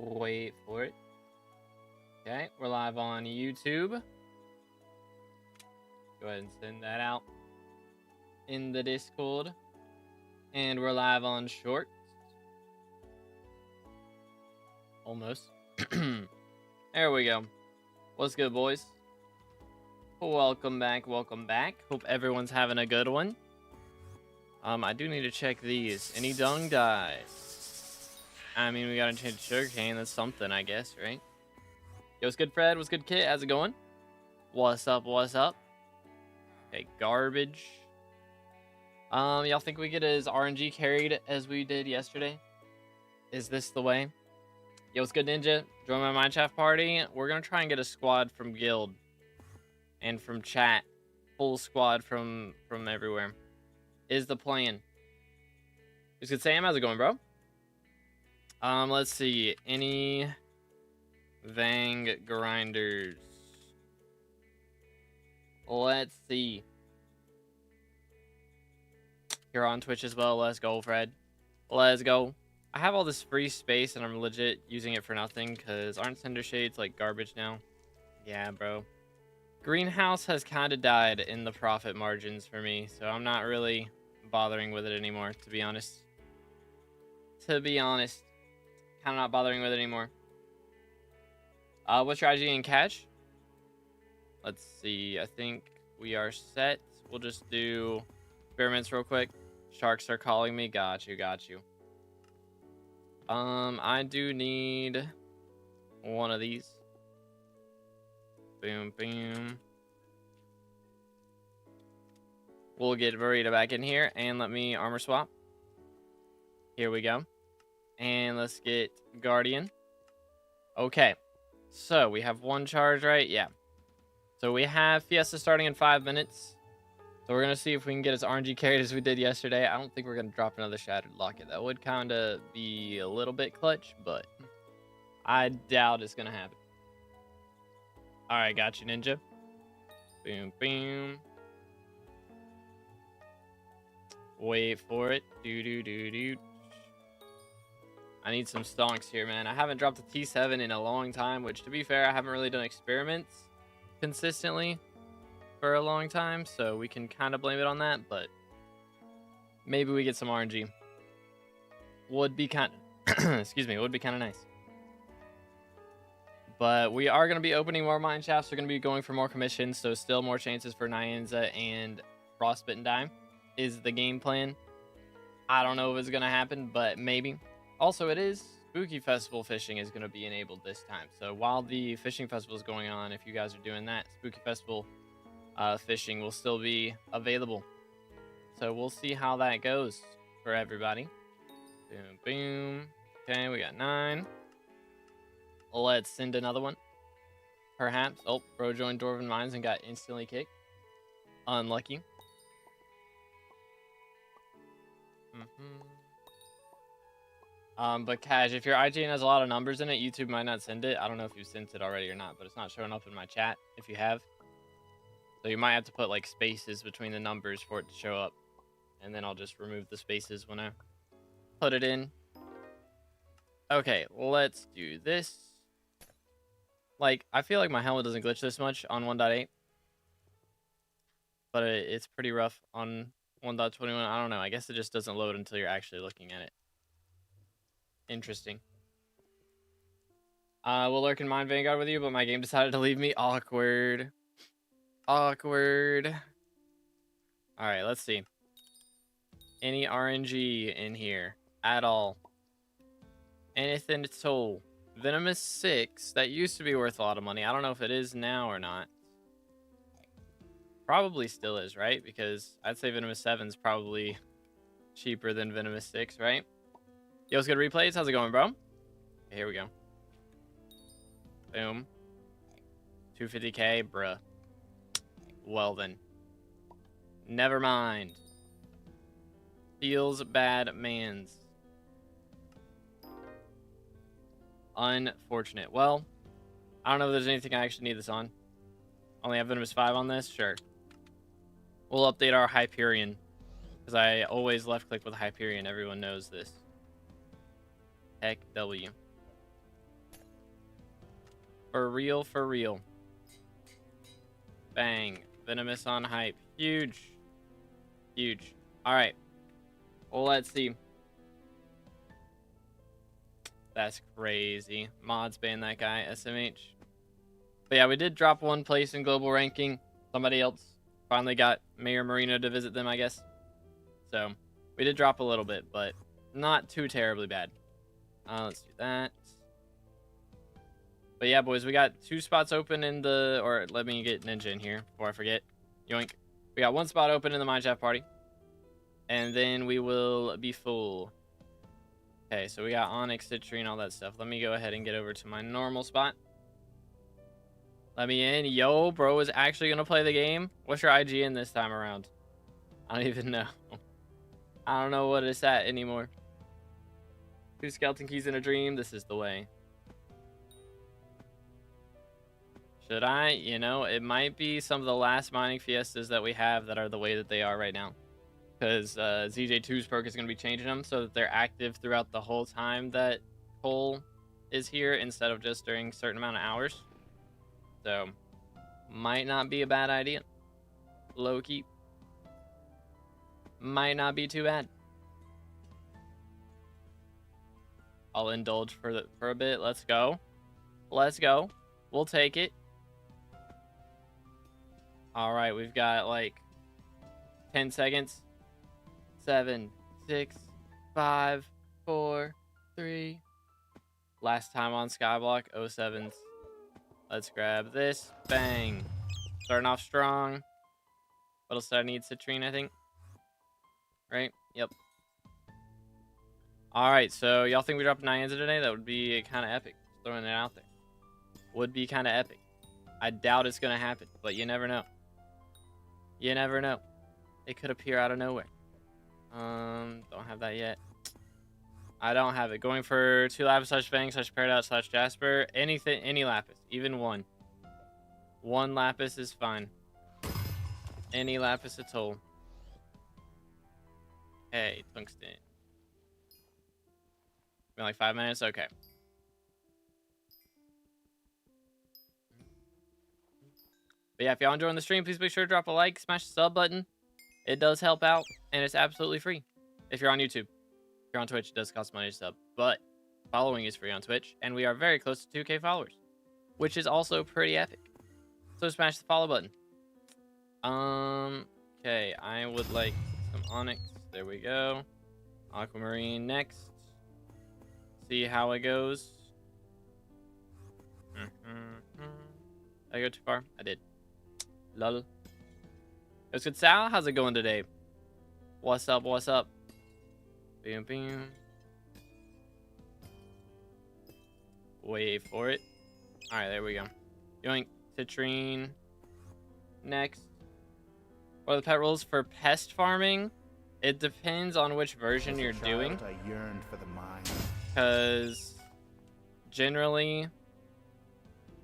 Wait for it. Okay, we're live on YouTube. Go ahead and send that out in the Discord. And we're live on Shorts. Almost. There we go. What's good, boys? Welcome back, welcome back. Hope everyone's having a good one. I do need to check these. Any dung dies? I mean, we gotta change sugarcane. That's something, I guess, right? Yo, what's good, Fred? What's good, Kit? How's it going? What's up? What's up? Okay, garbage. Y'all think we get as RNG carried as we did yesterday? Is this the way? Yo, what's good, Ninja? Join my Minecraft party. We're gonna try and get a squad from guild and from chat. Full squad from everywhere. Is the plan. Who's good, Sam? How's it going, bro? Let's see. Any Vang grinders? Let's see. You're on Twitch as well. Let's go, Fred. Let's go. I have all this free space and I'm legit using it for nothing because aren't Cinder Shades like garbage now? Yeah, bro. Greenhouse has kind of died in the profit margins for me, so I'm not really bothering with it anymore, to be honest. Kind of not bothering with it anymore. What's your IG and catch? Let's see. I think we are set. We'll just do experiments real quick. Sharks are calling me. Got you. I do need one of these. Boom, boom. We'll get Burrito back in here and let me armor swap. Here we go. And let's get Guardian. Okay. So we have one charge, right? Yeah. So we have Fiesta starting in 5 minutes. So we're going to see if we can get as RNG carried as we did yesterday. I don't think we're going to drop another Shattered Locket. That would kind of be a little bit clutch, but I doubt it's going to happen. All right, got you, Ninja. Boom, boom. Wait for it. Do. I need some stonks here, man. I haven't dropped a T7 in a long time, which, to be fair, I haven't really done experiments consistently for a long time, so we can kind of blame it on that, but maybe we get some RNG. Would be kind of excuse me, would be kind of nice. But we are going to be opening more mine shafts. We're going to be going for more commissions, so still more chances for Nyanza and Frostbitten Dime is the game plan. I don't know if it's going to happen, but maybe. Also, it is Spooky Festival fishing is going to be enabled this time. So while the fishing festival is going on, if you guys are doing that, Spooky Festival fishing will still be available. So we'll see how that goes for everybody. Boom, boom. Okay, we got 9. Let's send another one. Perhaps. Oh, bro joined Dwarven Mines and got instantly kicked. Unlucky. But Cash, if your IGN has a lot of numbers in it, YouTube might not send it. I don't know if you sent it already or not, but it's not showing up in my chat if you have. So you might have to put like spaces between the numbers for it to show up. And then I'll just remove the spaces when I put it in. Okay, let's do this. Like, I feel like my helmet doesn't glitch this much on 1.8. But it's pretty rough on 1.21. I don't know. I guess it just doesn't load until you're actually looking at it. Interesting. We'll lurk in Mine Vanguard with you, but my game decided to leave me. Awkward. Awkward. Alright, let's see. Any RNG in here at all? Anything at all? Venomous 6. That used to be worth a lot of money. I don't know if it is now or not. Probably still is, right? Because I'd say Venomous 7 is probably cheaper than Venomous 6, right? Yo, what's good, Replays? How's it going, bro? Here we go. Boom. 250k, bruh. Well then. Never mind. Feels bad, mans. Unfortunate. Well, I don't know if there's anything I actually need this on. Only have Venomous 5 on this? Sure. We'll update our Hyperion. Because I always left click with Hyperion. Everyone knows this. Heck W. For real, for real. Bang. Venomous on hype. Huge. Huge. Alright. Well, let's see. That's crazy. Mods ban that guy, SMH. But yeah, we did drop 1 place in global ranking. Somebody else finally got Mayor Marino to visit them, I guess. So, we did drop a little bit, but not too terribly bad. Let's do that. But yeah, boys, we got 2 spots open in the... Or let me get Ninja in here before I forget. Yoink. We got 1 spot open in the Minecraft party. And then we will be full. Okay, so we got Onyx, Citrine, all that stuff. Let me go ahead and get over to my normal spot. Let me in. Yo, bro is actually going to play the game. What's your IGN this time around? I don't even know. I don't know what it's at anymore. 2 skeleton keys in a dream. This is the way. Should I? You know, it might be some of the last mining fiestas that we have that are the way that they are right now. Because ZJ2's perk is going to be changing them so that they're active throughout the whole time that coal is here instead of just during a certain amount of hours. So, might not be a bad idea. Low-key. Might not be too bad. I'll indulge for a bit. Let's go. Let's go. We'll take it. Alright, we've got like 10 seconds. 7, 6, 5, 4, 3. Last time on SkyBlock, 07s. Let's grab this. Bang. Starting off strong. What else do I need? Citrine, I think. Right? Yep. Alright, so y'all think we dropped Nyanza today? That would be kind of epic. Just throwing it out there. Would be kind of epic. I doubt it's going to happen, but you never know. You never know. It could appear out of nowhere. Don't have that yet. I don't have it. Going for 2 lapis / fang / paradox / jasper. Anything, any lapis. Even 1. 1 lapis is fine. Any lapis at all. Hey, tungsten. Been like 5 minutes? Okay. But yeah, if y'all enjoying the stream, please make sure to drop a like, smash the sub button. It does help out, and it's absolutely free. If you're on YouTube. If you're on Twitch, it does cost money to sub. But following is free on Twitch, and we are very close to 2K followers, which is also pretty epic. So smash the follow button. Okay, I would like some onyx. There we go. Aquamarine next. See how it goes. Did I go too far? I did. Lol. What's good, Sal? How's it going today? What's up? What's up? Boom, boom. Wait for it. Alright, there we go. Yoink. Citrine. Next. What are the pet rules for pest farming? It depends on which version you're doing. I yearned for the mind. Because generally,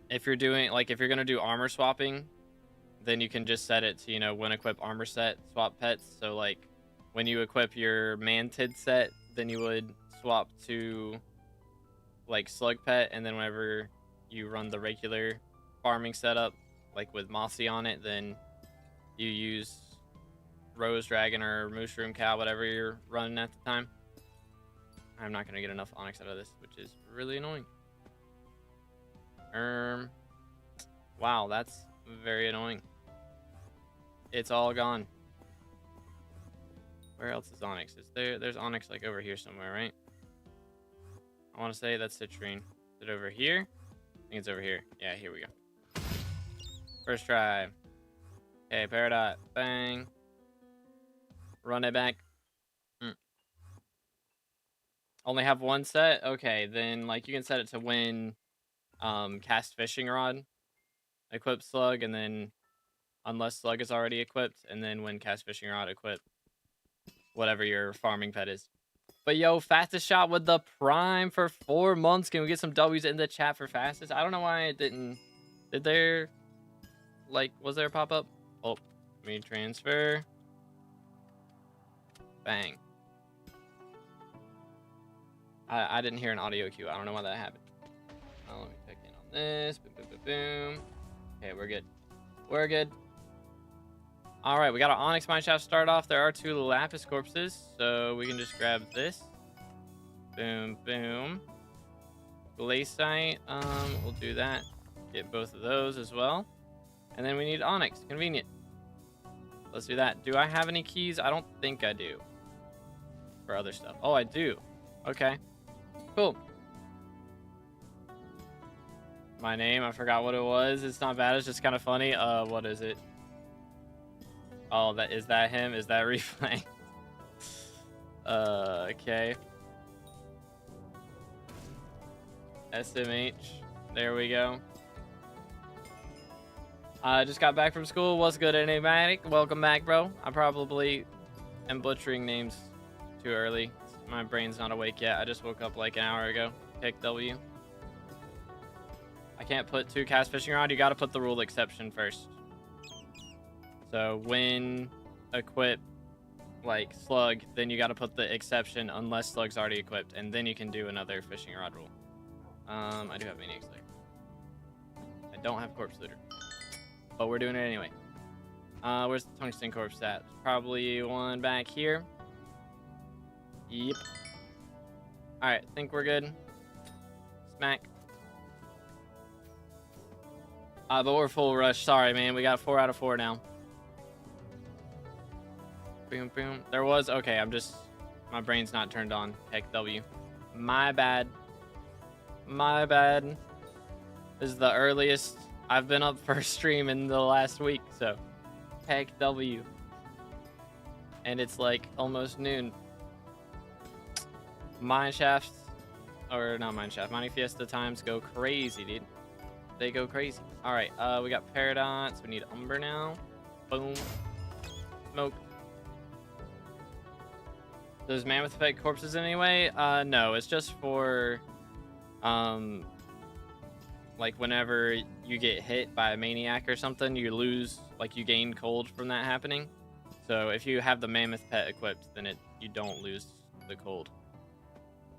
if you're doing, like, if you're going to do armor swapping, then you can just set it to, you know, when equip armor set, swap pets. So, like, when you equip your mantid set, then you would swap to, like, slug pet. And then whenever you run the regular farming setup, like with mossy on it, then you use rose dragon or mushroom cow, whatever you're running at the time. I'm not going to get enough onyx out of this, which is really annoying. Wow, that's very annoying. It's all gone. Where else is onyx? Is there's onyx like over here somewhere, right? I want to say that's citrine. Is it over here? I think it's over here. Yeah, here we go. First try. Okay, paradox. Bang. Run it back. Only have 1 set? Okay, then like you can set it to when cast fishing rod, equip slug, and then unless slug is already equipped, and then when cast fishing rod, equip whatever your farming pet is. But yo, fastest shot with the prime for 4 months. Can we get some W's in the chat for fastest? I don't know why it didn't. Did there, like, was there a pop-up? Oh, let me transfer. Bang. I didn't hear an audio cue. I don't know why that happened. Let me check in on this. Boom, boom, Boom. Okay, we're good. We're good. All right, we got an onyx mineshaft start off. There are 2 lapis corpses, so we can just grab this. Boom, boom. Glaceite, we'll do that. Get both of those as well. And then we need onyx. Convenient. Let's do that. Do I have any keys? I don't think I do. For other stuff. Oh, I do. Okay. Cool. My name, I forgot what it was. It's not bad. It's just kind of funny. What is it? Oh, is that him? Is that replay? Okay. SMH. There we go. I just got back from school. What's good, Enigmatic? Welcome back, bro. I probably am butchering names too early. My brain's not awake yet. I just woke up like an hour ago. Pick W. I can't put 2 cast fishing rod. You got to put the rule exception first. So when equip like slug, then you got to put the exception unless slug's already equipped, and then you can do another fishing rod rule. I do have maniacs there. I don't have corpse looter, but we're doing it anyway. Where's the tungsten corpse at? Probably one back here. Yep. All right, think we're good. Smack. But we're full rush. Sorry, man. We got 4 out of 4 now. Boom, boom. There was... Okay, my brain's not turned on. Heck W. My bad. My bad. This is the earliest I've been up for a stream in the last week, so... Heck W. And it's like almost noon. Mineshaft... Or not mineshaft. Mining Fiesta times go crazy, dude. They go crazy. Alright, we got Paradox. We need Umber now. Boom. Smoke. Does Mammoth affect corpses anyway? No, it's just for, like whenever you get hit by a maniac or something, you lose, like you gain cold from that happening. So if you have the Mammoth pet equipped, then you don't lose the cold.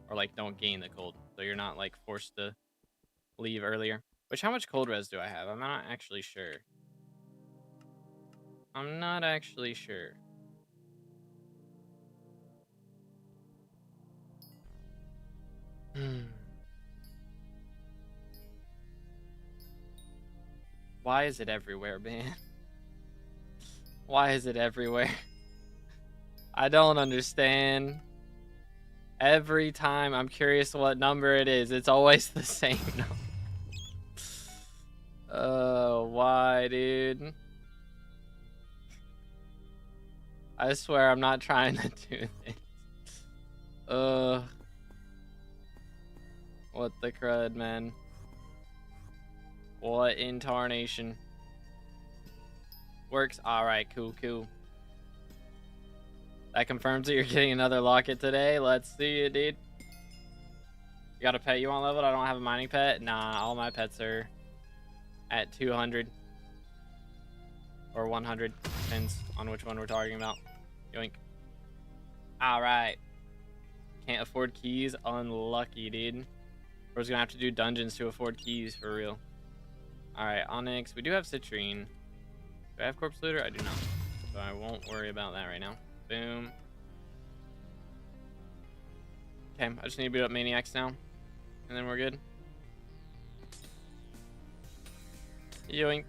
Or like don't gain the cold. So you're not like forced to leave earlier. Which, how much cold res do I have? I'm not actually sure. I'm not actually sure. Why is it everywhere, man? Why is it everywhere? I don't understand. Every time I'm curious what number it is, it's always the same number. Why, dude? I swear I'm not trying to do this. What the crud, man? What in tarnation? Works. Alright, cool, cool. That confirms that you're getting another locket today. Let's see it, dude. You got a pet you want leveled? I don't have a mining pet. Nah, all my pets are at 200 or 100. Depends on which one we're talking about. Yoink. Alright. Can't afford keys? Unlucky, dude. We're just gonna have to do dungeons to afford keys for real. Alright, Onyx. We do have Citrine. Do I have Corpse Looter? I do not. So I won't worry about that right now. Boom. Okay, I just need to beat up Maniacs now. And then we're good. Yoink.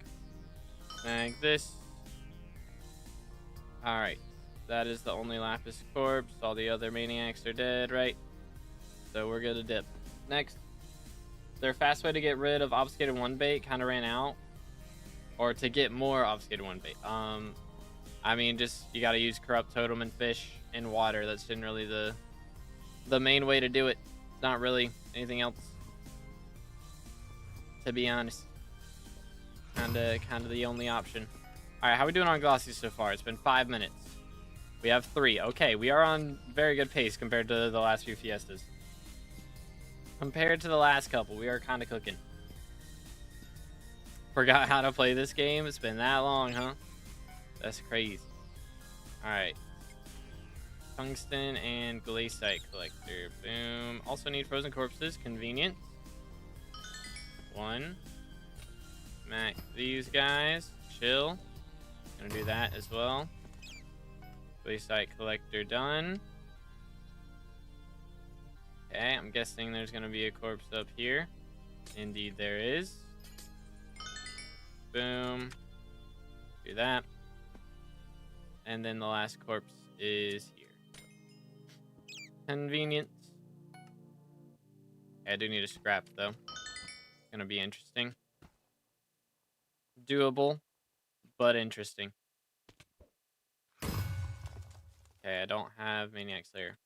Like this. Alright. That is the only Lapis corpse. All the other Maniacs are dead, right? So we're good to dip. Next. Is there a fast way to get rid of Obfuscated 1 bait? Kind of ran out. Or to get more Obfuscated 1 bait. I mean, just you gotta use Corrupt Totem and fish in water. That's generally the main way to do it. Not really anything else, to be honest. Kinda the only option. Alright, how are we doing on Glossy so far? It's been 5 minutes. We have 3. Okay, we are on very good pace compared to the last few Fiestas. Compared to the last couple, we are kind of cooking. Forgot how to play this game? It's been that long, huh? That's crazy. Alright. Tungsten and Glaceite Collector. Boom. Also need Frozen Corpses. Convenient. 1. Smack these guys. Chill. Gonna do that as well. Wayside collector done. Okay, I'm guessing there's gonna be a corpse up here. Indeed there is. Boom. Do that. And then the last corpse is here. Convenience. Okay, I do need a scrap though. It's gonna be interesting. Doable, but interesting. Okay, I don't have Maniac Slayer.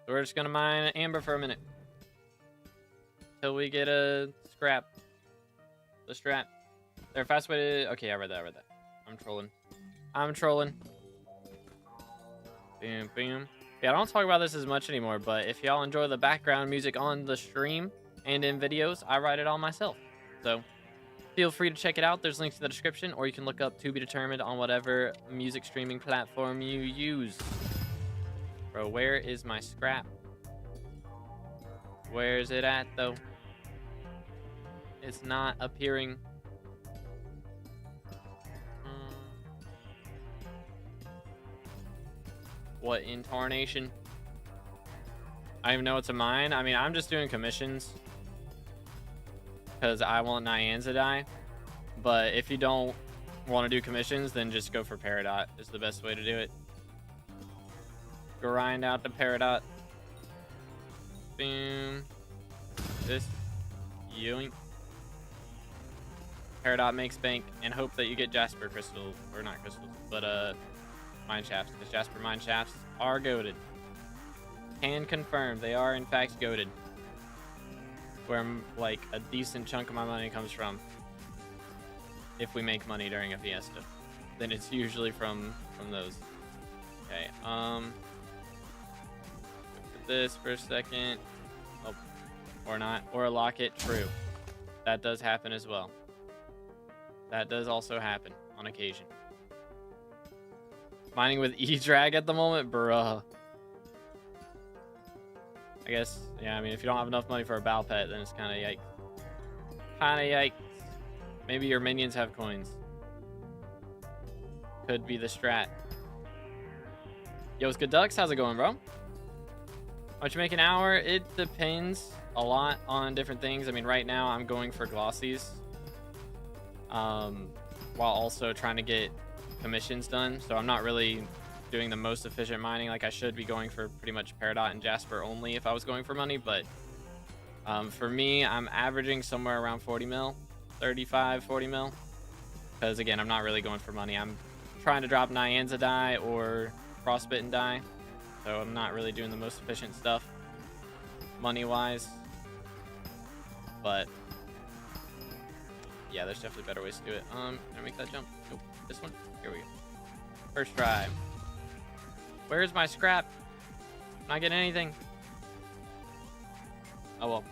So we're just gonna mine Amber for a minute. Till we get a scrap. The strap. There a fast way to... Okay, I read that, I'm trolling. Boom, boom. Yeah, I don't talk about this as much anymore, but if y'all enjoy the background music on the stream and in videos, I write it all myself. So feel free to check it out. There's links in the description, or you can look up To Be Determined on whatever music streaming platform you use. Bro, where is my scrap? Where's it at, though? It's not appearing. What in tarnation? I don't even know what to mine. I mean, I'm just doing commissions because I want Nyanza die. But if you don't want to do commissions, then just go for Peridot is the best way to do it. Grind out the Peridot. Boom. This. Yoink. Peridot makes bank and hope that you get Jasper crystals, or not crystals, but mine shafts, because Jasper mine shafts are goated. Can confirm they are in fact goated. Where like a decent chunk of my money comes from. If we make money during a fiesta, then it's usually from those. Okay, look at this for a second. Oh, or not, or a locket. True, that does happen as well. That does also happen on occasion. Mining with E-Drag at the moment? Bruh. I guess, yeah, I mean, if you don't have enough money for a Bal Pet, then it's kind of yikes. Maybe your minions have coins. Could be the strat. Yo, what's good, Ducks? How's it going, bro? How much you make an hour? It depends a lot on different things. I mean, right now I'm going for glossies. While also trying to get commissions done, so I'm not really doing the most efficient mining. Like I should be going for pretty much Peridot and Jasper only if I was going for money, but for me, I'm averaging somewhere around 40 mil, 35, 40 mil, because again, I'm not really going for money. I'm trying to drop Nyanza die or Frostbitten die, so I'm not really doing the most efficient stuff money wise, but yeah, there's definitely better ways to do it. Can I make that jump? Nope. This one? Here we go. First try. Where's my scrap? I'm not getting anything. Oh well.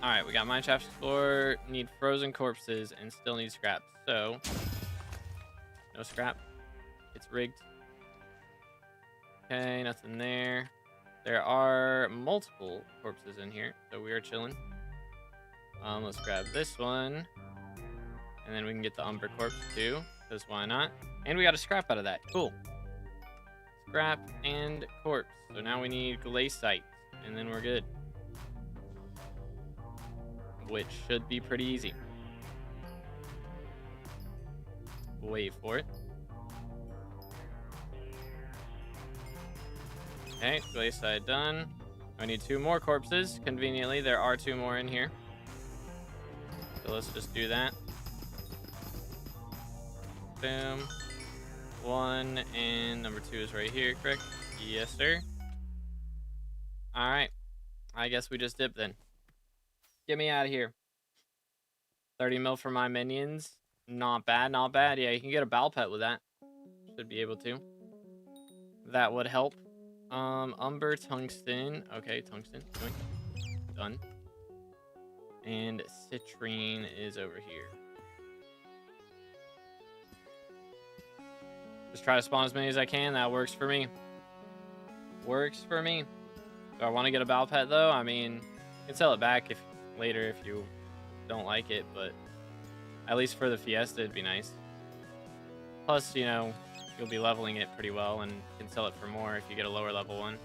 Alright, we got Mineshaft Explorer, need frozen corpses, and still need scrap. So, no scrap. It's rigged. Okay, nothing there. There are multiple corpses in here, so we are chilling. Let's grab this one. And then we can get the Umber corpse too, because why not? And we got a scrap out of that. Cool. Scrap and corpse. So now we need Glaciite, and then we're good. Which should be pretty easy. Wait for it. Okay, Glaciite done. I need 2 more corpses. Conveniently, there are 2 more in here. So let's just do that. Boom. 1 and number 2 is right here, correct? Yes, sir. Alright. I guess we just dip then. Get me out of here. 30 mil for my minions. Not bad, not bad. Yeah, you can get a Bal Pet with that. Should be able to. That would help. Umber, Tungsten. Okay, Tungsten. Done. And Citrine is over here. Just try to spawn as many as I can. That works for me. Works for me. Do I want to get a Bal Pet though? I mean, you can sell it back if later if you don't like it, but At least for the Fiesta, it'd be nice. Plus, you know, you'll be leveling it pretty well and can sell it for more if you get a lower level one.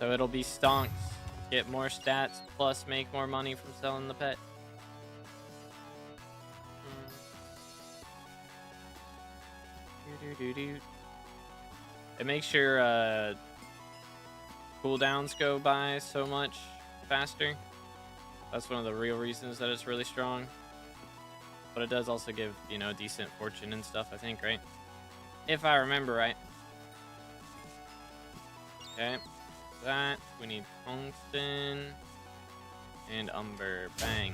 So it'll be stonks. Get more stats, plus make more money from selling the pet. It makes your cooldowns go by so much faster. That's one of the real reasons that it's really strong. But it does also give, you know, decent fortune and stuff, I think, right? If I remember right. Okay. That. We need tungsten. And umber. Bang.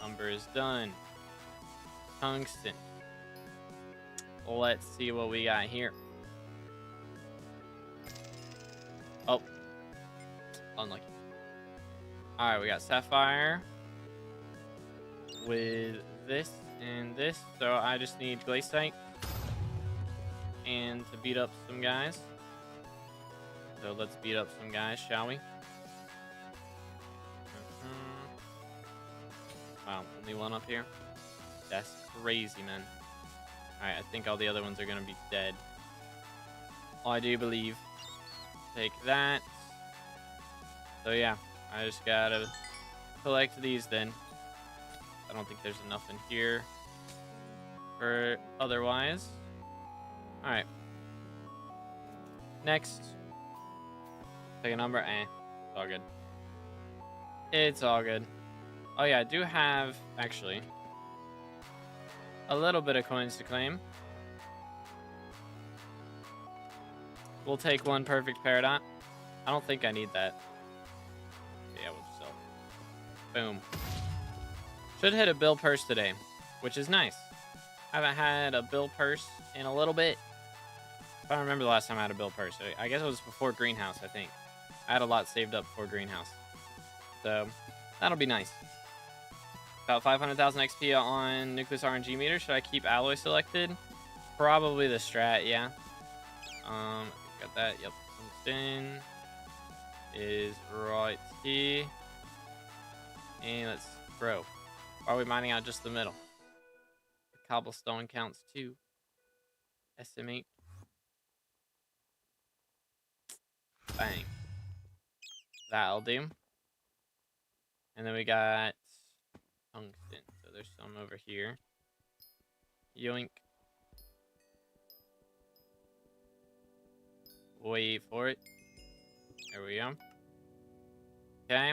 Umber is done. Tungsten. Let's see what we got here. Oh. Unlucky. Alright, we got sapphire. With this and this. So I just need glaciite. And to beat up some guys. So let's beat up some guys, shall we? Wow, only one up here? That's crazy, man. Alright, I think all the other ones are gonna be dead. I do believe. Take that. So yeah, I just gotta collect these then. I don't think there's enough in here for otherwise. Alright. Next. Take a number. It's all good. It's all good. Oh yeah, I do have, actually, a little bit of coins to claim. We'll take one perfect peridot. I don't think I need that. Yeah, we'll just sell. Boom. Should hit a bill purse today, which is nice. Haven't had a bill purse in a little bit. I don't remember the last time I had a bill purse. I guess it was before Greenhouse, I think. I had a lot saved up for Greenhouse. So, that'll be nice. About 500,000 XP on Nucleus RNG meter. Should I keep alloy selected? Probably the strat, yeah. Got that, yep. Tungsten is right here. And let's grow. Or are we mining out just the middle? Cobblestone counts too. Estimate. Bang. That'll do. And then we got tungsten. So there's some over here. Yoink. Wait for it. There we go. Okay.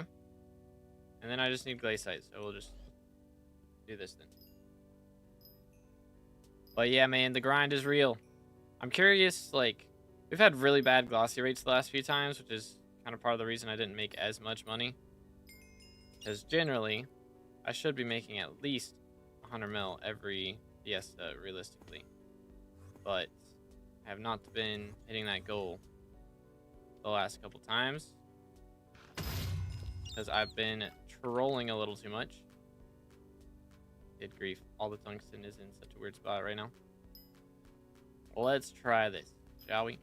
And then I just need glaciite, so we'll just do this then. But yeah, man, the grind is real. I'm curious, like, we've had really bad glossy rates the last few times, which is kind of part of the reason I didn't make as much money. Because generally, I should be making at least 100 mil every Fiesta, realistically. But I have not been hitting that goal the last couple times. Because I've been trolling a little too much. Good grief. All the tungsten is in such a weird spot right now. Let's try this, shall we?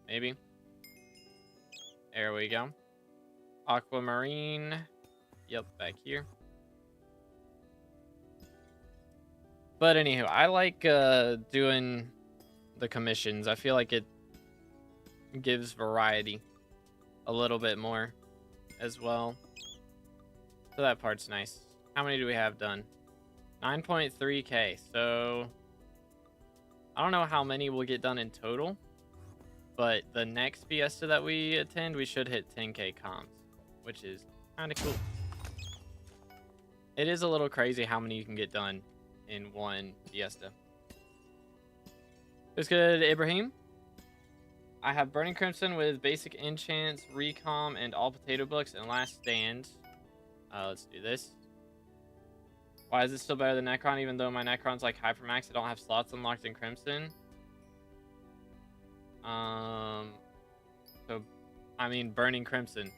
Maybe. There we go. Aquamarine. Yep, back here. But anywho, I like doing the commissions. I feel like it gives variety a little bit more as well. So that part's nice. How many do we have done? 9.3k. So I don't know how many we'll get done in total, but the next Fiesta that we attend, we should hit 10k comms, which is kind of cool. It is a little crazy how many you can get done in one Fiesta. It's good, Ibrahim. I have Burning Crimson with basic enchants, recom, and all potato books, and last stand. Let's do this. Why is it still better than Necron, even though my Necron's like Hypermax? I don't have slots unlocked in Crimson. So, I mean, Burning Crimson.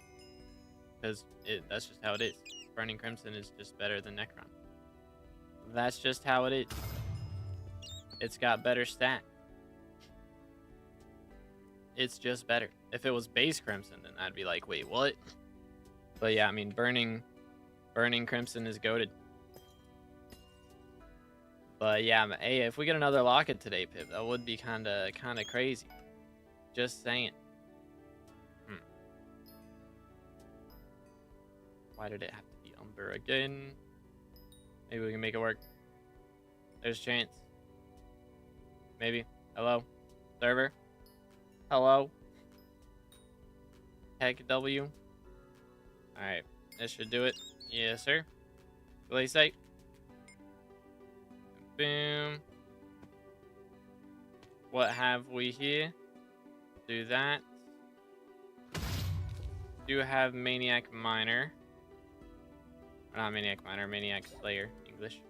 Because that's just how it is. Burning Crimson is just better than Necron. That's just how it is. It's got better stat. It's just better. If it was base Crimson, then I'd be like, wait, what? But yeah, I mean, burning crimson is goated. But yeah, hey, if we get another locket today, Pip, that would be kind of crazy. Just saying. Why did it have to be Umber again? Maybe we can make it work. There's a chance. Maybe. Hello? Server? Hello? Heck W? Alright. This should do it. Yes, sir. Glaciate. Boom. What have we here? Do that. Do have Maniac Miner. Not Maniac Miner, Maniac Slayer, English.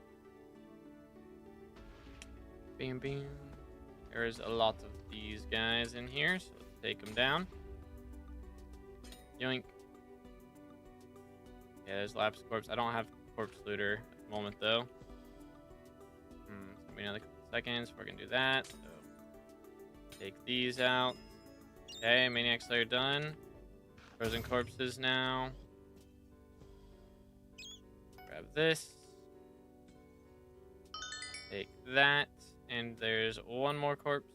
Bam, bam. There's a lot of these guys in here, so let's take them down. Yoink. Yeah, there's Lapis Corpse. I don't have Corpse Looter at the moment, though. It's gonna be another couple seconds before I can do that. So, take these out. Okay, Maniac Slayer done. Frozen Corpses now. Grab this. Take that. And there's one more corpse,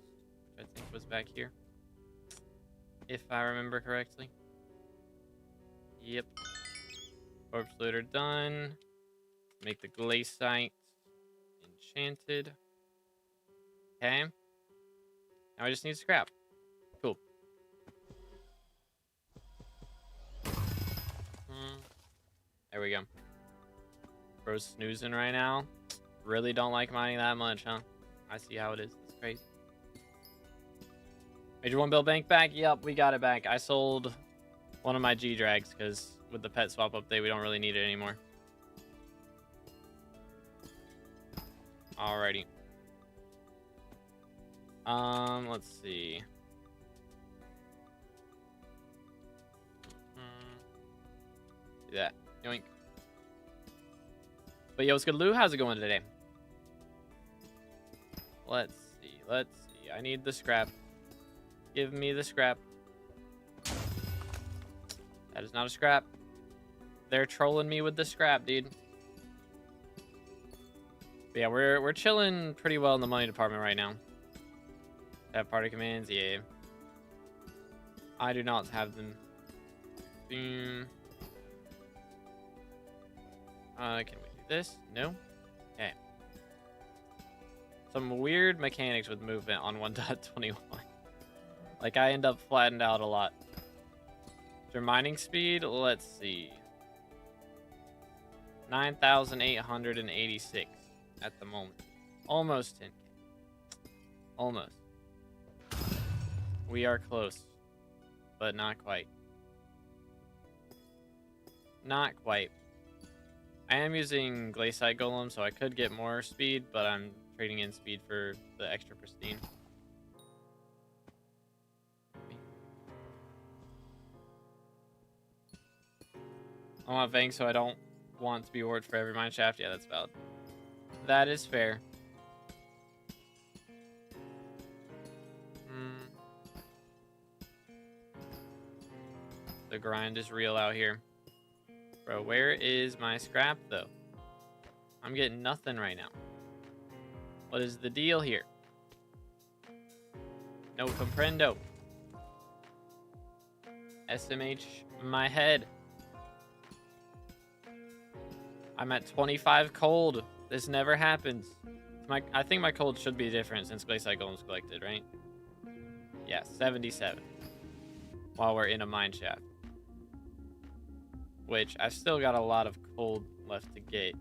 which I think was back here. If I remember correctly. Yep. Corpse Looter done. Make the Glaciate enchanted. Okay. Now I just need scrap. Cool. There we go. Bro's snoozing right now. Really don't like mining that much, huh? I see how it is. It's crazy. Major 1 bill bank back? Yep, we got it back. I sold one of my G-Drags because with the pet swap update, we don't really need it anymore. Alrighty. Let's see. Do that. Yoink. But yo, what's good, Lou? How's it going today? Let's see. Let's see. I need the scrap. Give me the scrap. That is not a scrap. They're trolling me with the scrap, dude. But yeah, we're chilling pretty well in the money department right now. Have party commands? Yeah. I do not have them. Can we do this? No? Okay. Some weird mechanics with movement on 1.21. Like, I end up flattened out a lot. Their mining speed, let's see. 9,886 at the moment. Almost 10K. Almost. We are close, but not quite. Not quite. I am using Glaciate Golem, so I could get more speed, but I'm trading in speed for the extra pristine. I want Fang, so I don't want to be warded for every mine shaft. Yeah, that's valid. That is fair. The grind is real out here. Bro, where is my scrap, though? I'm getting nothing right now. What is the deal here? No comprendo. SMH my head. I'm at 25 cold. This never happens. I think my cold should be different since Glaciate Golem's collected, right? Yeah, 77. While we're in a mine shaft. Which, I've still got a lot of cold left to get.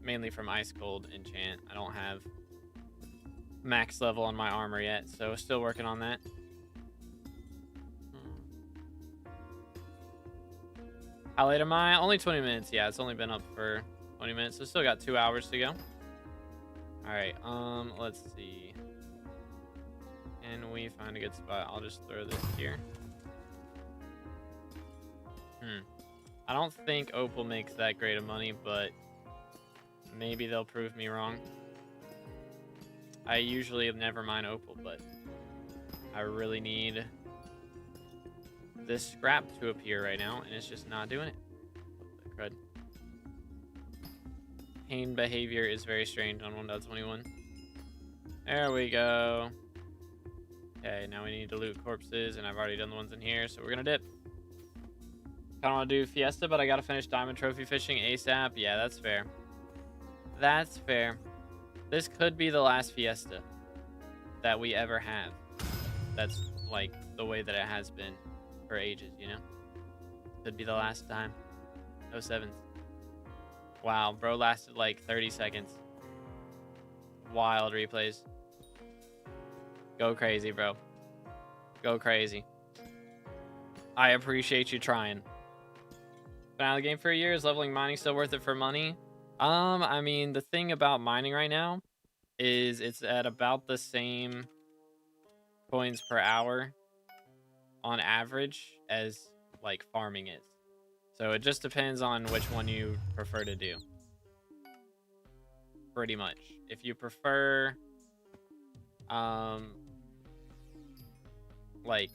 Mainly from Ice Cold enchant. I don't have max level on my armor yet, so still working on that. How late am I? Only 20 minutes. Yeah, it's only been up for 20 minutes, so still got 2 hours to go. Alright, let's see. Can we find a good spot? I'll just throw this here. I don't think Opal makes that great of money, but maybe they'll prove me wrong. I usually never mind Opal, but I really need this scrap to appear right now, and it's just not doing it. cane behavior is very strange on 1.21. There we go. Okay, now we need to loot corpses, and I've already done the ones in here, so we're gonna dip. Kinda wanna do Fiesta, but I gotta finish diamond trophy fishing ASAP. Yeah, that's fair. That's fair. This could be the last Fiesta that we ever have. That's like the way that it has been for ages, you know? Could be the last time. No sevens. Wow, bro lasted like 30 seconds. Wild replays. Go crazy, bro. Go crazy. I appreciate you trying. Been out of the game for a year. Is leveling mining still worth it for money? I mean, the thing about mining right now is it's at about the same coins per hour on average as like farming is. So it just depends on which one you prefer to do. Pretty much. If you prefer like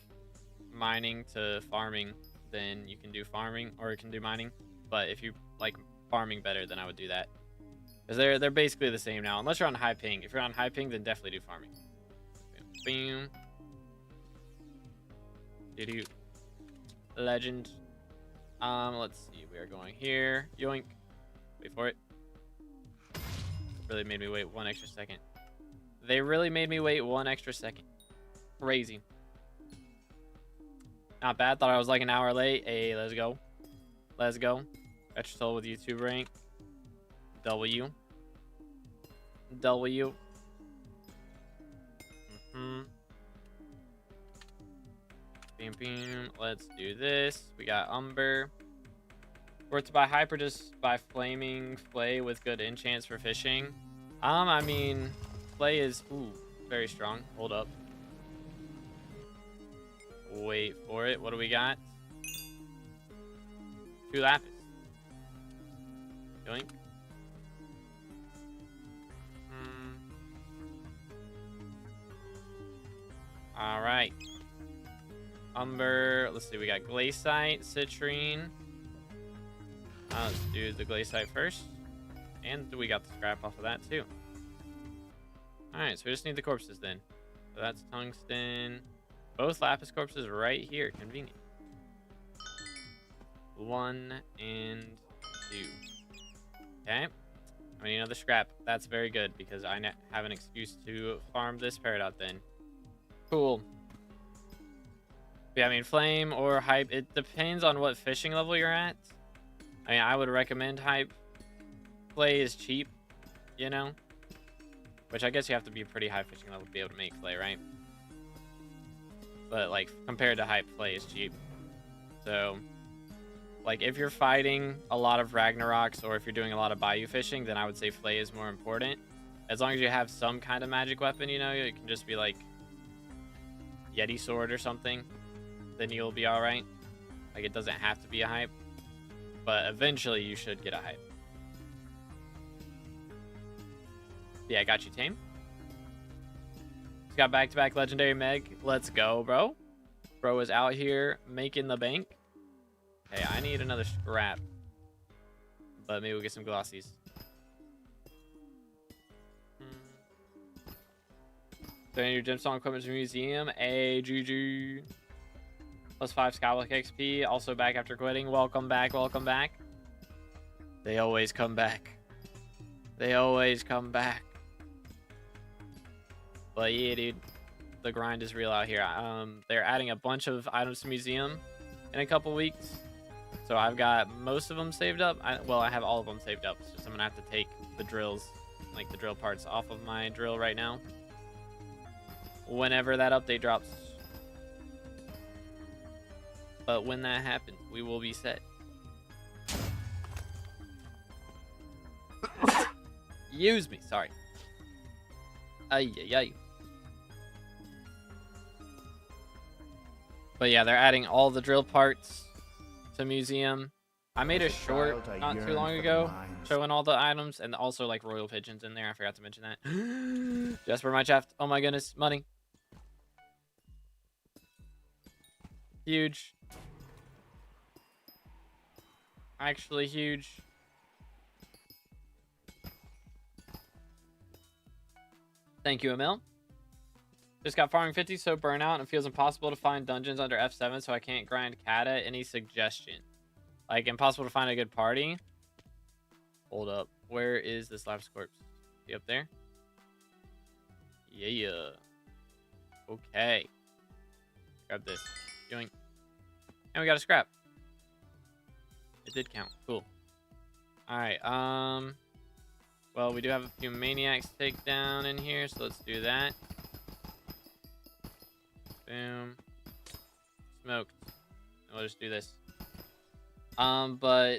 mining to farming, then you can do farming, or you can do mining. But if you like farming better, then I would do that. Because they're basically the same now, unless you're on high ping. If you're on high ping, then definitely do farming. Boom. Doo-doo. Legend. Let's see. We are going here. Yoink. Wait for it. Really made me wait 1 extra second. They really made me wait 1 extra second. Crazy. Not bad. Thought I was like an hour late. Hey, let's go. Let's go. Extra soul with YouTube rank. W. W. Bam, bam. Let's do this. We got Umber. Worth to buy hype or just buy flaming flay with good enchants for fishing? I mean, flay is very strong. Hold up. Wait for it. What do we got? 2 lapis. Yoink. All right. Umber. Let's see. We got glaciite, citrine. Let's do the glaciite first. And we got the scrap off of that too. Alright, so we just need the corpses then. So that's tungsten. Both lapis corpses right here. Convenient. 1 and 2. Okay. I need another scrap. That's very good because I have an excuse to farm this peridot then. Cool. Yeah, I mean, flame or hype. It depends on what fishing level you're at. I mean, I would recommend hype. Flay is cheap, you know? Which I guess you have to be a pretty high fishing level to be able to make flay, right? But, like, compared to hype, flay is cheap. So, like, if you're fighting a lot of Ragnaroks or if you're doing a lot of bayou fishing, then I would say flay is more important. As long as you have some kind of magic weapon, you know? It can just be, like, Yeti sword or something. Then you'll be alright. Like, it doesn't have to be a hype. But eventually you should get a hype. Yeah, I got you, Tame. He's got back-to-back legendary Meg. Let's go, bro. Bro is out here making the bank. Hey, I need another scrap. But maybe we'll get some glossies. So your gemstone equipment museum. Hey, GG. +5 SkyBlock XP. Also back after quitting. Welcome back. Welcome back. They always come back. They always come back. But yeah, dude. The grind is real out here. They're adding a bunch of items to museum in a couple weeks. So I've got most of them saved up. Well, I have all of them saved up. It's just I'm going to have to take the drills, like the drill parts off of my drill right now. Whenever that update drops. But when that happens, we will be set. Use me, sorry. Ay, ay, ay. But yeah, they're adding all the drill parts to museum. I made a short not too long ago showing all the items and also like royal pigeons in there. I forgot to mention that. Just for my shaft. Oh my goodness, money. Huge. Actually huge. Thank you, Emil. Just got farming 50, so burnout, and it feels impossible to find dungeons under F7, so I can't grind Kata. Any suggestion? Like, impossible to find a good party? Hold up. Where is this lapis corpse? Is he up there? Yeah. Okay. Grab this. Yoink. And we got a scrap. It did count. Cool. Alright, well, we do have a few maniacs to take down in here, so let's do that. Boom. Smoked. We'll just do this. But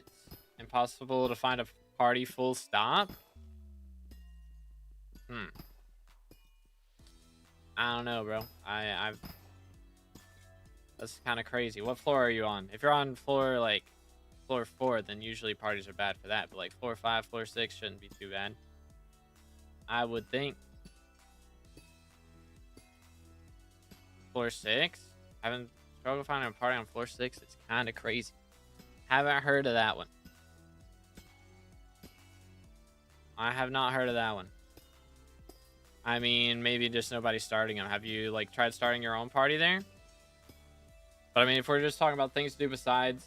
impossible to find a party full stop? I don't know, bro. That's kind of crazy. What floor are you on? If you're on floor, like, floor 4, then usually parties are bad for that. But, like, floor 5, floor 6 shouldn't be too bad, I would think. Floor 6? Haven't struggled finding a party on floor 6. It's kind of crazy. Haven't heard of that one. I have not heard of that one. I mean, maybe just nobody's starting them. Have you, like, tried starting your own party there? But, I mean, if we're just talking about things to do besides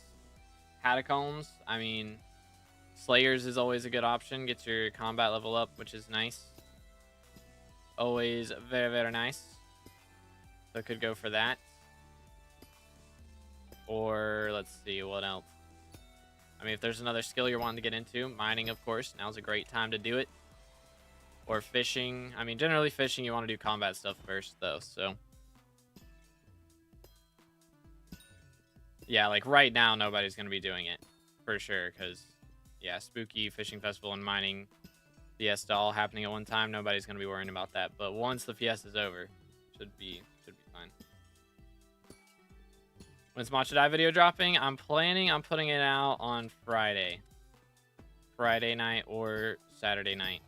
Catacombs, I mean, Slayers is always a good option. Gets your combat level up, which is nice. Always very, very nice. So, could go for that. Or, let's see, what else? I mean, if there's another skill you're wanting to get into, mining, of course. Now's a great time to do it. Or fishing. I mean, generally fishing, you want to do combat stuff first, though, so. Yeah, like, right now, nobody's going to be doing it. For sure, because, yeah, Spooky, Fishing Festival, and Mining Fiesta all happening at one time. Nobody's going to be worrying about that. But once the Fiesta's over, should be fine. When's Matcha Dye video dropping? I'm planning on putting it out on Friday. Friday night or Saturday night.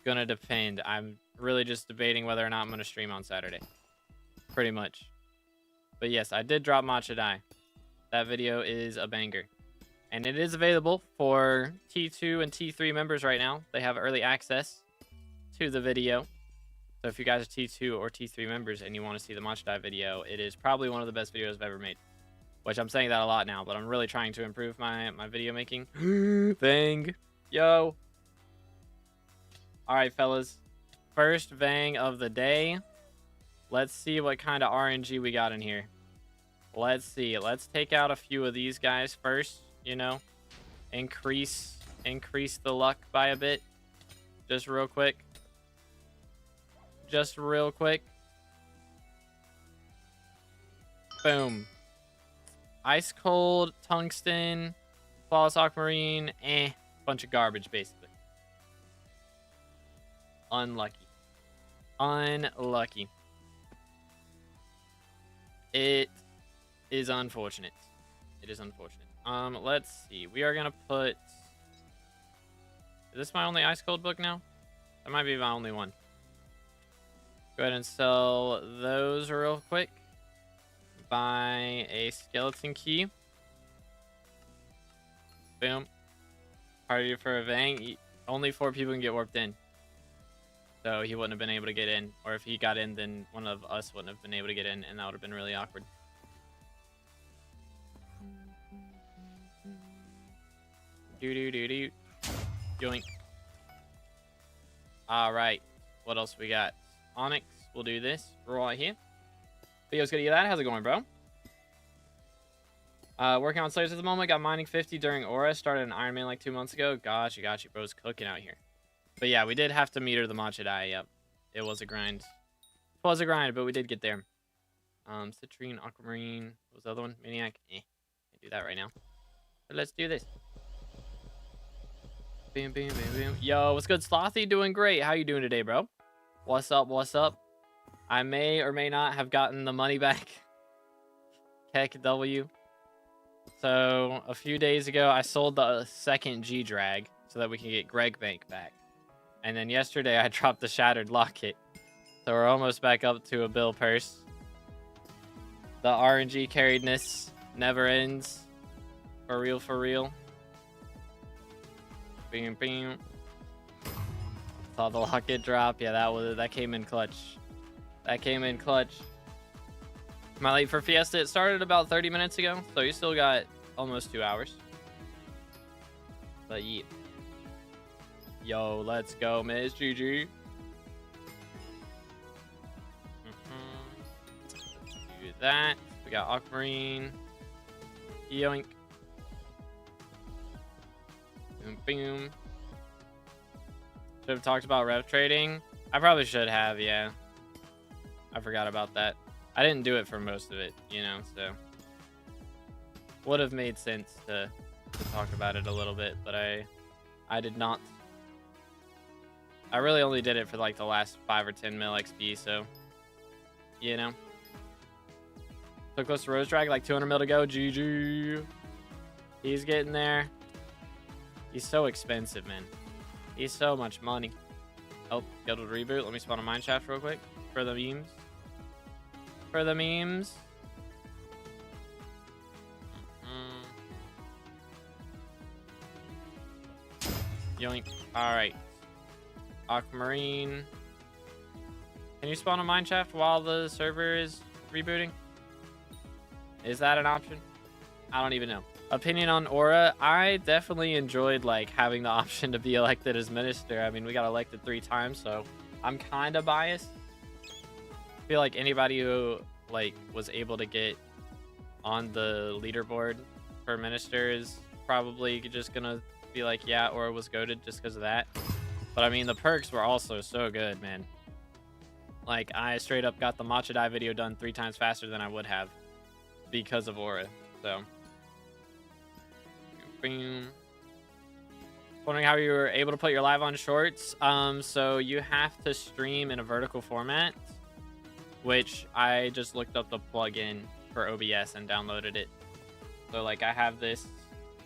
Gonna depend. I'm really just debating whether or not I'm gonna stream on Saturday. Pretty much. But yes, I did drop Matcha Dye. That video is a banger. And it is available for T2 and T3 members right now. They have early access to the video. So if you guys are T2 or T3 members and you want to see the Matcha Dye video, it is probably one of the best videos I've ever made. Which I'm saying that a lot now, but I'm really trying to improve my video making. Vang. Yo. Alright, fellas. First Vang of the day. Let's see what kind of RNG we got in here. Let's see. Let's take out a few of these guys first, you know. Increase the luck by a bit. Just real quick. Just real quick. Boom. Ice Cold, Tungsten, Flawless Aquamarine, bunch of garbage, basically. Unlucky. Unlucky. It is unfortunate. It is unfortunate. Let's see. We are gonna put... Is this my only Ice Cold book now? That might be my only one. Go ahead and sell those real quick. Buy a skeleton key. Boom. Party for a Vang. Only 4 people can get warped in. So he wouldn't have been able to get in. Or if he got in, then one of us wouldn't have been able to get in. And that would have been really awkward. Do-do-do-do. Yoink. Alright. What else we got? Onyx. We'll do this right here. Video's gonna get that. How's it going, bro? Working on Slayers at the moment. Got mining 50 during Aura. Started an Iron Man like 2 months ago. Gotcha, bro's cooking out here. But yeah, we did have to meter the Matcha Dye. Yep. It was a grind. It was a grind, but we did get there. Citrine, Aquamarine. What was the other one? Maniac. Can't do that right now. But let's do this. Bam, bam, bam, bam. Yo, what's good, Slothy? Doing great. How you doing today, bro? What's up? What's up? I may or may not have gotten the money back. Heck W. So, a few days ago, I sold the second G-Drag so that we can get Greg Bank back. And then yesterday, I dropped the Shattered Locket. So, we're almost back up to a bill purse. The RNG carriedness never ends. For real, for real. Bam, bam. Saw the locket drop. Yeah, that came in clutch. That came in clutch. Am I late for Fiesta? It started about 30 minutes ago, so you still got almost 2 hours. But yeah. Yo, let's go, Miss GG. Let's do that. We got Aquamarine. Yoink. Boom, boom. Should have talked about rev trading. I probably should have, yeah. I forgot about that. I didn't do it for most of it, you know, so would have made sense to talk about it a little bit, but I did not. I really only did it for like the last 5 or 10 mil XP, so you know. So close to Rose Drag, like 200 mil to go. GG. He's getting there. He's so expensive, man. He's so much money. Oh, scheduled reboot. Let me spawn a mine shaft real quick for the memes. For the memes. Yoink. Alright. Aquamarine. Can you spawn a mine shaft while the server is rebooting? Is that an option? I don't even know. Opinion on Aura. I definitely enjoyed like having the option to be elected as minister. I mean, we got elected 3 times, so I'm kind of biased. I feel like anybody who like was able to get on the leaderboard for minister is probably just gonna be like, yeah, Aura was goated just because of that. But I mean, the perks were also so good, man. Like, I straight up got the Matcha Dye video done 3 times faster than I would have because of Aura. So, boom. Wondering how you were able to put your live on shorts. So you have to stream in a vertical format, which I just looked up the plugin for OBS and downloaded it. So like I have this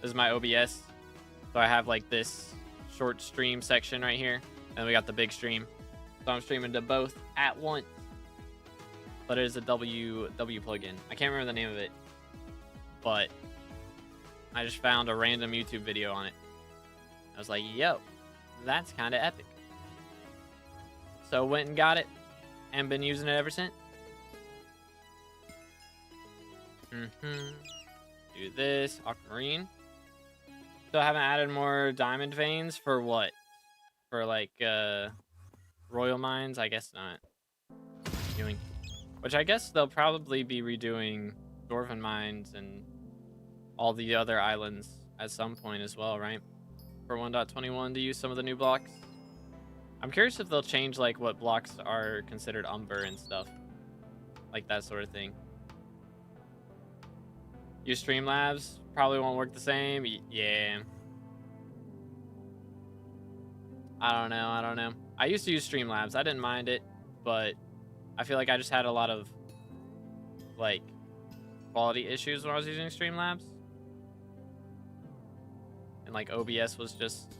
is my OBS. So I have like this short stream section right here, and we got the big stream. So I'm streaming to both at once. But it is a WoGoU plugin. I can't remember the name of it, but I just found a random YouTube video on it. I was like, yo, that's kind of epic. So went and got it and been using it ever since. Do this. Aquamarine. Still haven't added more diamond veins for what? For like royal mines? I guess not. Doing, which I guess they'll probably be redoing dwarven mines and all the other islands at some point as well, right? For 1.21 to use some of the new blocks. I'm curious if they'll change like what blocks are considered umber and stuff. Like that sort of thing. Use Streamlabs. Probably won't work the same. Yeah. I don't know. I used to use Streamlabs. I didn't mind it, but I feel like I just had a lot of like quality issues when I was using Streamlabs. And like OBS was just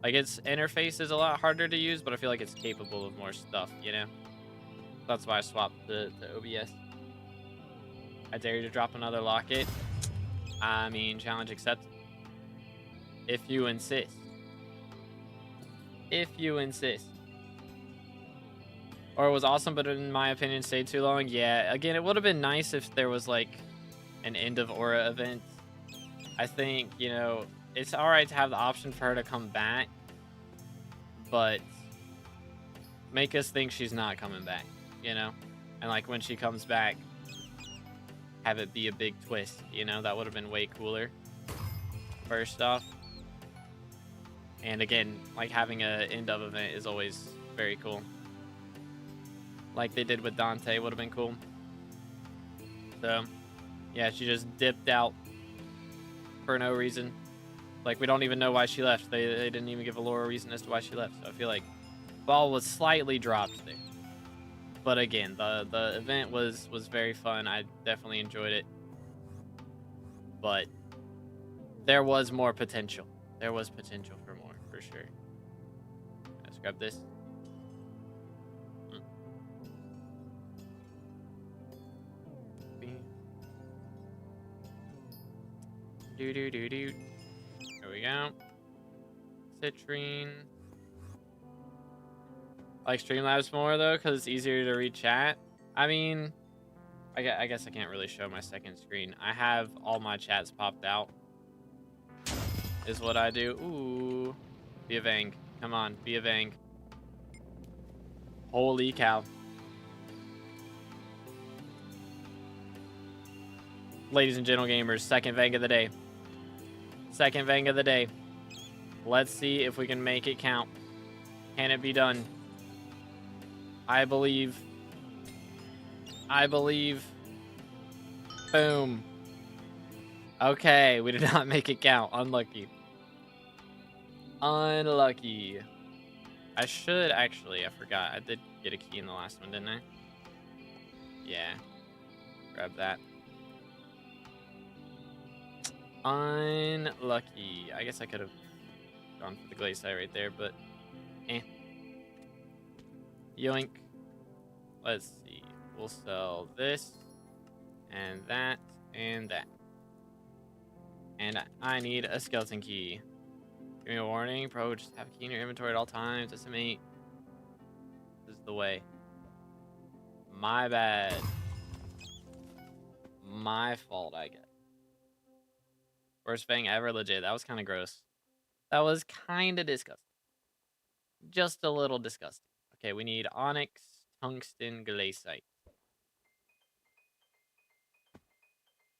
like its interface is a lot harder to use, but I feel like it's capable of more stuff, you know? That's why I swapped to OBS. I dare you to drop another locket. I mean, challenge accepted. If you insist. If you insist. Or it was awesome, but in my opinion, stayed too long. Yeah, again, it would have been nice if there was like an end of Aura event. I think, you know, it's alright to have the option for her to come back, but make us think she's not coming back, you know? And like when she comes back, have it be a big twist, you know? That would have been way cooler, first off. And again, like having a end of event is always very cool. Like they did with Dante would have been cool. So, yeah, she just dipped out for no reason. Like, we don't even know why she left. They didn't even give a lore reason as to why she left. So I feel like ball was slightly dropped there. But again, the event was very fun. I definitely enjoyed it. But there was more potential. There was potential for more, for sure. Let's grab this. There we go. Citrine. like Streamlabs more though, because it's easier to read chat. I mean, I guess I can't really show my second screen. I have all my chats popped out. Is what I do. Ooh. Be a Vang. Come on, be a Vang. Holy cow. Ladies and gentle gamers, second Vang of the day. Second Vang of the day. Let's see if we can make it count. Can it be done? I believe. I believe. Boom. Okay, we did not make it count. Unlucky. Unlucky. I should actually, I forgot. I did get a key in the last one, didn't I? Yeah. Grab that. Unlucky. I guess I could have gone for the glaze side right there, but eh. Yoink. Let's see. We'll sell this and that and that. And I need a skeleton key. Give me a warning. Pro, just have a key in your inventory at all times. Estimate. This is the way. My bad. My fault, I guess. Worst thing ever, legit. That was kind of gross. That was kind of disgusting. Just a little disgusting. Okay, we need onyx, tungsten, glaceite.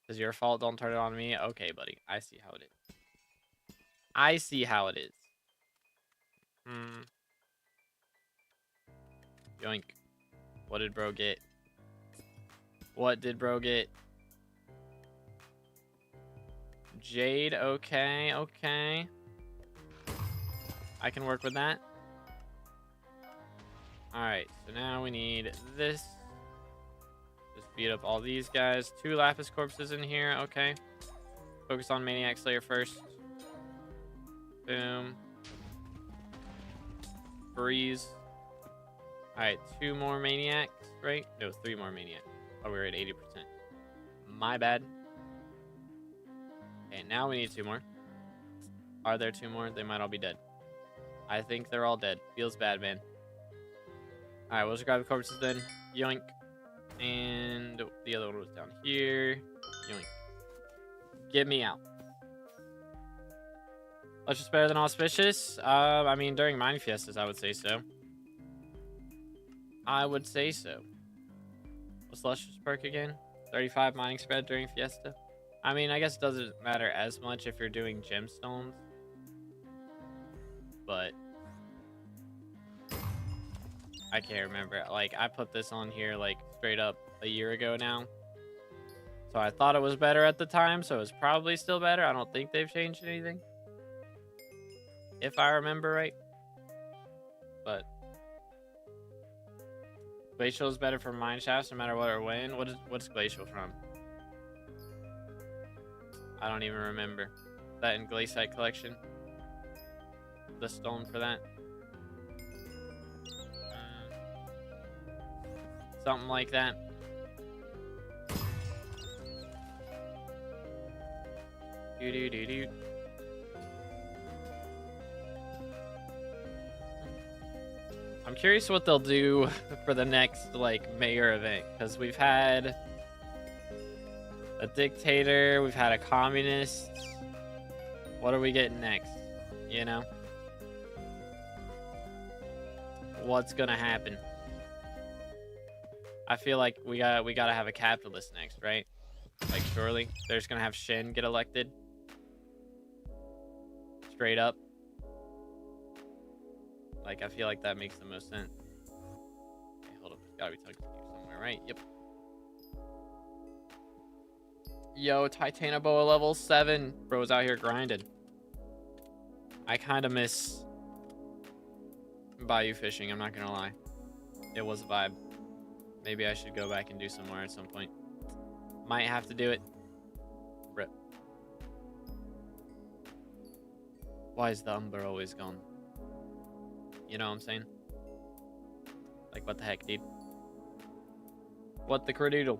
Is your fault? Don't turn it on me. Okay, buddy. I see how it is. I see how it is. Yoink. What did bro get? What did bro get? Jade. Okay, okay. I can work with that. Alright, so now we need this. Just beat up all these guys. 2 lapis corpses in here. Okay. Focus on Maniac Slayer first. Boom. Freeze. Alright, 2 more Maniacs, right? No, 3 more Maniacs. Oh, we were at 80%. My bad. Okay, now we need 2 more. Are there 2 more? They might all be dead. I think they're all dead. Feels bad, man. Alright, we'll just grab the corpses then. Yoink. And the other one was down here. Yoink. Get me out. That's just better than auspicious. I mean, during mine fiestas, I would say so. I would say so. What's Lustrous perk again? 35 mining spread during fiesta. I mean, I guess it doesn't matter as much if you're doing gemstones. But I can't remember. Like, I put this on here like straight up a year ago now. So I thought it was better at the time, so it's probably still better. I don't think they've changed anything, if I remember right. But Glacial is better for mine shafts no matter what or when. What's Glacial from? I don't even remember. That in Glaceite collection? The stone for that? Something like that. Do. I'm curious what they'll do for the next, like, mayor event. Because we've had a dictator, we've had a communist. What are we getting next? You know? What's gonna happen? I feel like we gotta have a capitalist next, right? Like, surely they're just gonna have Shin get elected. Straight up. Like, I feel like that makes the most sense. Okay, hold up. There's gotta be tugs here somewhere, right? Yep. Yo, Titanoboa level 7. Bro's out here grinding. I kind of miss bayou fishing, I'm not gonna lie. It was a vibe. Maybe I should go back and do some more at some point. Might have to do it. Rip. Why is the Umber always gone? You know what I'm saying? Like, what the heck, dude? What the cradoodle?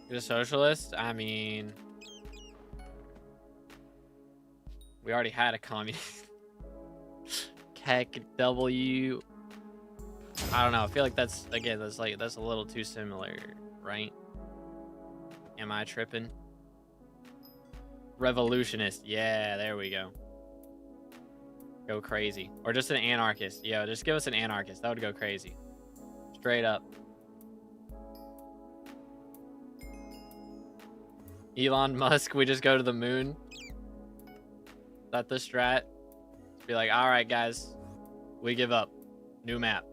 You're a socialist? I mean, we already had a communist. Heck W. I don't know. I feel like that's a little too similar, right? Am I tripping? Revolutionist. Yeah, there we go. Go crazy. Or just an anarchist. Yo, just give us an anarchist. That would go crazy. Straight up. Elon Musk, we just go to the moon. Is that the strat? Be like, all right, guys, we give up. New map.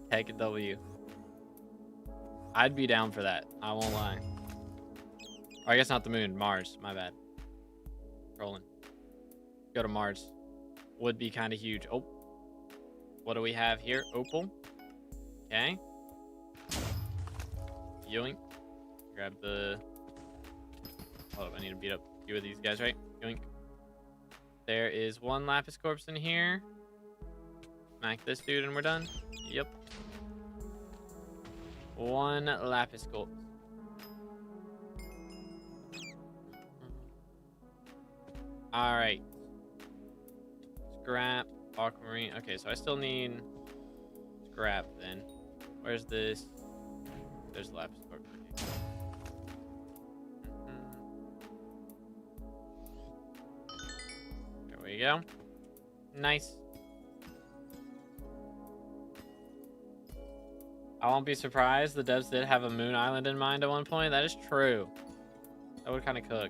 Heck W. I'd be down for that. I won't lie. Or I guess not the moon. Mars. My bad. Rolling. Go to Mars. Would be kind of huge. Oh. What do we have here? Opal. Okay. Yoink. Grab the... Oh, I need to beat up a few of these guys, right? Yoink. There is one Lapis Corpse in here. Smack this dude and we're done. Yep. One Lapis Corpse. Alright. Scrap. Aquamarine. Okay, so I still need scrap then. Where's this? There's Lapis Corpse. Okay. There we go. Nice. I won't be surprised. The devs did have a moon island in mind at one point. That is true. That would kind of cook.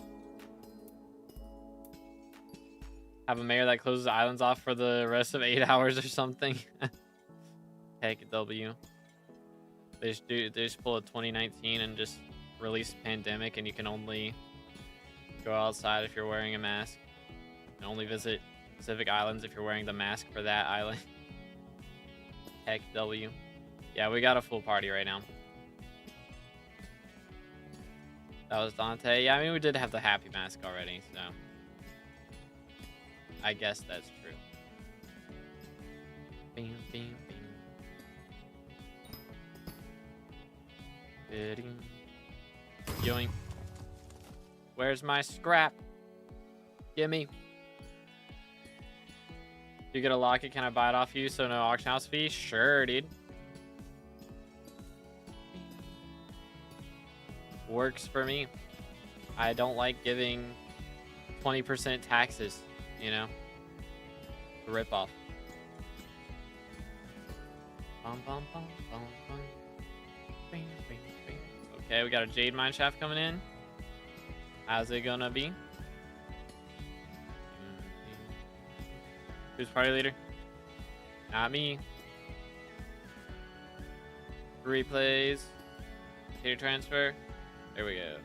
Have a mayor that closes islands off for the rest of 8 hours or something. Heck W. They just pull a 2019 and just release Pandemic, and you can only go outside if you're wearing a mask. And only visit specific islands if you're wearing the mask for that island. Heck W. Yeah, we got a full party right now. That was Dante. Yeah, I mean, we did have the happy mask already, so I guess that's true. Bing, bing, bing. Bidding. Yoink. Where's my scrap? Gimme. You get a locket, can I buy it off you so no auction house fee? Sure, dude. Works for me. I don't like giving 20% taxes, you know? Rip off. Okay, we got a jade mine shaft coming in. How's it gonna be? Who's party leader? Not me. Replays. Data transfer. There we go.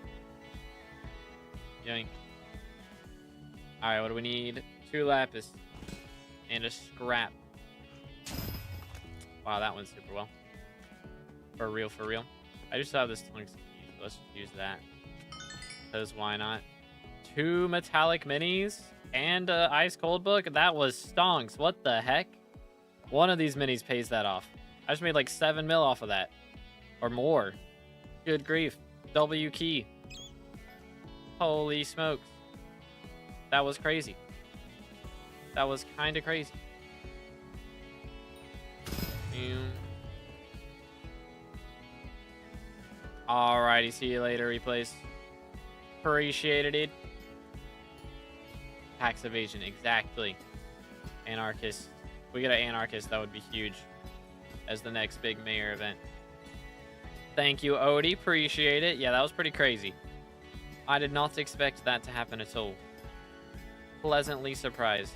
Yoink. Alright, what do we need? 2 lapis. And a scrap. Wow, that went super well. For real, for real. I just have this tungsten key, so let's just use that. Because why not? 2 metallic minis and a ice cold book. That was stonks. What the heck? One of these minis pays that off. I just made like 7 mil off of that. Or more. Good grief. W key. Holy smokes. That was crazy. That was kind of crazy. Alrighty, see you later, replays. Appreciated it. Tax evasion, exactly. Anarchist. If we get an anarchist, that would be huge. As the next big mayor event. Thank you, Odie. Appreciate it. Yeah, that was pretty crazy. I did not expect that to happen at all. Pleasantly surprised.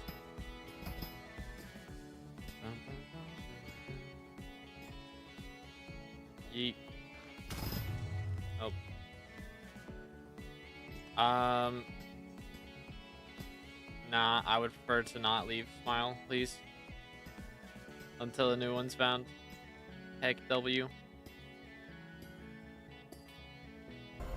Yeet. Oh. Nah, I would prefer to not leave Smile, please. Until a new one's found. Heck W.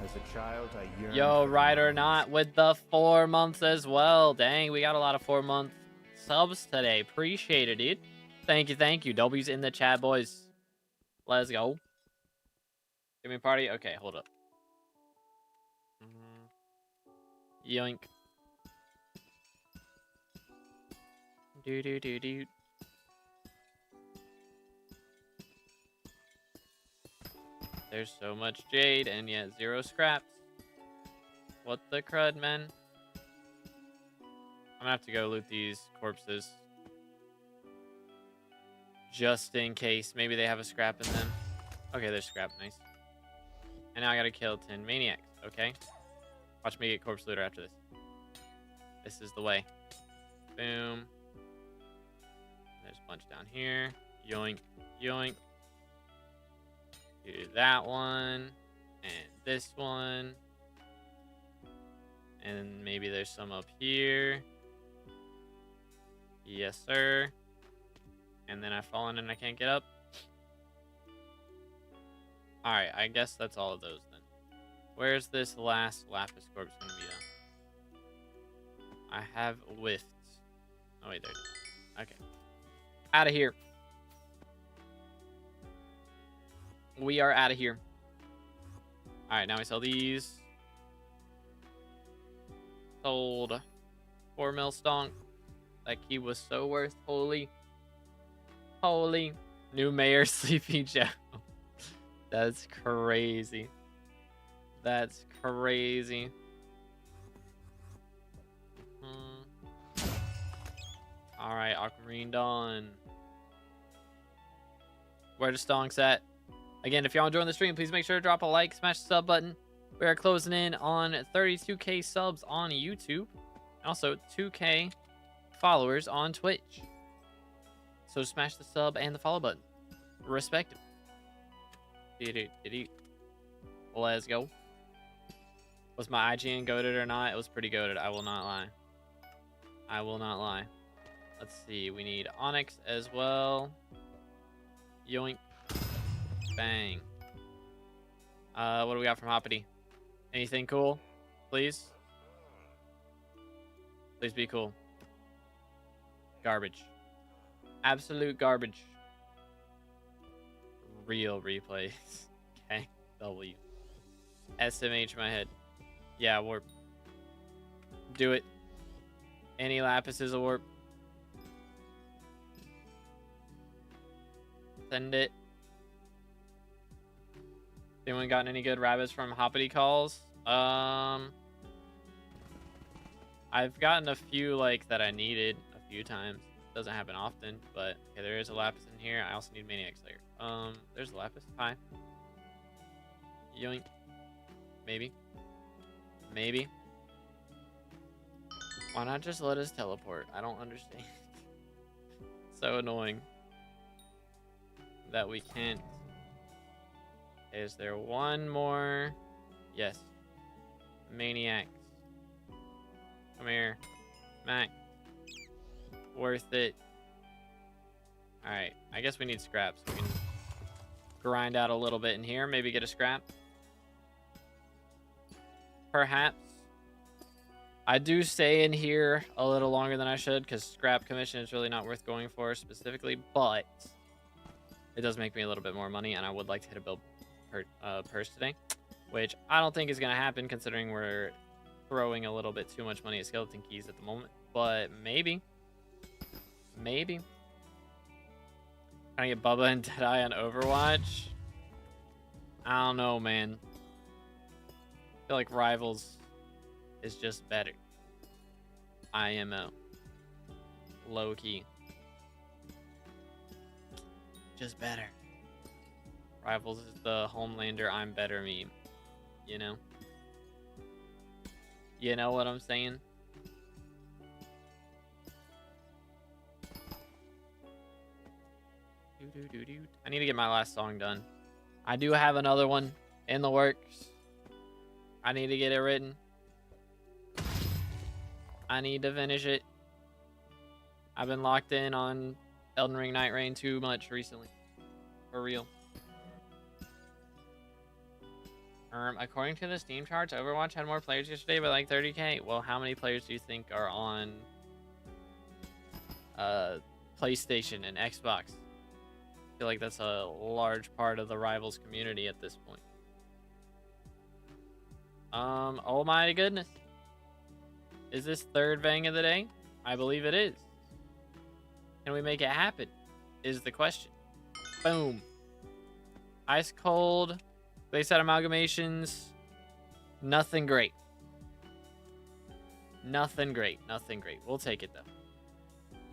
As a child, I yearned. Yo, right or not, with the 4 months as well. Dang, we got a lot of 4-month subs today. Appreciate it, dude. Thank you, thank you. W's in the chat, boys. Let's go. Give me a party. Okay, hold up. Yoink. Do do do do. There's so much jade and yet 0 scraps. What the crud, man? I'm gonna have to go loot these corpses. Just in case. Maybe they have a scrap in them. Okay, there's scrap. Nice. And now I gotta kill 10 maniacs. Okay. Watch me get corpse looter after this. This is the way. Boom. There's a bunch down here. Yoink. Yoink. Do that one. And this one. And maybe there's some up here. Yes, sir. And then I've fallen and I can't get up. Alright, I guess that's all of those then. Where's this last lapis corpse gonna be though? I have whiffed. Oh wait, there it is. Okay. Out of here. We are out of here. Alright, now we sell these. Sold 4 mil stonk. That key was so worth. Holy. Holy. New mayor, Sleepy Joe. That's crazy. That's crazy. Alright, Aquamarine Dawn. Where the stonks at? Again, if y'all enjoying the stream, please make sure to drop a like, smash the sub button. We are closing in on 32k subs on YouTube. Also, 2k followers on Twitch. So smash the sub and the follow button, respectively. Let's go. Was my IGN goated or not? It was pretty goated. I will not lie. I will not lie. Let's see. We need Onyx as well. Yoink. Bang. What do we got from Hoppity? Anything cool? Please? Please be cool. Garbage. Absolute garbage. Real replays. Okay. W. SMH in my head. Yeah, warp. Do it. Any lapis is a warp. Send it. Anyone gotten any good rabbits from Hoppity calls? I've gotten a few like that I needed a few times. Doesn't happen often, but okay, there is a lapis in here. I also need Maniac Slayer. There's a lapis. Hi. Yoink. Maybe. Maybe. Why not just let us teleport? I don't understand. So annoying that we can't. Is there one more? Yes. Maniacs. Come here. Mac. Worth it. Alright. I guess we need scraps. We can grind out a little bit in here. Maybe get a scrap. Perhaps. I do stay in here a little longer than I should because scrap commission is really not worth going for specifically, but it does make me a little bit more money and I would like to hit a build purse today, which I don't think is going to happen considering we're throwing a little bit too much money at skeleton keys at the moment, but maybe. Maybe. Trying to get Bubba and Deadeye on Overwatch? I don't know, man. I feel like Rivals is just better. IMO. Low key. Just better. Rivals is the Homelander I'm better meme. You know? You know what I'm saying? I need to get my last song done. I do have another one in the works. I need to get it written. I need to finish it. I've been locked in on Elden Ring Night Rain too much recently. For real. According to the Steam charts, Overwatch had more players yesterday by like 30k. Well, how many players do you think are on PlayStation and Xbox? I feel like that's a large part of the Rivals community at this point. Oh my goodness. Is this third Vang of the day? I believe it is. Can we make it happen? Is the question. Boom. Ice cold. They said amalgamations. Nothing great. Nothing great. Nothing great. We'll take it, though.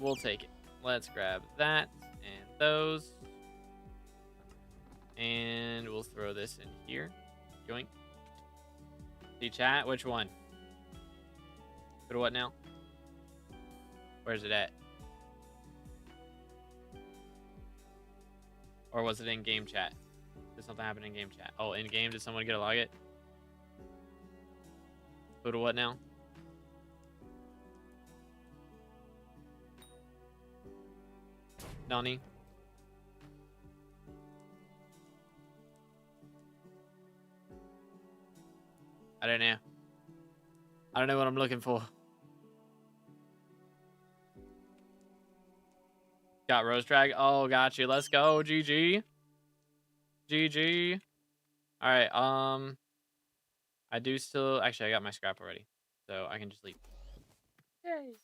We'll take it. Let's grab that and those. And we'll throw this in here. Joink. See chat? Which one? Go to what now? Where's it at? Or was it in game chat? Did something happen in game chat? Oh, in game, did someone get a log it? Go to what now? Donnie? I don't know. I don't know what I'm looking for. Got Rose Drag. Oh, got you. Let's go. GG. GG. All right. I do still. Actually, I got my scrap already, so I can just leave. Yay.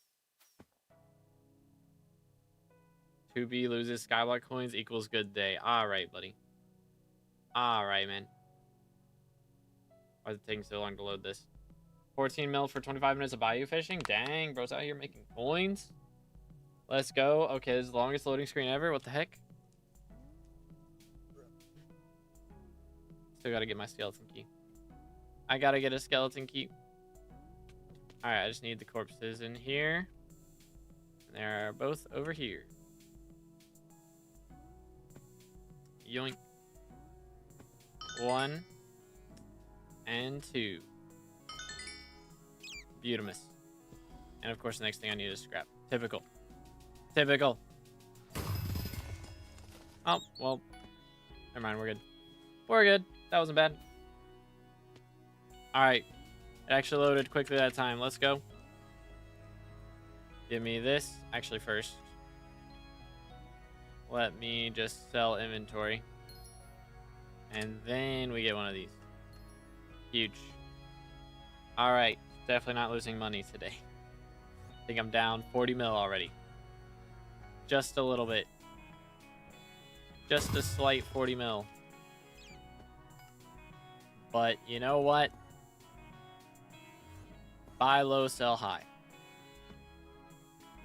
2B loses SkyBlock coins equals good day. All right, buddy. All right, man. Why is it taking so long to load this? 14 mil for 25 minutes of bayou fishing. Dang, bro's out here making coins. Let's go. Okay, this is the longest loading screen ever. What the heck? Still gotta get my skeleton key. I gotta get a skeleton key. Alright, I just need the corpses in here. And they're both over here. Yoink. 1 and 2. Beautimus. And of course, the next thing I need is scrap. Typical. Typical. Oh, well. Never mind, we're good. We're good. That wasn't bad. Alright. It actually loaded quickly that time. Let's go. Give me this. Actually, first. Let me just sell inventory. And then we get one of these. Huge. Alright. Definitely not losing money today. I think I'm down 40 mil already. Just a little bit. Just a slight 40 mil. But you know what? Buy low, sell high.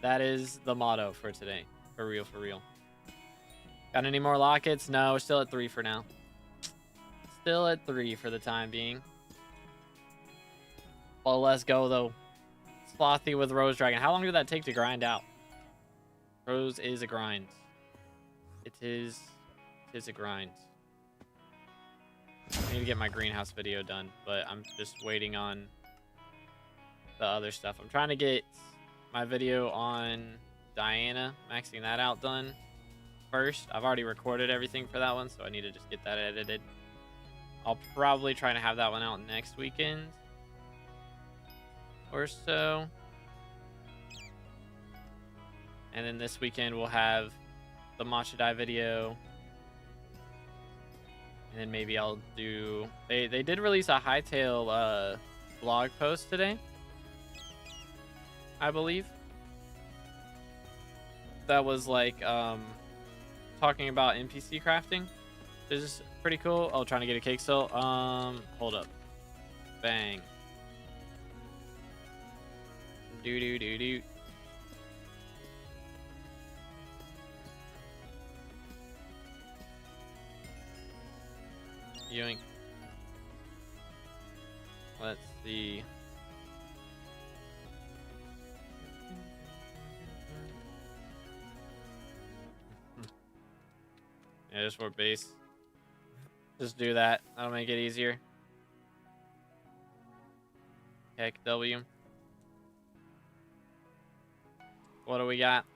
That is the motto for today. For real, for real. Got any more lockets? No, we're still at 3 for now. Still at 3 for the time being. Well, let's go, though. Slothy with Rose Dragon. How long did that take to grind out? Rose is a grind. It is a grind. I need to get my greenhouse video done, but I'm just waiting on the other stuff. I'm trying to get my video on Diana, maxing that out done first. I've already recorded everything for that one, so I need to just get that edited. I'll probably try to have that one out next weekend or so. And then this weekend we'll have the Matcha Dye video. And then maybe I'll do... They did release a Hightail blog post today, I believe. That was like talking about NPC crafting. This is pretty cool. Oh, trying to get a cake still. Hold up. Bang. Do. Yoink. Let's see. Yeah, just for base. Just do that. That'll make it easier. Heck W. What do we got?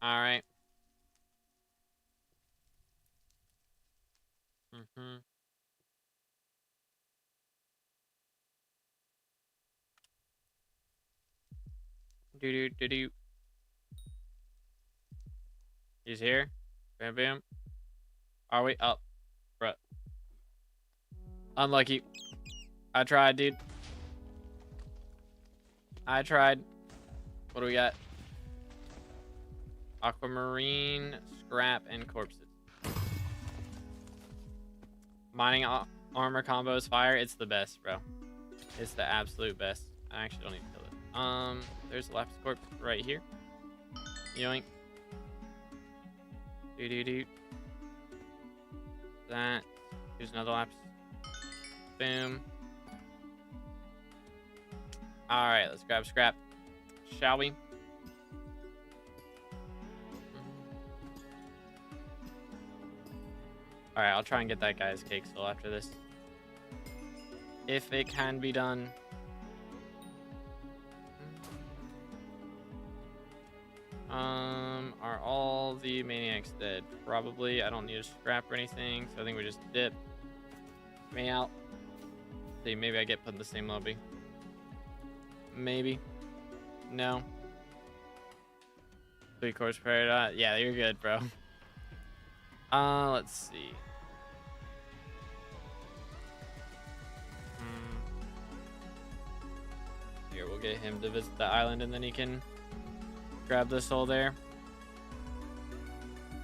All right. Do. He's here. Bam, bam. Are we up? Bruh. Unlucky. I tried, dude. I tried. What do we got? Aquamarine, scrap, and corpses. Mining armor combos fire. It's the best, bro. It's the absolute best. I actually don't need to kill it. There's a lapis corpse right here. Yoink. Doo. That. Here's another lapis. Boom. Alright, let's grab scrap. Shall we? Alright, I'll try and get that guy's cake still after this. If it can be done. Are all the maniacs dead? Probably. I don't need to scrap or anything, so I think we just dip. Me out. See, maybe I get put in the same lobby. Maybe. No. 3 course prayer. Yeah, you're good, bro. Let's see. Here, we'll get him to visit the island, and then he can grab this soul there.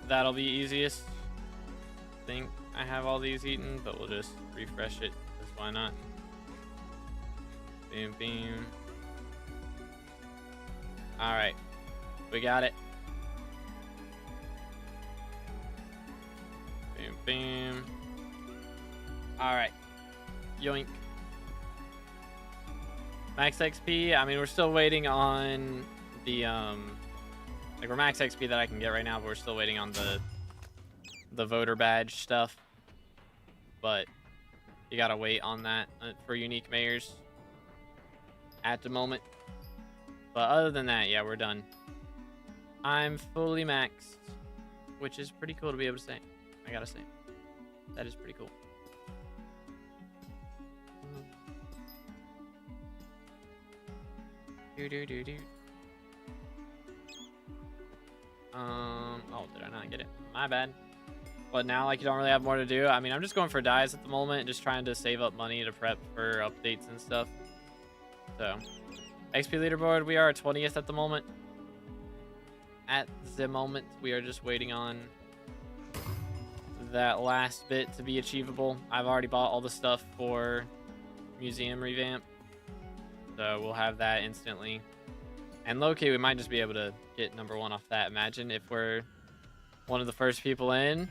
That'll be easiest. I think I have all these eaten, but we'll just refresh it, because why not? Boom, boom. Alright. We got it. Boom, boom. Alright. Yoink. Max XP, I mean, we're still waiting on the, like, we're max XP that I can get right now, but we're still waiting on the voter badge stuff. But you gotta wait on that for unique mayors at the moment. But other than that, yeah, we're done. I'm fully maxed, which is pretty cool to be able to say. I gotta say. That is pretty cool. Do. Oh, did I not get it? My bad. But now, like, you don't really have more to do. I mean, I'm just going for dyes at the moment, just trying to save up money to prep for updates and stuff. So, XP leaderboard, we are 20th at the moment. At the moment, we are just waiting on that last bit to be achievable. I've already bought all the stuff for museum revamp, so we'll have that instantly. And low-key, we might just be able to get number 1 off that. Imagine if we're one of the first people in,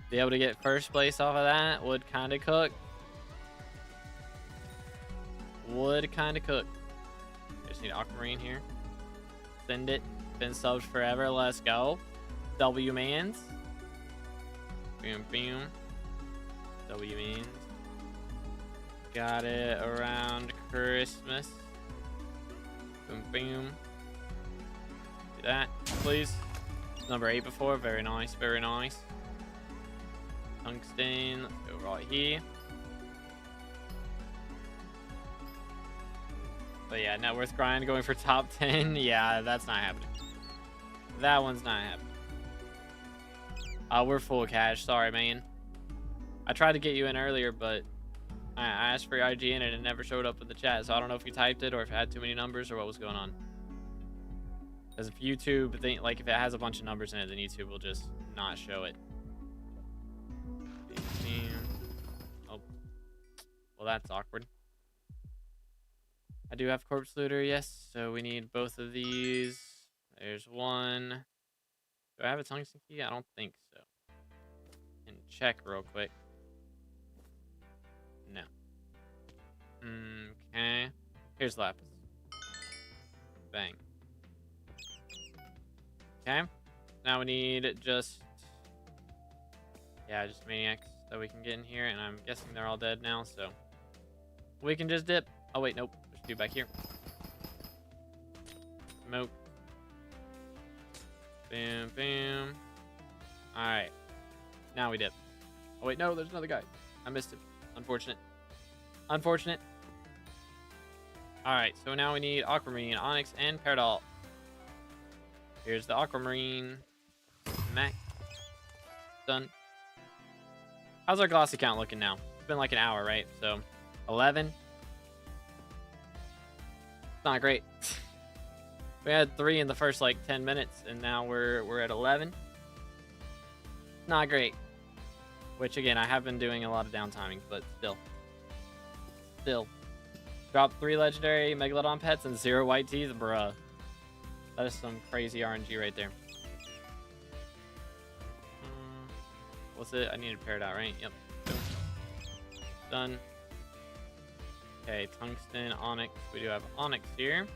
be able to get first place off of that would kind of cook. Would kind of cook. Just need aquamarine here. Send it. Been subbed forever. Let's go. W mans. Boom, boom. W mans. Got it around Christmas. Boom, boom. Do that, please. Number 8 before. Very nice, very nice. Tungsten. Let's go right here. But yeah, net worth grind going for top 10. Yeah, that's not happening. That one's not happening. We're full cash. Sorry, man. I tried to get you in earlier, but I asked for your IGN and it never showed up in the chat. So I don't know if you typed it or if it had too many numbers or what was going on. Because if YouTube, if it has a bunch of numbers in it, then YouTube will just not show it. Oh. Well, that's awkward. I do have corpse looter, yes. So we need both of these. There's one. Do I have a tungsten key? I don't think so. And check real quick. No. Okay. Here's lapis. Bang. Okay. Now we need just maniacs that we can get in here, and I'm guessing they're all dead now, so we can just dip. Oh wait, nope. There's 2 back here. Smoke. Boom, boom. Alright. Now we dip. Oh wait, no, there's another guy. I missed him. Unfortunate. Unfortunate. Alright, so now we need aquamarine, onyx, and peridot. Here's the aquamarine. Mac. Done. How's our glossy count looking now? It's been like an hour, right? So, 11. not great. We had 3 in the first like 10 minutes, and now we're at 11. Not great. Which again, I have been doing a lot of downtiming, but still. Drop 3 legendary Megalodon pets and 0 white teeth, bruh. That is some crazy RNG right there. What's it? I need to pair it out, right? Yep. Boom. Done. Okay, tungsten, onyx. We do have onyx here.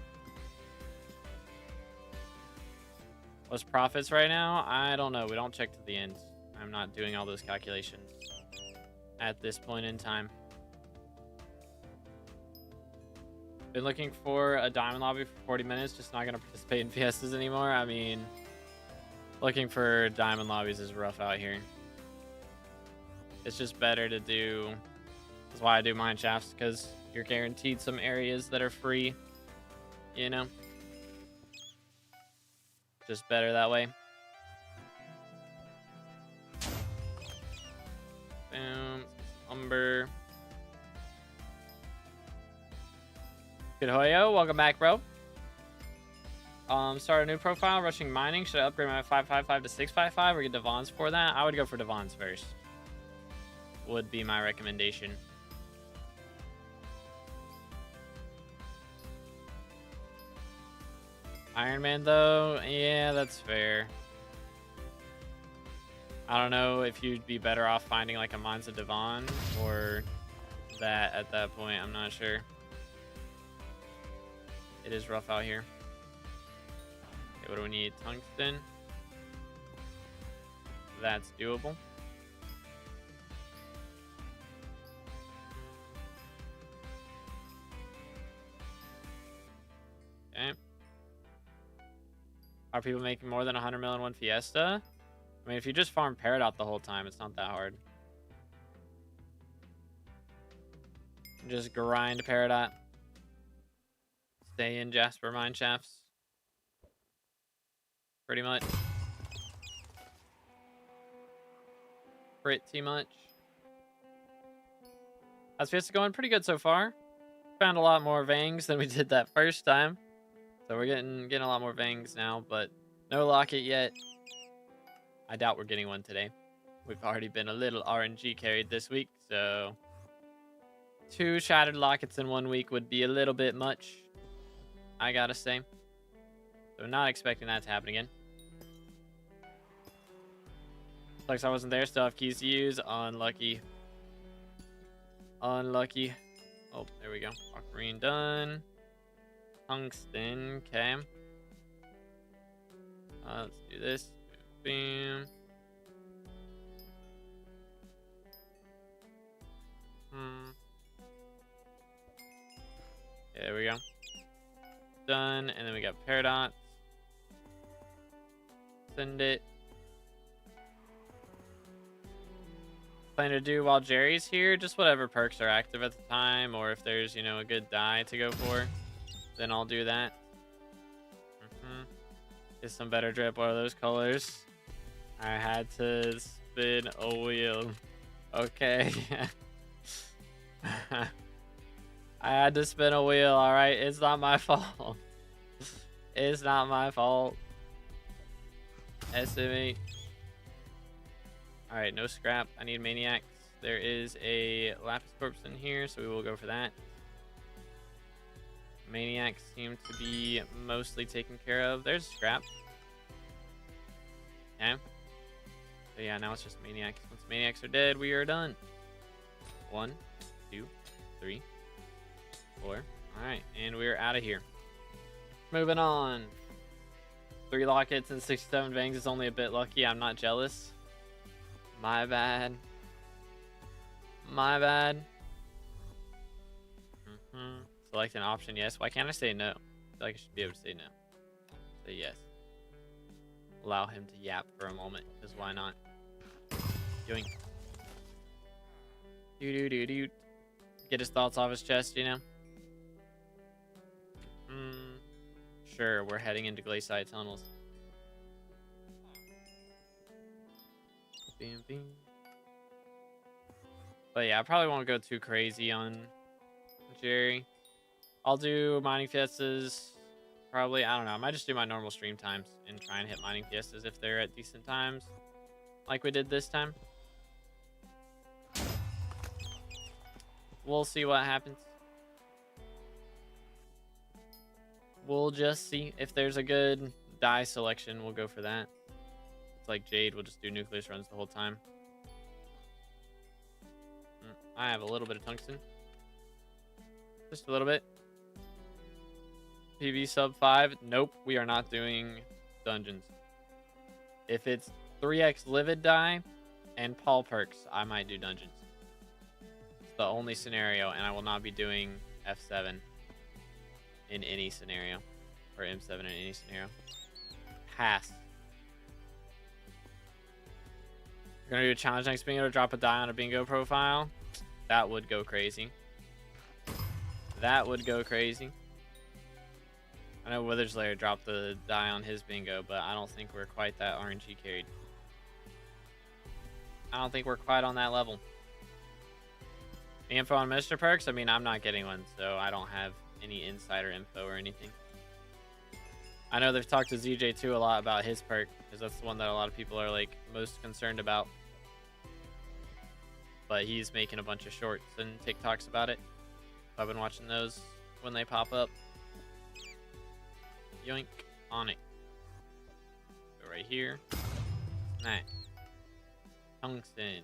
What's profits right now? I don't know. We don't check to the end. I'm not doing all those calculations at this point in time. Been looking for a diamond lobby for 40 minutes. Just not going to participate in Fiestas anymore. I mean, looking for diamond lobbies is rough out here. It's just better to do. That's why I do mine shafts, because you're guaranteed some areas that are free. You know? Just better that way. Boom. Umber. Good hoyo. Welcome back, bro. Start a new profile. Rushing mining. Should I upgrade my 555 to 655 or get Devon's for that? I would go for Devon's first. Would be my recommendation. Iron Man, though, yeah, that's fair. I don't know if you'd be better off finding like a Mines of Devon or that at that point. I'm not sure. It is rough out here. Okay, what do we need? Tungsten. That's doable. Okay. Are people making more than 100 mil in one Fiesta? I mean, if you just farm Peridot the whole time, it's not that hard. Just grind Peridot. Stay in Jasper mine shafts. Pretty much. Pretty much. How's Fiesta going? Pretty good so far. Found a lot more Vangs than we did that first time. So we're getting a lot more Vangs now, but no locket yet. I doubt we're getting one today. We've already been a little RNG carried this week, so 2 shattered lockets in 1 week would be a little bit much, I gotta say. So not expecting that to happen again. Looks like I wasn't there, still have keys to use. Unlucky. Unlucky. Oh, there we go. Aquamarine done. Tungsten, okay. Let's do this. Boom. Okay, there we go. Done, and then we got Paradox. Send it. Plan to do while Jerry's here, just whatever perks are active at the time, or if there's, you know, a good die to go for, then I'll do that. Get some better drip. What are those colors? I had to spin a wheel. Okay. I had to spin a wheel, alright? It's not my fault. It's not my fault. SME. Alright, no scrap. I need maniacs. There is a lapis corpse in here, so we will go for that. Maniacs seem to be mostly taken care of. There's scrap. Okay. So yeah, now it's just maniacs. Once maniacs are dead, we are done. 1, 2, 3, 4. Alright, and we're out of here. Moving on. 3 lockets and 67 vangs is only a bit lucky. I'm not jealous. My bad. My bad. Select an option, yes. Why can't I say no? I feel like I should be able to say no. Say yes. Allow him to yap for a moment, because why not? Doing. Do. Get his thoughts off his chest, you know? Sure, we're heading into Glaciite tunnels. Bam, bam. But yeah, I probably won't go too crazy on Jerry. I'll do mining fiestas. Probably, I don't know. I might just do my normal stream times and try and hit mining fiestas if they're at decent times, like we did this time. We'll see what happens. We'll just see. If there's a good die selection, we'll go for that. It's like Jade, we'll just do nucleus runs the whole time. I have a little bit of tungsten. Just a little bit. PV sub 5. Nope, we are not doing dungeons. If it's 3x livid die and Paul perks, I might do dungeons. It's the only scenario, and I will not be doing F7 in any scenario. Or M7 in any scenario. Pass. We're gonna do a challenge next bingo to drop a die on a bingo profile. That would go crazy. That would go crazy. I know Wither's Lair dropped the die on his bingo, but I don't think we're quite that RNG carried. I don't think we're quite on that level. The info on Mr. Perks, I mean, I'm not getting one, so I don't have any insider info or anything. I know they've talked to ZJ2 a lot about his perk, because that's the one that a lot of people are like most concerned about. But he's making a bunch of shorts and TikToks about it. I've been watching those when they pop up. Yoink on it. Go right here. Nice. Tungsten.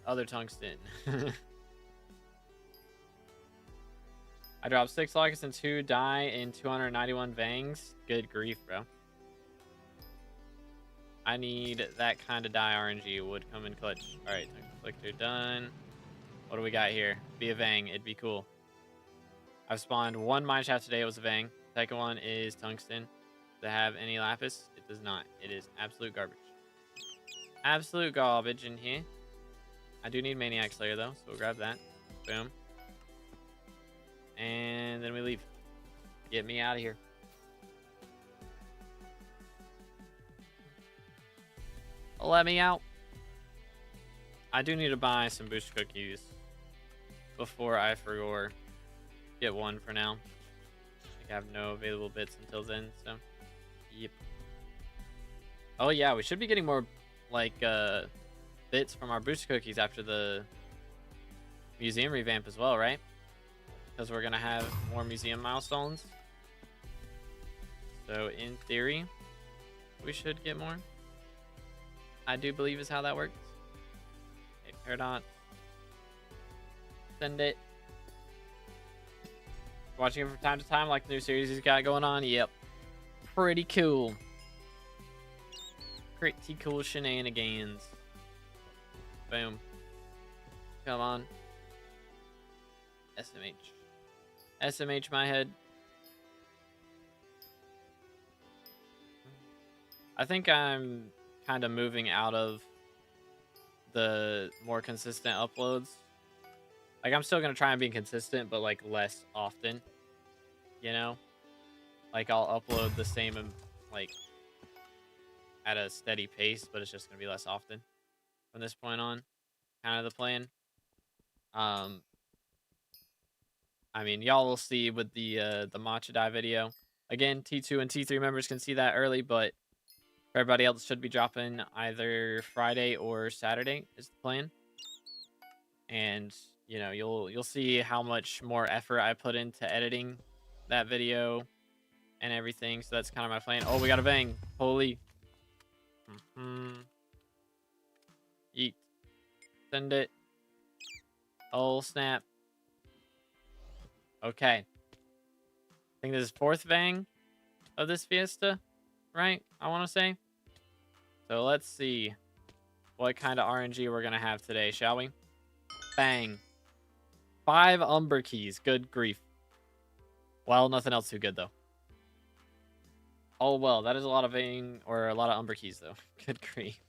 Other tungsten. I dropped 6 lockets and 2 die in 291 vangs. Good grief, bro. I need that kind of die RNG. Would come in clutch. Alright, collector done. What do we got here? Be a Vang. It'd be cool. I've spawned 1 mineshaft today. It was a Vang. Second one is tungsten. Does it have any lapis? It does not. It is absolute garbage. Absolute garbage in here. I do need Maniac Slayer though, so we'll grab that. Boom. And then we leave. Get me out of here. Let me out. I do need to buy some booster cookies before I forgot. Get one for now. I have no available bits until then, so yep. Oh yeah, we should be getting more like bits from our booster cookies after the museum revamp as well, right? Because we're gonna have more museum milestones. So in theory, we should get more. I do believe is how that works. Hey, Paradox. Send it. Watching him from time to time, like the new series he's got going on. Yep. Pretty cool. Pretty cool shenanigans. Boom. Come on. SMH. SMH my head. I think I'm kind of moving out of the more consistent uploads. Like, I'm still going to try and be consistent, but, like, less often. You know? Like, I'll upload the same, like, at a steady pace, but it's just going to be less often from this point on. Kind of the plan. I mean, y'all will see with the Matcha Die video. Again, T2 and T3 members can see that early, but everybody else should be dropping either Friday or Saturday is the plan. And you know, you'll see how much more effort I put into editing that video and everything. So that's kind of my plan. Oh, we got a Vang. Holy. Eat. Send it. Oh, snap. Okay. I think this is 4th Vang of this Fiesta, right? I want to say. So let's see what kind of RNG we're going to have today, shall we? Bang. 5 Umber Keys. Good grief. Well, nothing else too good, though. Oh, well, that is a lot of Vang, or a lot of Umber Keys, though. Good grief.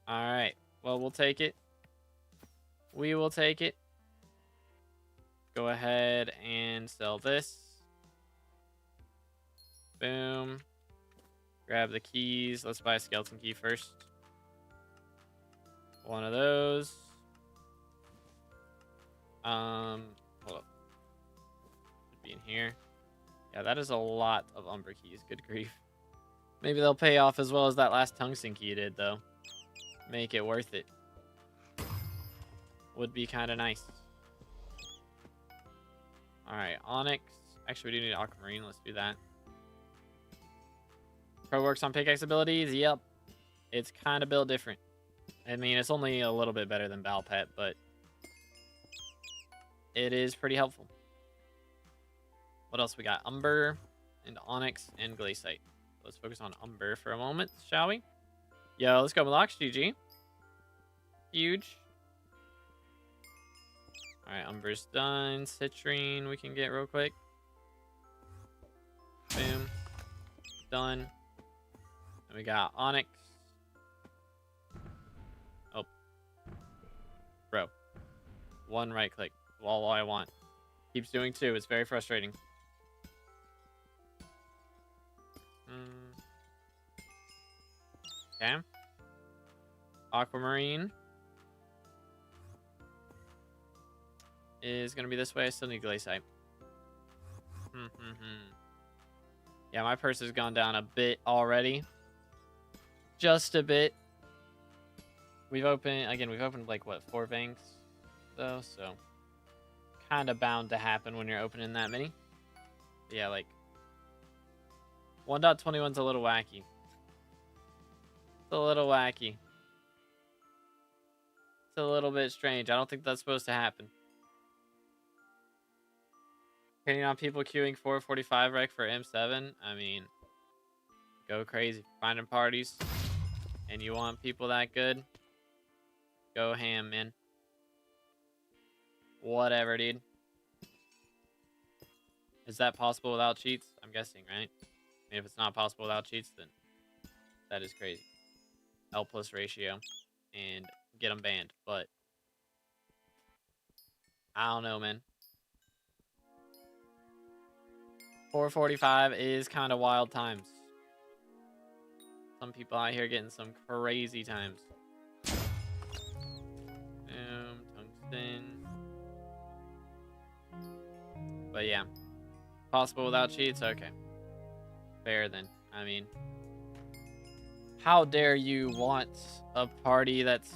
Alright. Well, we'll take it. We will take it. Go ahead and sell this. Boom. Grab the keys. Let's buy a skeleton key first. One of those. Hold up. Should be in here. Yeah, that is a lot of Umber keys. Good grief. Maybe they'll pay off as well as that last tungsten key did, though. Make it worth it. Would be kind of nice. Alright, Onyx. Actually, we do need Aquamarine. Let's do that. Pro works on pickaxe abilities. Yep. It's kind of built different. I mean, it's only a little bit better than Balpet, but it is pretty helpful. What else we got? Umber and Onyx and Glaciite. Let's focus on Umber for a moment, shall we? Yo, let's go Blocks. GG. Huge. Alright, Umber's done. Citrine we can get real quick. Boom. Done. And we got Onyx. Oh. Bro. One right click. All I want. Keeps doing two. It's very frustrating. Okay. Aquamarine is going to be this way. I still need Glaciite. Yeah, my purse has gone down a bit already. Just a bit. We've opened like, what, 4 banks, though? So, kind of bound to happen when you're opening that many. But yeah, like, 1.21's a little wacky. It's a little wacky. It's a little bit strange. I don't think that's supposed to happen. Depending on people queuing 445 rec for M7, I mean, go crazy. Finding parties, and you want people that good, go ham, man. Whatever, dude. Is that possible without cheats? I'm guessing, right? I mean, if it's not possible without cheats, then that is crazy. L+ ratio, and get them banned. But I don't know, man. 445 is kind of wild times. Some people out here getting some crazy times. Tungsten. But yeah. Possible without cheats? Okay. Fair then. I mean, how dare you want a party that's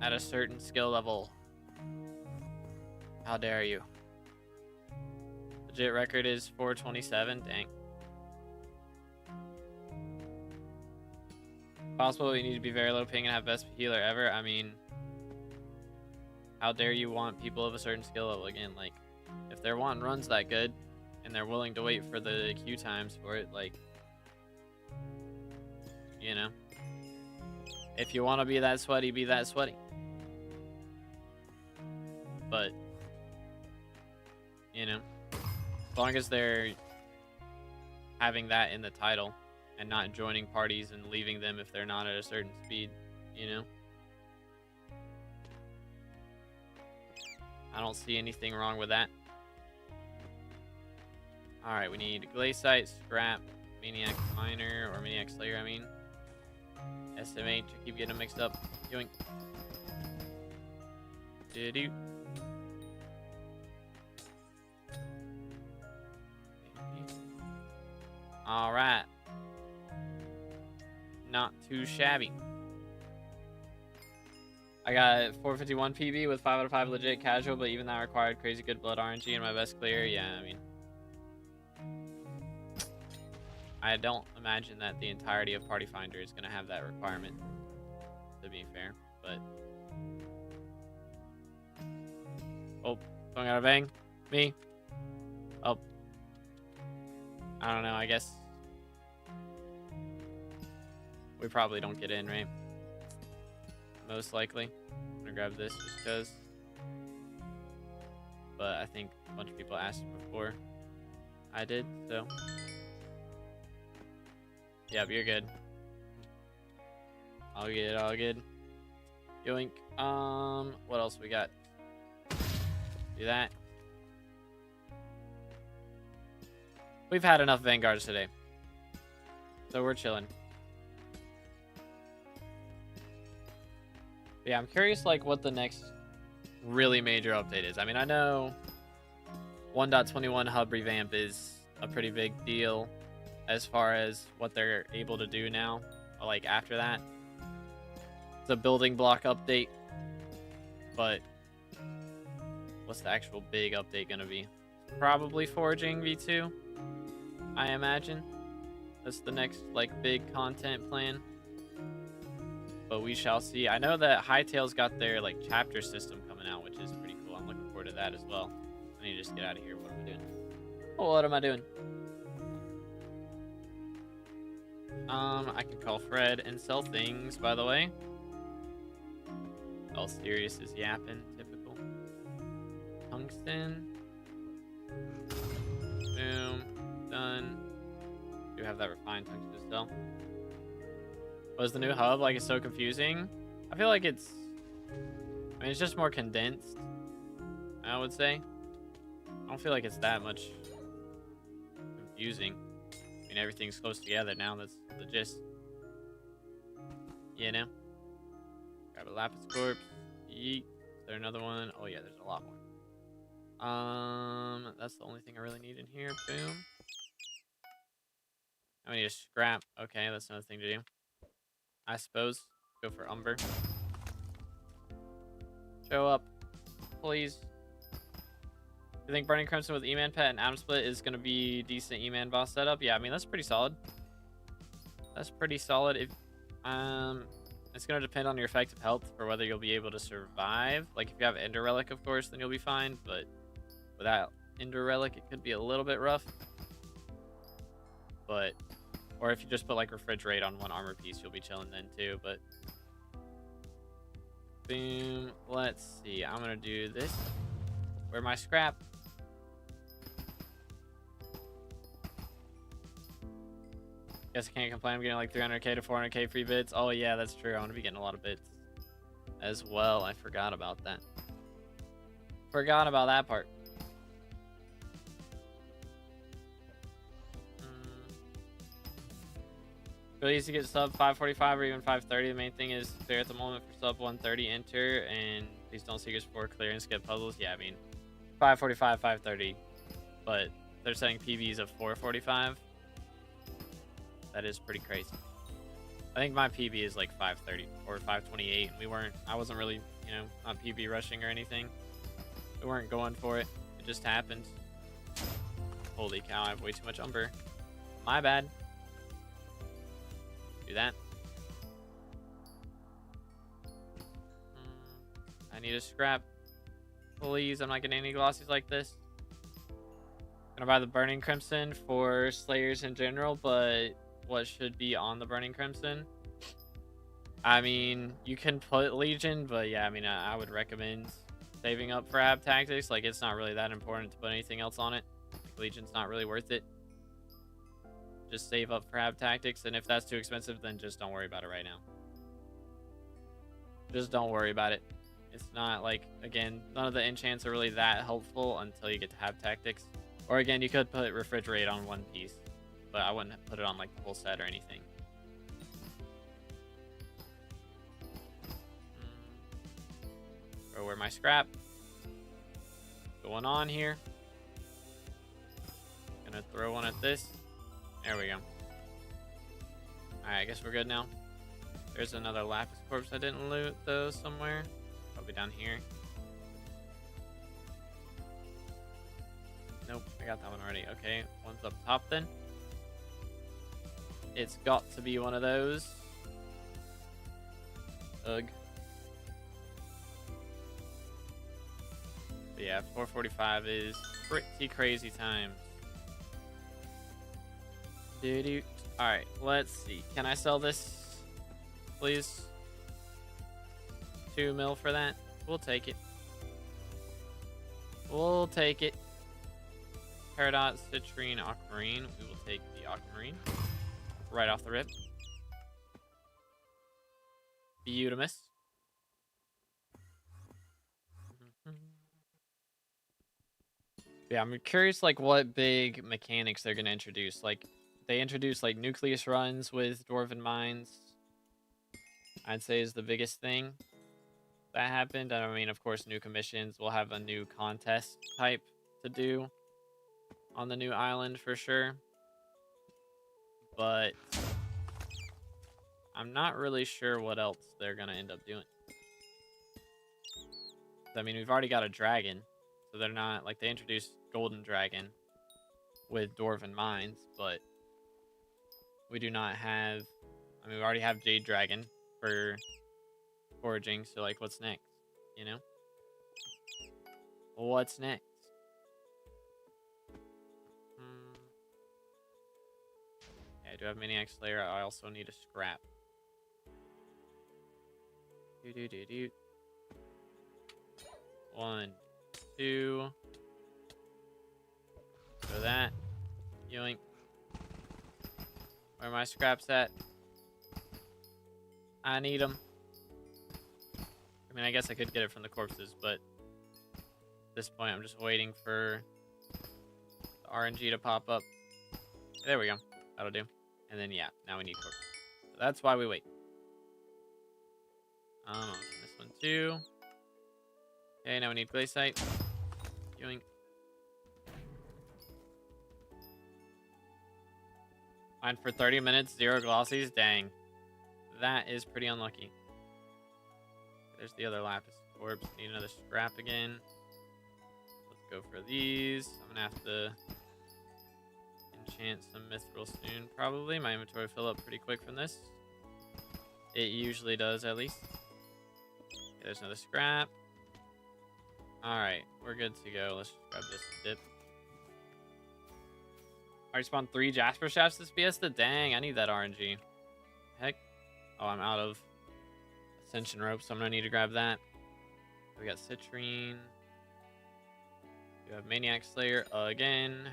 at a certain skill level? How dare you? Legit record is 427. Dang. Possible you need to be very low ping and have best healer ever. I mean, how dare you want people of a certain skill level? Again, like, if they're wanting runs that good and they're willing to wait for the queue times for it, like, you know, if you want to be that sweaty, be that sweaty. But, you know, as long as they're having that in the title and not joining parties and leaving them if they're not at a certain speed, you know, I don't see anything wrong with that. Alright, we need Glaciite, Scrap, Maniac Miner, or Maniac Slayer, I mean. SMH, I keep getting them mixed up. Yoink. Did-do. Alright. Not too shabby. I got 451 PB with 5 out of 5 legit casual, but even that required crazy good blood RNG and my best clear. Yeah, I mean, I don't imagine that the entirety of Party Finder is going to have that requirement, to be fair, but... Oh, someone got a bang? Me? Oh. I don't know, I guess... we probably don't get in, right? Most likely. I'm gonna grab this just because. But I think a bunch of people asked before I did, so... Yep, you're good. All good, all good. Yoink. What else we got? Do that. We've had enough Vanguards today. So we're chilling. Yeah, I'm curious, like, what the next really major update is. I mean, I know 1.21 hub revamp is a pretty big deal as far as what they're able to do now. Like after that, it's a building block update, but what's the actual big update gonna be? Probably foraging v2, I imagine. That's the next like big content plan, but we shall see. I know that Hightail's got their like chapter system coming out, which is pretty cool. I'm looking forward to that as well. I need to just get out of here. What am I doing? Oh, what am I doing? I can call Fred and sell things, by the way. All serious is yapping, typical. Tungsten. Boom. Done. Do have that refined tungsten to sell. Was the new hub like it's so confusing? I feel like it's, I mean, it's just more condensed, I would say. I don't feel like it's that much confusing. I mean, everything's close together now. That's the gist. You know? Grab a lapis corpse. Yeet. Is there another one? Oh yeah, there's a lot more. That's the only thing I really need in here. Boom. I need a scrap. Okay, that's another thing to do. I suppose. Go for Umber. Show up, please. You think Burning Crimson with E-Man Pet and Atom Split is going to be decent E-Man boss setup? Yeah, I mean, that's pretty solid. That's pretty solid. If it's going to depend on your effective health for whether you'll be able to survive. Like, if you have Ender Relic, of course, then you'll be fine. But without Ender Relic, it could be a little bit rough. But, or if you just put, like, Refrigerate on one armor piece, you'll be chilling then, too. But, boom. Let's see. I'm going to do this. Where my scrap? Guess I can't complain. I'm getting like 300k to 400k free bits. Oh yeah, that's true. I want to be getting a lot of bits as well. I forgot about that. Forgot about that part. Really easy to get sub 545 or even 530. The main thing is clear at the moment for sub 130. Enter and please don't seek us for clear and skip puzzles. Yeah, I mean 545, 530, but they're setting PBs of 445. That is pretty crazy. I think my PB is like 530 or 528. And I wasn't really, you know, not PB rushing or anything. We weren't going for it. It just happened. Holy cow, I have way too much Umber. My bad. Do that. I need a scrap. Please, I'm not getting any glossies like this. Gonna buy the Burning Crimson for Slayers in general, but what should be on the Burning Crimson? I mean, you can put Legion, but yeah, I mean, I would recommend saving up for Ab Tactics. Like, it's not really that important to put anything else on it. Like, Legion's not really worth it. Just save up for Ab Tactics, and if that's too expensive, then just don't worry about it right now. Just don't worry about it. It's not like, again, none of the enchants are really that helpful until you get to Ab Tactics. Or again, you could put Refrigerate on one piece, but I wouldn't put it on like the whole set or anything. Or where my scrap? Going on here. Gonna throw one at this. There we go. Alright, I guess we're good now. There's another Lapis Corpse I didn't loot though somewhere. Probably down here. Nope, I got that one already. Okay, one's up top then. It's got to be one of those. Ugh. But yeah, 445 is pretty crazy times. Alright, let's see. Can I sell this, please? 2 mil for that? We'll take it. We'll take it. Peridot, Citrine, Aquamarine. We will take the Aquamarine. Right off the rip. Beautimus. Yeah, I'm curious, like, what big mechanics they're going to introduce. Like, they introduced, like, Nucleus runs with Dwarven Mines. I'd say is the biggest thing. that happened. I mean, of course, new commissions. We'll have a new contest type to do on the new island for sure. But I'm not really sure what else they're going to end up doing. I mean, we've already got a dragon. So they're not, like, they introduced Golden Dragon with Dwarven Mines, but we do not have, I mean, we already have Jade Dragon for foraging, so, like, what's next, you know? What's next? Yeah, I do have Maniac Slayer. I also need a scrap. Do. 1, 2. So that. Yoink. Where are my scraps at? I need them. I mean, I guess I could get it from the corpses, but at this point, I'm just waiting for the RNG to pop up. There we go. That'll do. And then, yeah, now we need corpses. So that's why we wait. This one too. Okay, now we need glaciite. Yoink. Mine for 30 minutes, 0 glossies. Dang. That is pretty unlucky. There's the other lapis corpse. Need another scrap again. Let's go for these. I'm gonna have to enchant some mithril soon, probably. My inventory will fill up pretty quick from this. It usually does, at least. Okay, there's another scrap. Alright, we're good to go. Let's just grab this dip. I already spawned 3 Jasper shafts this Fiesta? Dang, I need that RNG. Heck. Oh, I'm out of ascension rope, so I'm gonna need to grab that. We got citrine. We have Maniac Slayer again.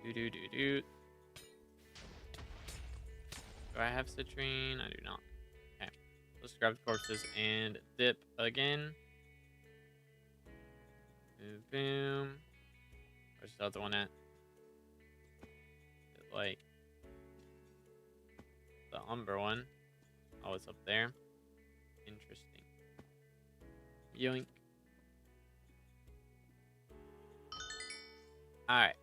Do. Do I have citrine? I do not. Okay. Let's grab the corpses and dip again. Boom. Where's the other one at? Like the umber one. Oh, it's up there. Interesting. Yoink. Alright.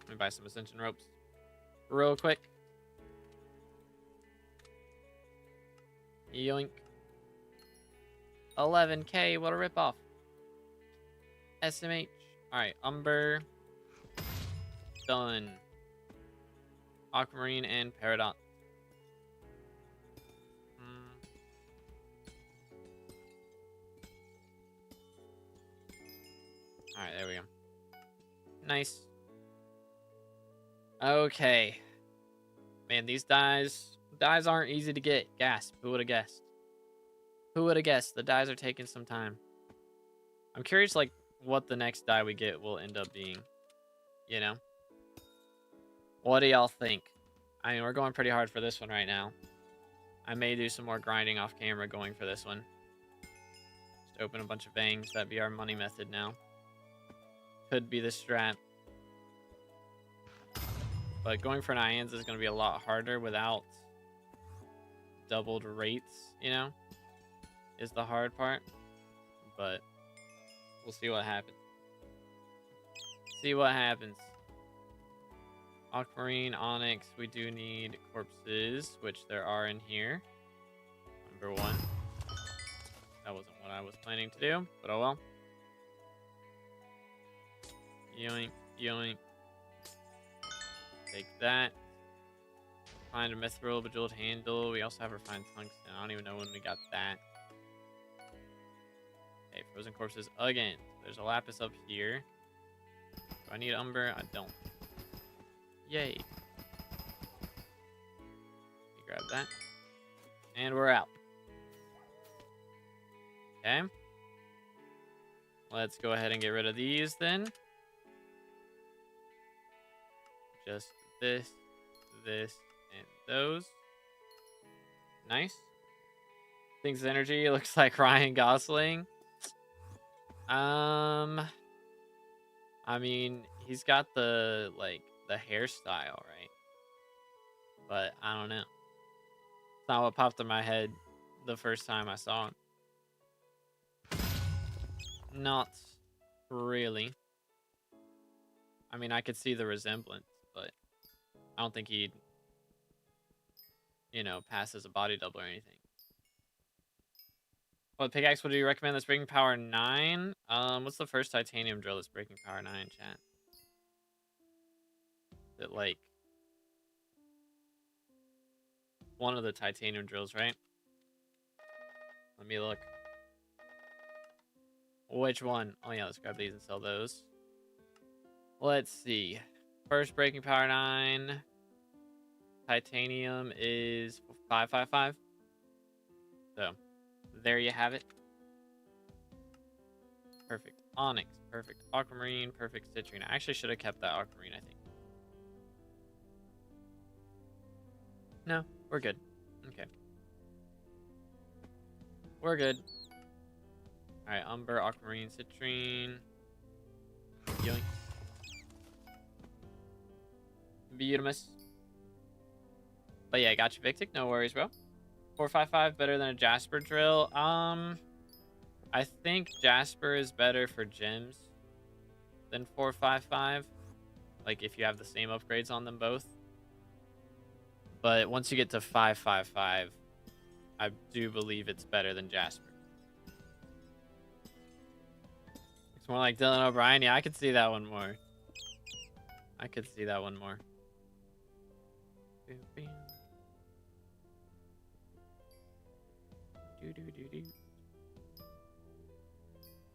Let me buy some ascension ropes real quick. Yoink. 11k, what a ripoff. SMH. Alright, umber. Done. Aquamarine and Peridot. Alright, there we go. Nice. Okay. Man, these dyes aren't easy to get. Gasp. Who would have guessed? Who would have guessed? The dyes are taking some time. I'm curious, like, what the next dye we get will end up being. You know? What do y'all think? I mean, we're going pretty hard for this one right now. I may do some more grinding off camera going for this one. Just open a bunch of bangs. That'd be our money method now. Could be the strat. But going for Nyans is going to be a lot harder without doubled rates, you know? Is the hard part. But we'll see what happens. See what happens. Aquamarine, Onyx, we do need corpses, which there are in here. Number 1. That wasn't what I was planning to do, but oh well. Yoink, yoink. Take that. Find a mithril bejeweled handle. We also have refined tungsten. I don't even know when we got that. Okay, frozen corpses again. There's a lapis up here. Do I need umber? I don't. Yay. Let me grab that. And we're out. Okay. Let's go ahead and get rid of these then. Just this, and those. Nice. Things energy looks like Ryan Gosling. I mean, he's got the, like, the hairstyle, right? But I don't know. It's not what popped in my head the first time I saw him. Not really. I mean, I could see the resemblance, but I don't think he'd, you know, pass as a body double or anything. What pickaxe would you recommend that's breaking power 9? What's the first titanium drill that's breaking power 9, chat? Is it like one of the titanium drills, right? Let me look. Which one? Oh yeah, let's grab these and sell those. Let's see. First breaking power 9. Titanium is 555. So, there you have it. Perfect onyx, perfect aquamarine, perfect citrine. I actually should have kept that aquamarine, I think. No, we're good. Okay. We're good. Alright, umber, aquamarine, citrine. Yoink. Beautimus. But yeah, got you, Victic. No worries, bro. 455 better than a Jasper drill. I think Jasper is better for gems than 455. Like if you have the same upgrades on them both. But once you get to 555, I do believe it's better than Jasper. It's more like Dylan O'Brien. Yeah, I could see that one more. I could see that one more.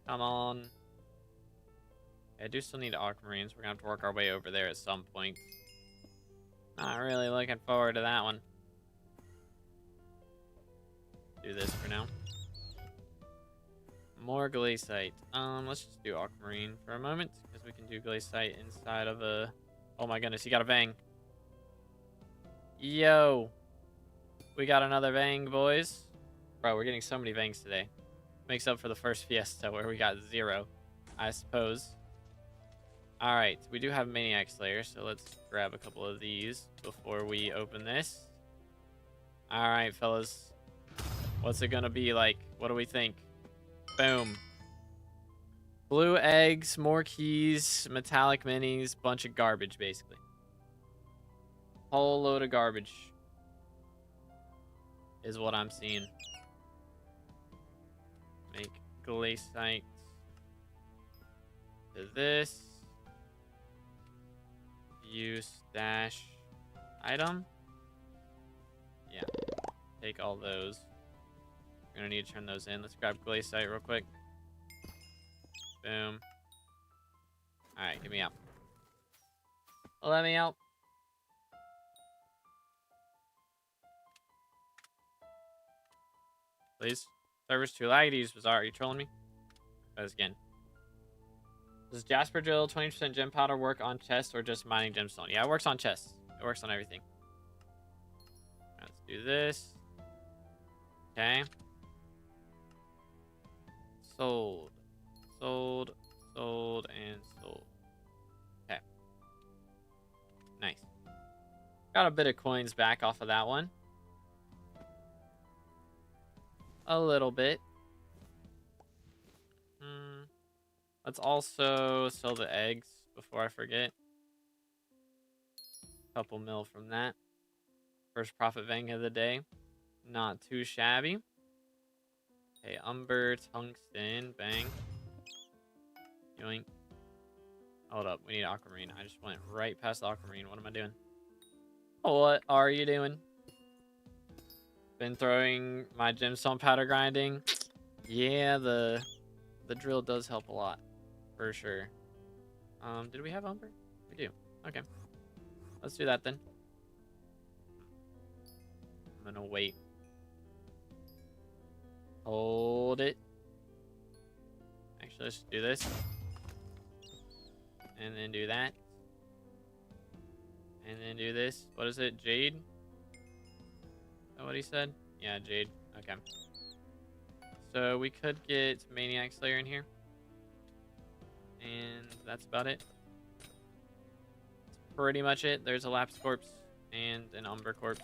Come on. I do still need aquamarines. We're gonna have to work our way over there at some point. Not really looking forward to that one. Do this for now. More glaciite. Let's just do aquamarine for a moment, because we can do glaciite inside of a... Oh my goodness, you got a Vang. Yo. We got another Vang, boys. Bro, we're getting so many Vangs today. Makes up for the first Fiesta where we got 0, I suppose. Alright, we do have Maniac Slayer, so let's grab a couple of these before we open this. Alright, fellas. What's it gonna be like? What do we think? Boom. Blue eggs, more keys, metallic minis, bunch of garbage, basically. Whole load of garbage is what I'm seeing. Make glaciite to this. Use stash item. Yeah. Take all those. We're gonna need to turn those in. Let's grab glaciite real quick. Boom. Alright, get me out. Let me out. Please. Server's too laggy to use Bazaar. Are you trolling me? Try this again. Does Jasper Drill 20% gem powder work on chests or just mining gemstone? Yeah, it works on chests. It works on everything. Let's do this. Okay. Sold. Sold. Sold. And sold. Okay. Nice. Got a bit of coins back off of that one. A little bit. Let's also sell the eggs before I forget. Couple mil from that. First profit Vang of the day. Not too shabby. Okay, umber, tungsten, bang. Yoink. Hold up, we need aquamarine. I just went right past the aquamarine. What am I doing? What are you doing? Been throwing my gemstone powder grinding. Yeah, the drill does help a lot. For sure. Did we have umber? We do. Okay. Let's do that then. I'm gonna wait. Hold it. Actually, let's do this. And then do that. And then do this. What is it? Jade? Is that what he said? Yeah, Jade. Okay. So we could get Maniac Slayer in here. And that's about it. That's pretty much it. There's a lapis corpse and an umber corpse.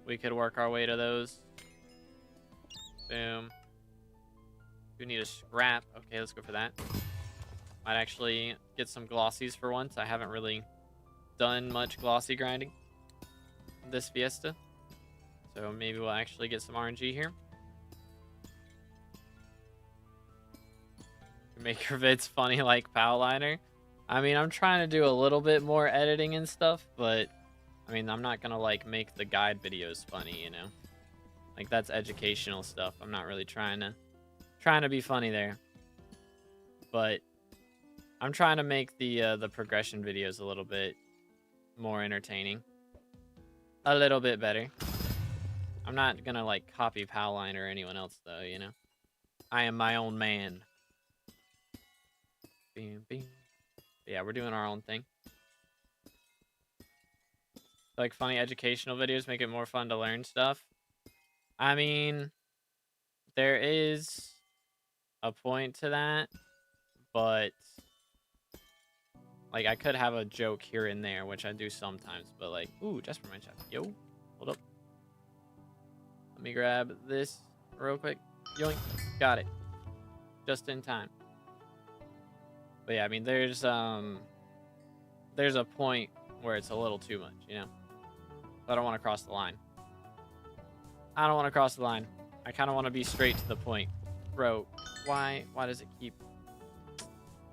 We could work our way to those. Boom. We need a scrap. Okay, let's go for that. Might actually get some glossies for once. I haven't really done much glossy grinding this Fiesta. So maybe we'll actually get some RNG here. Make your vids funny like Powliner. I mean, I'm trying to do a little bit more editing and stuff, but I mean, I'm not gonna like make the guide videos funny, you know? Like that's educational stuff. I'm not really trying to be funny there. But I'm trying to make the progression videos a little bit more entertaining. A little bit better. I'm not gonna like copy Powline or anyone else though, you know? I am my own man. Bing, bing. Yeah, we're doing our own thing. Like funny educational videos make it more fun to learn stuff. I mean, there is a point to that, but like I could have a joke here and there, which I do sometimes, but like, ooh, just for my chat. Yo, hold up. Let me grab this real quick. Yoink, got it. Just in time. But yeah, I mean, there's a point where it's a little too much, you know? I don't want to cross the line. I don't want to cross the line. I kind of want to be straight to the point. Bro, why does it keep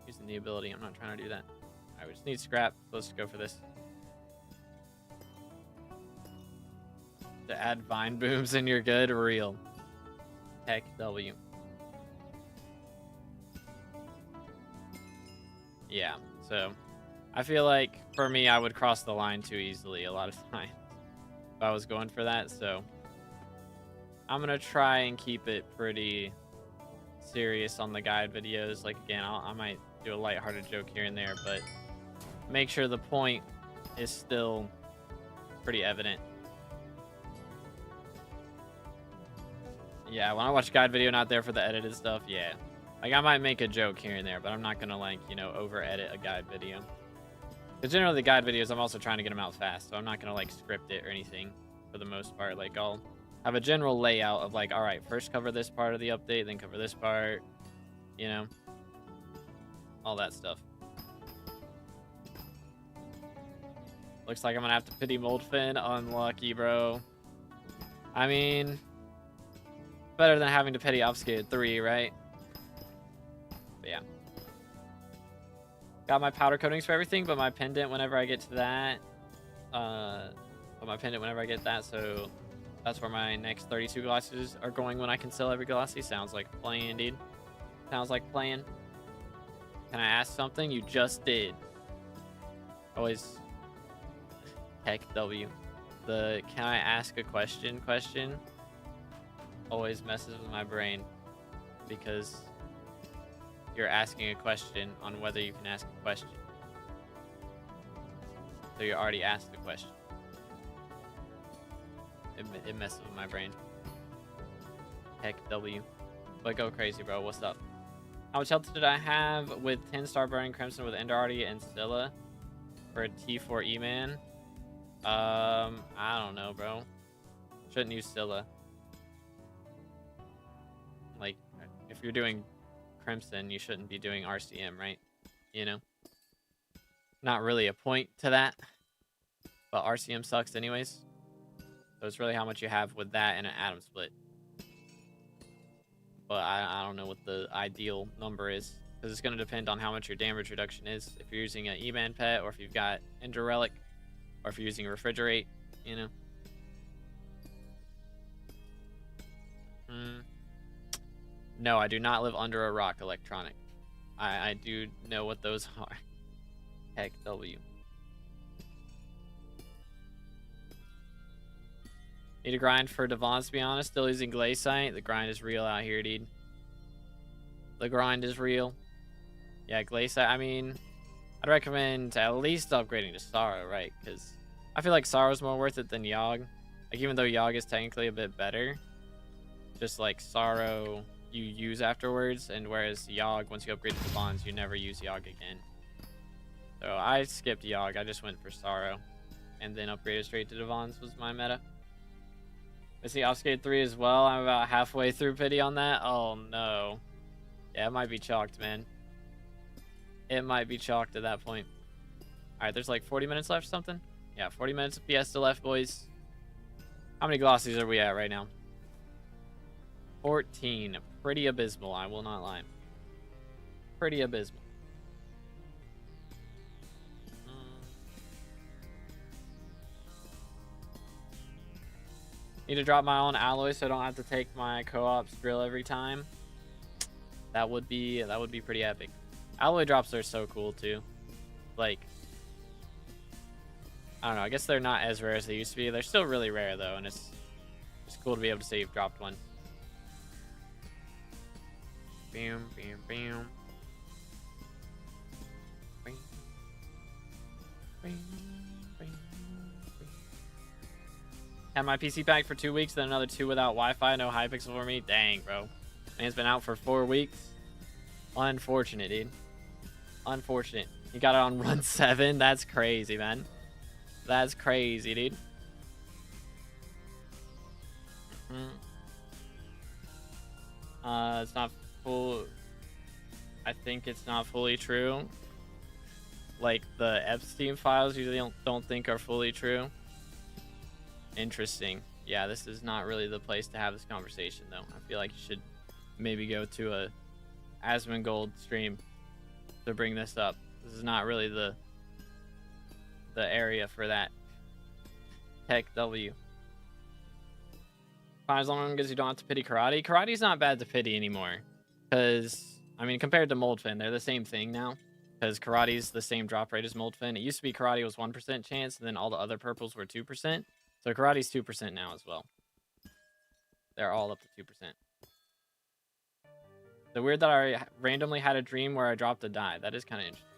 using the ability? I'm not trying to do that. Alright, we just need scrap. Let's go for this. To add vine booms and you're good? Real. Heck W. Yeah, so I feel like for me, I would cross the line too easily a lot of times if I was going for that. So I'm going to try and keep it pretty serious on the guide videos. Like, again, I might do a lighthearted joke here and there, but make sure the point is still pretty evident. Yeah, when I watch guide video, not there for the edited stuff, yeah. Like, I might make a joke here and there, but I'm not going to, like, you know, over-edit a guide video. Because generally the guide videos, I'm also trying to get them out fast, so I'm not going to, like, script it or anything for the most part. Like, I'll have a general layout of, like, all right, first cover this part of the update, then cover this part, you know? All that stuff. Looks like I'm going to have to pity Moldfin. Unlucky, bro. I mean, better than having to pity Obfuscated 3, right? But yeah. Got my powder coatings for everything, but my pendant whenever I get to that. So that's where my next 32 glosses are going when I can sell every glossy. Sounds like playing, dude. Sounds like playing. Can I ask something? You just did. Always. Heck W. The can I ask a question always messes with my brain because you're asking a question on whether you can ask a question. So you already asked the question. It messes with my brain. Heck W. But go crazy, bro. What's up? How much health did I have with 10-star Burning Crimson with Endardi and Scylla for a T4 E-Man? I don't know, bro. Shouldn't use Scylla. Like, if you're doing Crimson, you shouldn't be doing RCM, right? You know? Not really a point to that. But RCM sucks anyways. So it's really how much you have with that and an Atom Split. But I don't know what the ideal number is. Because it's going to depend on how much your damage reduction is. If you're using an E-Man pet, or if you've got Ender Relic, or if you're using Refrigerate, you know? No, I do not live under a rock, Electronic. I do know what those are. Heck W. Need to grind for Devons, to be honest. Still using Glaciite. The grind is real out here, dude. The grind is real. Yeah, Glaciite. I mean, I'd recommend at least upgrading to Sorrow, right? Because I feel like Sorrow's more worth it than Yogg. Like, even though Yogg is technically a bit better, just like Sorrow you use afterwards, and whereas Yogg, once you upgrade to the bonds, you never use Yogg again. So I skipped Yogg. I just went for Sorrow. And then upgraded straight to Devon's was my meta. I see Offskate 3 as well. I'm about halfway through Pity on that. Oh, no. Yeah, it might be chalked, man. It might be chalked at that point. All right, there's like 40 minutes left or something. Yeah, 40 minutes of Fiesta left, boys. How many glossies are we at right now? 14. Pretty abysmal, I will not lie. Pretty abysmal. Need to drop my own alloy so I don't have to take my co-op's drill every time. That would be pretty epic. Alloy drops are so cool too. Like, I don't know, I guess they're not as rare as they used to be. They're still really rare though, and it's cool to be able to say you've dropped one. Bam, bam, bam. Bam, bam, bam. Had my PC back for 2 weeks, then another 2 without Wi-Fi, no Hypixel for me. Dang, bro. Man's been out for 4 weeks. Unfortunate, dude. Unfortunate. You got it on run 7. That's crazy, man. That's crazy, dude. It's not full. I think it's not fully true. Like, the Epstein files usually don't think are fully true. Interesting. Yeah, this is not really the place to have this conversation, though. I feel like you should maybe go to a Asmongold stream to bring this up. This is not really the area for that. Tech W. Fine, as long as you don't have to pity Karate. Karate's not bad to pity anymore. Because, I mean, compared to Moldfin, they're the same thing now. Because Karate's the same drop rate as Moldfin. It used to be Karate was 1% chance, and then all the other purples were 2%. So Karate's 2% now as well. They're all up to 2%. So weird that I randomly had a dream where I dropped a die. That is kind of interesting.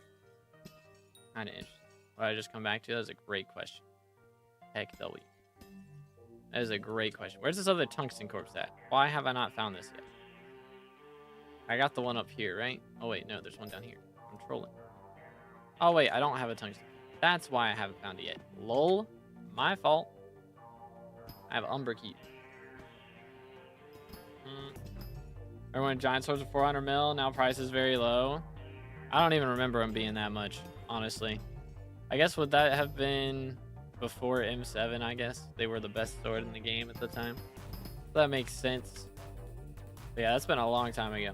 Kind of interesting. What I just come back to? That is a great question. Heck W. That is a great question. Where's this other tungsten corpse at? Why have I not found this yet? I got the one up here, right? Oh wait, no, there's one down here. I'm trolling. Oh wait, I don't have a tungsten. That's why I haven't found it yet. Lol. My fault. I have Umber Keep. Everyone, giant swords are 400 mil. Now price is very low. I don't even remember them being that much, honestly. I guess would that have been before M7, I guess? They were the best sword in the game at the time. That makes sense. But yeah, that's been a long time ago.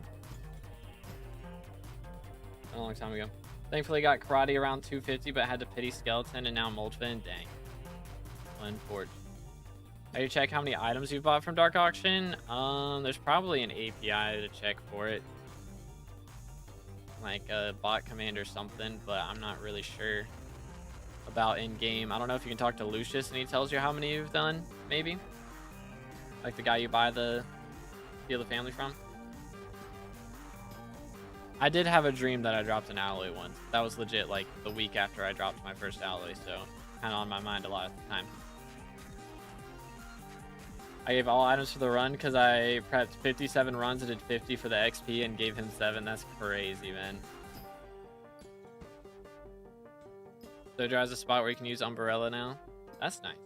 A long time ago. Thankfully got Karate around 250, but had to pity Skeleton and now Moldfin. Dang. Unfortunate. How do you check how many items you've bought from Dark Auction? There's probably an API to check for it. Like a bot command or something, but I'm not really sure about in-game. I don't know if you can talk to Lucius and he tells you how many you've done, maybe? Like the guy you buy the Steal the Family from? I did have a dream that I dropped an alloy once. That was legit like the week after I dropped my first alloy, so kind of on my mind a lot of the time. I gave all items for the run because I prepped 57 runs and did 50 for the XP and gave him 7. That's crazy, man. So drives a spot where you can use Umbrella now. That's nice.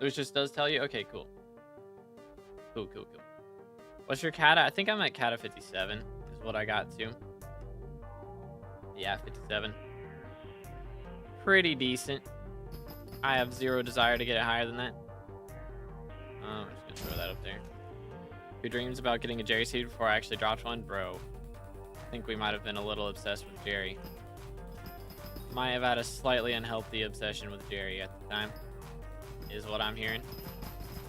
Lucius does tell you? Okay, cool. Cool. What's your kata? I think I'm at kata 57 is what I got to. Yeah, 57. Pretty decent. I have zero desire to get it higher than that. I'm just gonna throw that up there. Your dreams about getting a Jerry seed before I actually dropped one? Bro, I think we might have been a little obsessed with Jerry. Might have had a slightly unhealthy obsession with Jerry at the time, is what I'm hearing.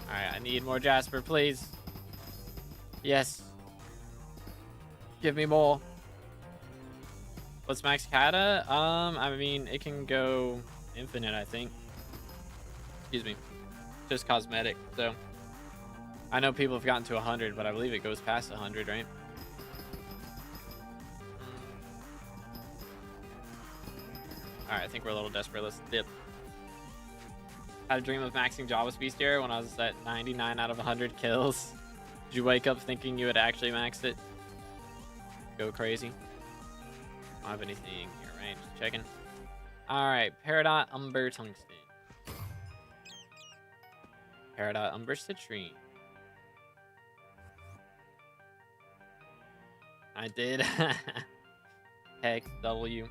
Alright, I need more Jasper, please. Yes. Give me more. What's max kata? I mean, it can go infinite, I think. Excuse me. Just cosmetic, so I know people have gotten to 100, but I believe it goes past 100, right? Alright, I think we're a little desperate. Let's dip. Had a dream of maxing Java's Bestiary when I was at 99 out of 100 kills. Did you wake up thinking you had actually maxed it? Go crazy. I don't have anything here, right? Just checking. Alright, Peridot, Umber, Tungsten. Peridot, Umber, Citrine. I did. Heck, W.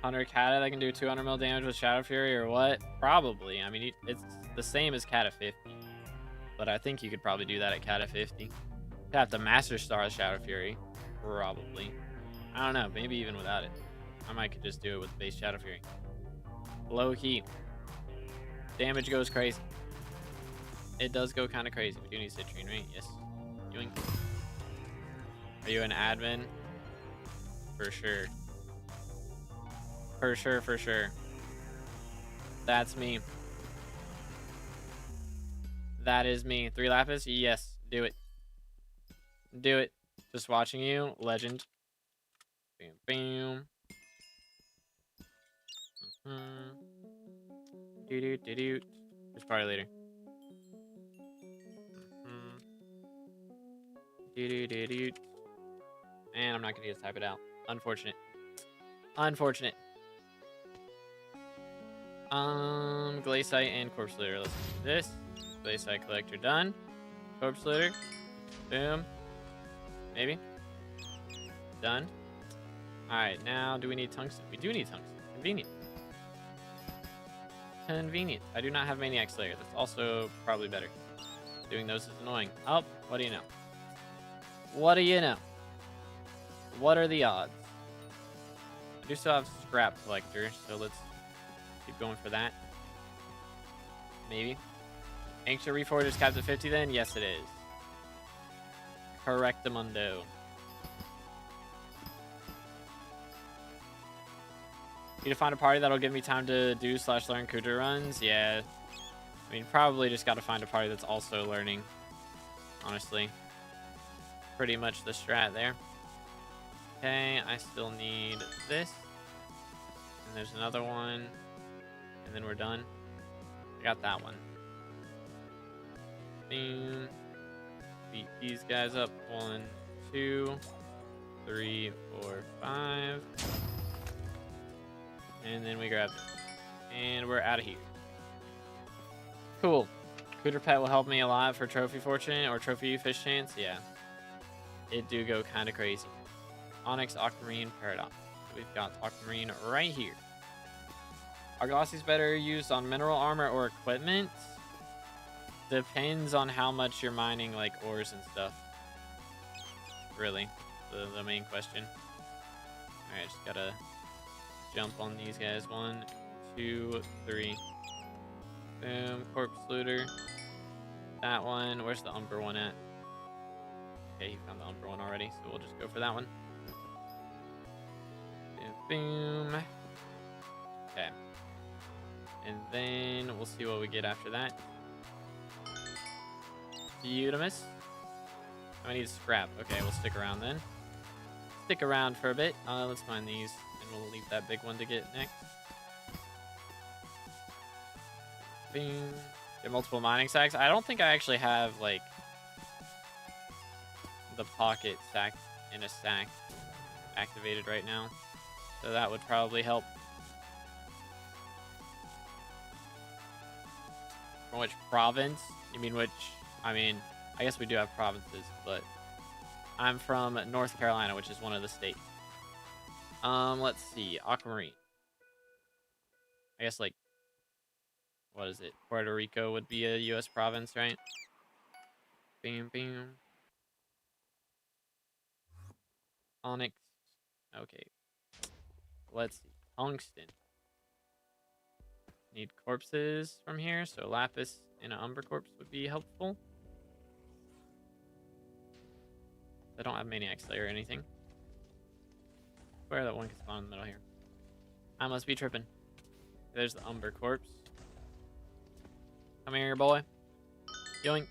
Hunter Kata that can do 200 mil damage with Shadow Fury or what? Probably. I mean, it's the same as Kata 50. But I think you could probably do that at Kata 50. You'd have to Master Star Shadow Fury. Probably. I don't know. Maybe even without it. I might could just do it with base Shadow Fury. Low key. Damage goes crazy. It does go kind of crazy. We do need Citrine, right? Yes. Yoink. Are you an admin? For sure. For sure, for sure. That's me. That is me. 3 Lapis? Yes. Do it. Do it. Just watching you. Legend. Bam, bam. Do-do-do-do. There's probably later. Do-do-do-do. And I'm not going to just type it out. Unfortunate. Unfortunate. Glaciite and Corpse Litter. Let's do this. Glaciite Collector done. Corpse Litter. Boom. Maybe. Done. Alright, now do we need Tungsten? We do need Tungsten. Convenient. Convenient. I do not have Maniac Slayer. That's also probably better. Doing those is annoying. Oh, what do you know? What do you know? What are the odds? I do still have Scrap Collector, so let's keep going for that. Maybe. Ancient Reforged is capped at 50 then? Yes, it is. Correctamundo. Need to find a party that'll give me time to do / learn Kuja runs? Yeah. I mean, probably just got to find a party that's also learning. Honestly. Pretty much the strat there. Okay, I still need this. And there's another one. And then we're done. I got that one. Boom. Beat these guys up. 1, 2, 3, 4, 5. And then we grab it. And we're out of here. Cool. Cooter Pet will help me a lot for Trophy Fortune or Trophy Fish Chance. Yeah. It do go kind of crazy. Onyx, Aquamarine, Paradox. So we've got Aquamarine right here. Are Glossies better used on mineral armor or equipment? Depends on how much you're mining, like ores and stuff. Really, the main question. Alright, just gotta jump on these guys. 1, 2, 3. Boom, Corpse Looter. That one. Where's the Umber one at? Okay, he found the Umber one already, so we'll just go for that one. Boom. Okay. And then we'll see what we get after that. Beautimus. I need scrap. Okay, we'll stick around then. Stick around for a bit. Let's find these, and we'll leave that big one to get next. Boom. Get multiple mining sacks. I don't think I actually have, like, the pocket sack in a sack activated right now. So that would probably help. From which province? You mean which... I mean, I guess we do have provinces, but I'm from North Carolina, which is one of the states. Let's see. Aquamarine. I guess, like, what is it? Puerto Rico would be a U.S. province, right? Bam, bam. Onyx. Okay. Let's see. Tungsten. Need corpses from here, so Lapis and an Umber corpse would be helpful. I don't have Maniac Slayer or anything. Where that one can spawn in the middle here. I must be tripping. There's the Umber corpse. Come here, boy. Yoink.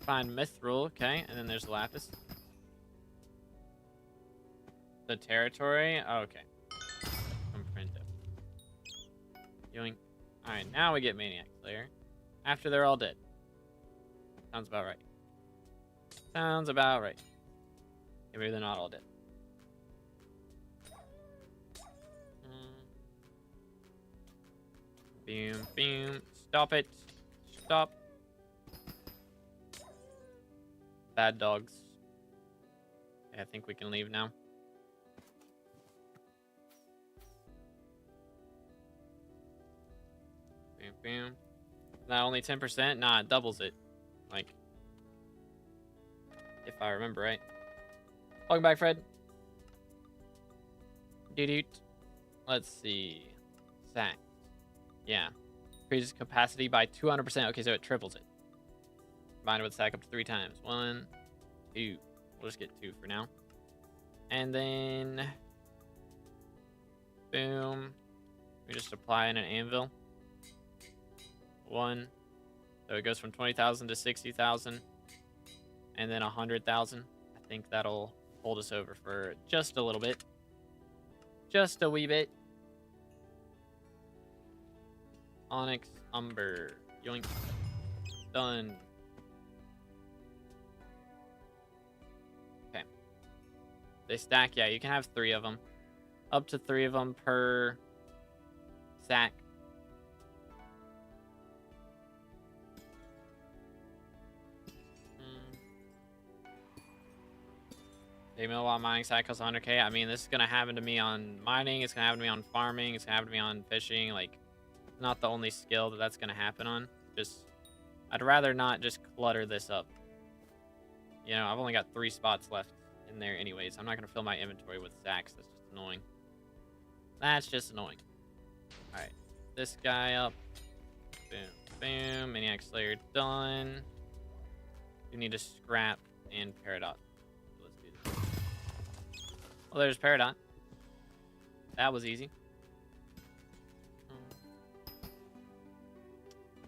Find Mithril, okay, and then there's the Lapis. The territory, oh, okay. Comprendo. Yoink. Alright, now we get Maniac Slayer. After they're all dead. Sounds about right. Sounds about right. maybe they're not all dead. Boom, boom. Stop it. Stop. Bad dogs. Okay, I think we can leave now. Boom, boom. Not only 10%? Nah, it doubles it. Like, if I remember right. Welcome back, Fred. Doot. Let's see. Sack. Yeah. Increases capacity by 200%. Okay, so it triples it. Combined with stack up to 3 times. 1, 2. We'll just get 2 for now. And then... boom. We just apply in an anvil. 1. So it goes from 20,000 to 60,000. And then 100,000. I think that'll hold us over for just a little bit. Just a wee bit. Onyx Umber. Yoink. Done. Okay. They stack. Yeah, you can have 3 of them. Up to 3 of them per stack. A while mining stack costs 100k. I mean, this is going to happen to me on mining. It's going to happen to me on farming. It's going to happen to me on fishing. Like, not the only skill that's going to happen on. Just, I'd rather not just clutter this up. You know, I've only got 3 spots left in there anyways. I'm not going to fill my inventory with stacks. That's just annoying. That's just annoying. Alright. This guy up. Boom. Boom. Maniac Slayer done. We need to scrap and paradox. Well, there's Peridot. That was easy.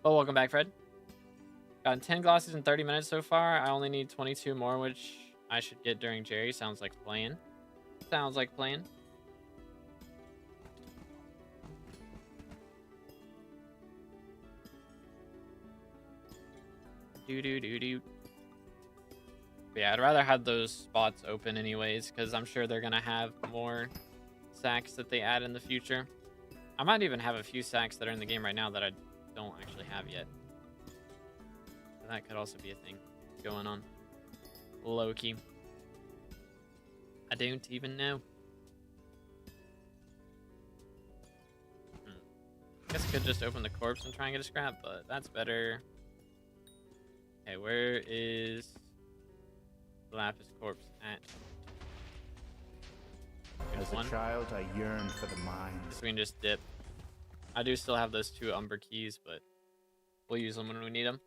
Oh, welcome back, Fred. Gotten 10 glosses in 30 minutes so far. I only need 22 more, which I should get during Jerry. Sounds like playing. Sounds like playing. Do. Yeah, I'd rather have those spots open anyways, because I'm sure they're going to have more sacks that they add in the future. I might even have a few sacks that are in the game right now that I don't actually have yet. That could also be a thing going on. Low-key. I don't even know. I guess I could just open the corpse and try and get a scrap, but that's better. Okay, where is... Lapis corpse at? As a child, I yearned for the mines. So we can just dip. I do still have those 2 Umber keys, but we'll use them when we need them.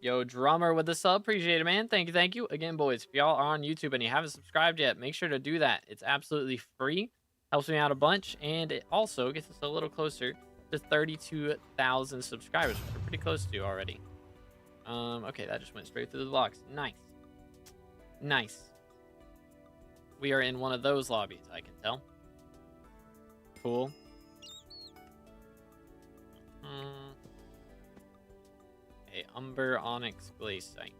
Yo, Drummer with the sub. Appreciate it, man. Thank you, thank you. Again, boys, if y'all are on YouTube and you haven't subscribed yet, make sure to do that. It's absolutely free. Helps me out a bunch, and it also gets us a little closer to 32,000 subscribers, which we're pretty close to already. Okay, that just went straight through the blocks. Nice. Nice. We are in one of those lobbies, I can tell. Cool. Okay, Umber Onyx Glaciite.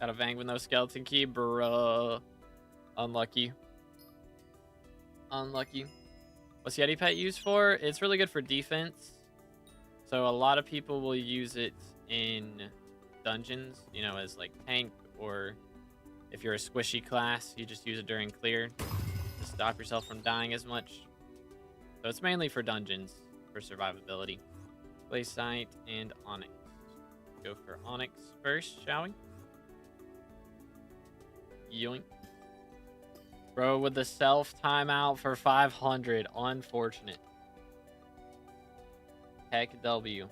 Got a Vang with no skeleton key, bruh. Unlucky. Unlucky. What's Yeti Pet used for? It's really good for defense. So a lot of people will use it in dungeons, you know, as like tank, or if you're a squishy class, you just use it during clear to stop yourself from dying as much. So it's mainly for dungeons, for survivability. Glaciite and Onyx. Go for Onyx first, shall we? Yoink. Bro, with the self timeout for 500. Unfortunate. Heck W.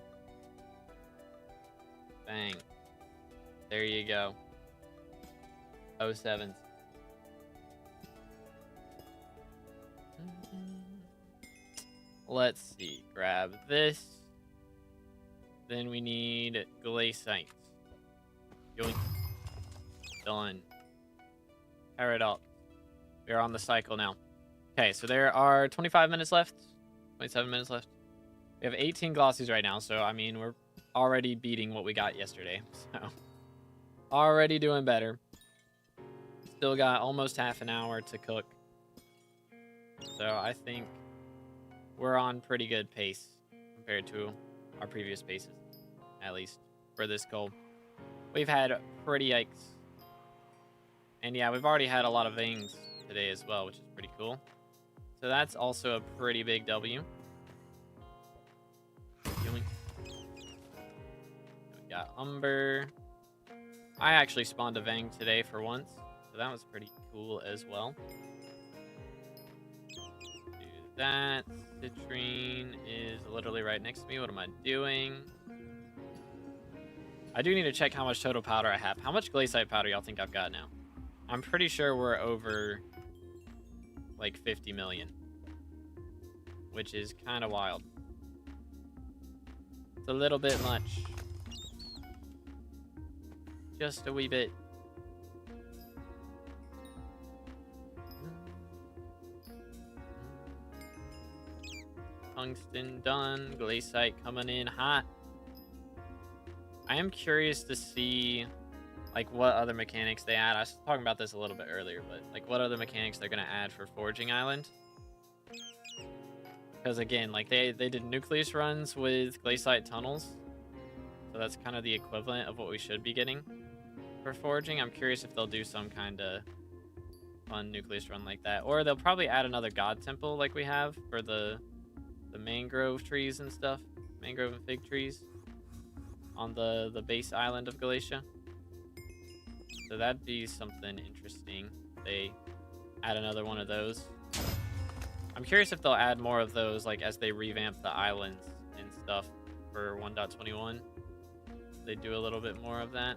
Bang. There you go. 07s. Let's see. Grab this. Then we need Glaciite. Yoink. Done. Paradox. We are on the cycle now. Okay, so there are 25 minutes left. 27 minutes left. We have 18 glossies right now, so I mean, we're already beating what we got yesterday. So Already doing better. Still got almost half an hour to cook. So I think we're on pretty good pace compared to our previous paces, at least for this goal. We've had pretty yikes. And yeah, we've already had a lot of things today as well, which is pretty cool. So that's also a pretty big W. We got Umber. I actually spawned a Vang today for once, so that was pretty cool as well. Do that. Citrine is literally right next to me. What am I doing? I do need to check how much total powder I have. How much glaciite powder y'all think I've got now? I'm pretty sure we're over like 50 million, which is kind of wild. It's a little bit much. Just a wee bit. Tungsten done. Glaciite coming in hot. I am curious to see like what other mechanics they add. I was talking about this a little bit earlier, but like what other mechanics they're gonna add for Forging Island. Because again, like they did nucleus runs with glaciite tunnels. So that's kind of the equivalent of what we should be getting for forging. I'm curious if they'll do some kind of fun nucleus run like that. Or they'll probably add another god temple like we have for the mangrove trees and stuff. Mangrove and fig trees on the base island of Galatia. So that'd be something interesting. They add another one of those. I'm curious if they'll add more of those like as they revamp the islands and stuff for 1.21. They do a little bit more of that.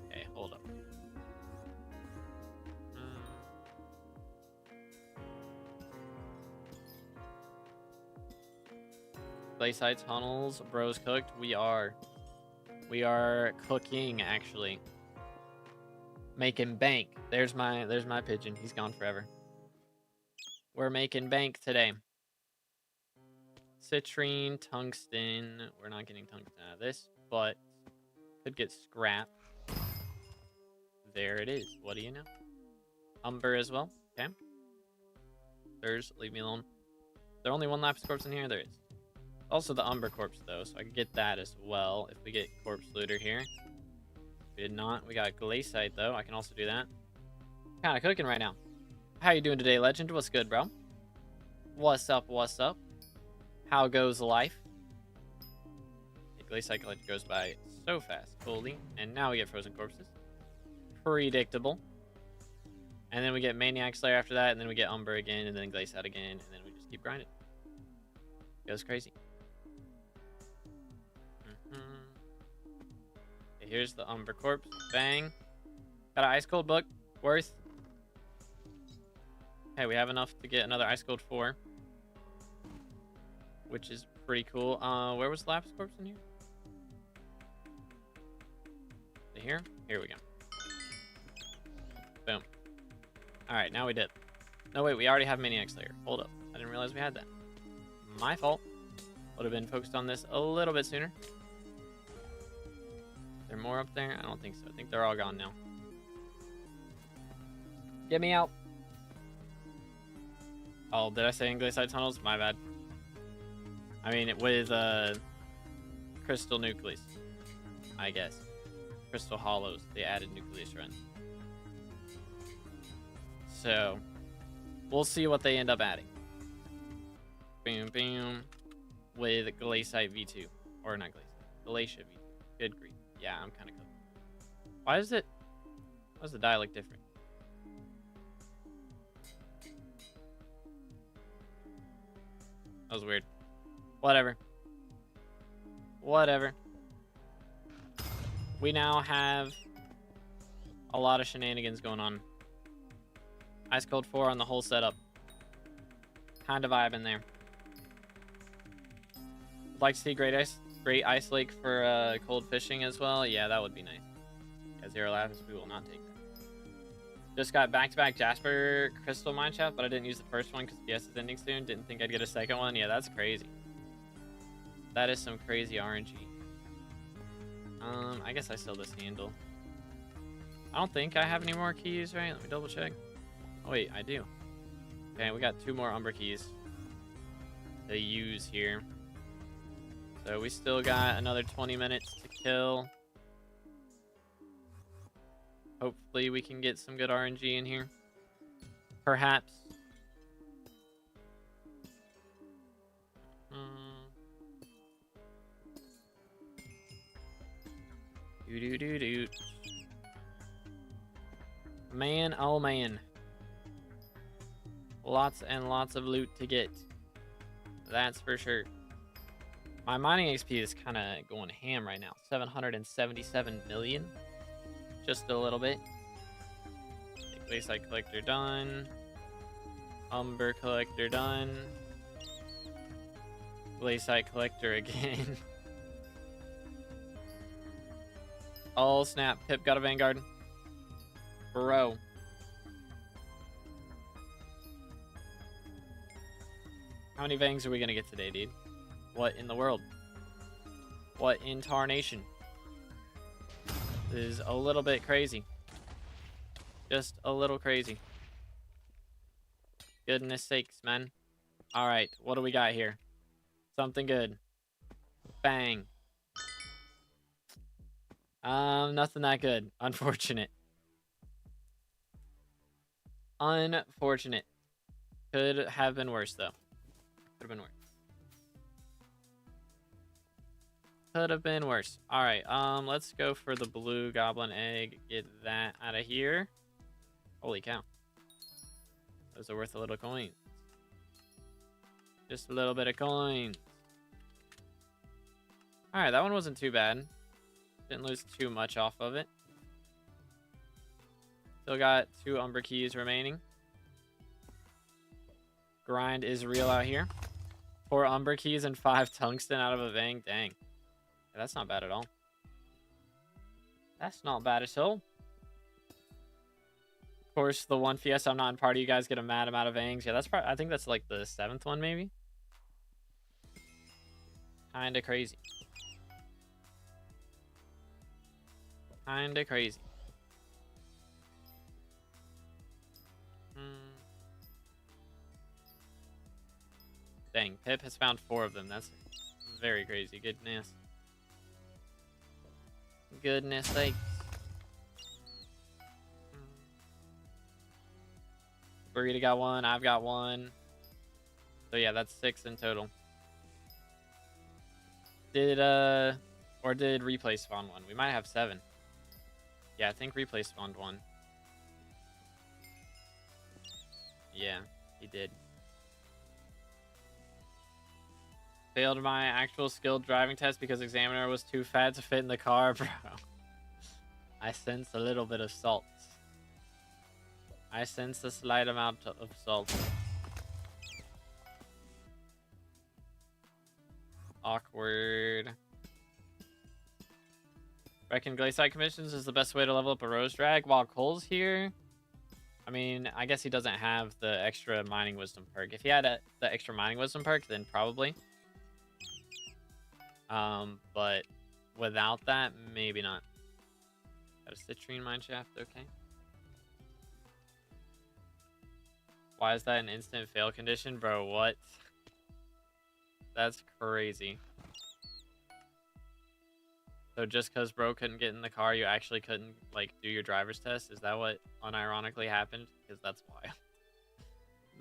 Okay, hold up. Glaciite tunnels, bros cooked. We are cooking actually. Making bank. There's my pigeon. He's gone forever. We're making bank today. Citrine, tungsten. We're not getting tungsten out of this, but could get scrap. There it is. What do you know? Umber as well. Okay. There's, leave me alone. Is there only one lapis corpse in here? There is. Also the Umber corpse though, so I can get that as well if we get corpse looter here. We did not. We got glaciite though. I can also do that. Kind of cooking right now. How you doing today, Legend? What's good, bro? What's up? What's up? How goes life? The glaciite collector goes by so fast. Coolly. And now we get frozen corpses. Predictable. And then we get Maniac Slayer after that, and then we get Umber again, and then glaciite again, and then we just keep grinding. Goes crazy. Okay, here's the Umber corpse. Bang. Got an ice cold book. Worth. Okay, we have enough to get another ice cold 4, which is pretty cool. Where was the lapis corpse in here? Here? Here we go. Boom. Alright, now we did. No, wait, we already have Maniac Slayer. Hold up. I didn't realize we had that. My fault. Would have been focused on this a little bit sooner. Is there more up there? I don't think so. I think they're all gone now. Get me out. Oh, did I say in glaciite tunnels? My bad. I mean, with crystal nucleus, I guess. Crystal hollows. They added nucleus runs. So, we'll see what they end up adding. Boom, boom. With glaciite V2. Or not glaciite. Galatia V2. Good grief. Yeah, I'm kind of cooked. Why does the die look different? That was weird. Whatever. Whatever. We now have a lot of shenanigans going on. Ice Cold 4 on the whole setup. Kind of vibe in there. Would like to see Great Ice Lake for cold fishing as well. Yeah, that would be nice. Yeah, 0 lapis, we will not take that. Just got back-to-back Jasper Crystal Mineshaft, but I didn't use the first one because PS is ending soon. Didn't think I'd get a second one. Yeah, that's crazy. That is some crazy RNG. I guess I still this handle. I don't think I have any more keys, right? Let me double check. Oh wait, I do. Okay, we got 2 more Umber keys to use here. So we still got another 20 minutes to kill. Hopefully we can get some good RNG in here. Perhaps. Do. Man, oh man. Lots and lots of loot to get. That's for sure. My mining XP is kind of going ham right now. 777 million. Just a little bit. Glaciite collector done. Umber collector done. Glaciite collector again. Oh snap, Pip got a Vanguard. Bro. How many Vangs are we gonna get today, dude? What in the world? What in tarnation? This is a little bit crazy. Just a little crazy. Goodness sakes, man. Alright, what do we got here? Something good. Bang. Nothing that good. Unfortunate. Unfortunate. Could have been worse, though. Could have been worse. Could have been worse. Alright, let's go for the blue goblin egg. Get that out of here. Holy cow. Those are worth a little coins. Just a little bit of coins. Alright, that one wasn't too bad. Didn't lose too much off of it. Still got 2 Umber keys remaining. Grind is real out here. 4 Umber keys and 5 tungsten out of a Vang. Dang. Yeah, that's not bad at all. That's not bad at all. Of course, the one Fiesta I'm not in party, you guys get a mad amount of Vangs. Yeah, that's probably, I think that's like the 7th one, maybe. Kinda crazy. Kinda crazy. Dang, Pip has found 4 of them. That's very crazy. Goodness. Goodness sakes. Burrito got 1. I've got 1. So yeah, that's 6 in total. Did Replay spawn 1? We might have 7. Yeah, I think Replay spawned 1. Yeah, he did. Failed my actual skilled driving test because examiner was too fat to fit in the car, bro. I sense a little bit of salt. I sense a slight amount of salt. Awkward. Reckon Glaciite Commissions is the best way to level up a Rose Drag while Cole's here? I mean, I guess he doesn't have the extra Mining Wisdom perk. If he had the extra Mining Wisdom perk, then probably. But without that, maybe not. Got a citrine mine shaft, okay. Why is that an instant fail condition? Bro, what? That's crazy. So just because bro couldn't get in the car, you actually couldn't, like, do your driver's test? Is that what unironically happened? Because that's wild.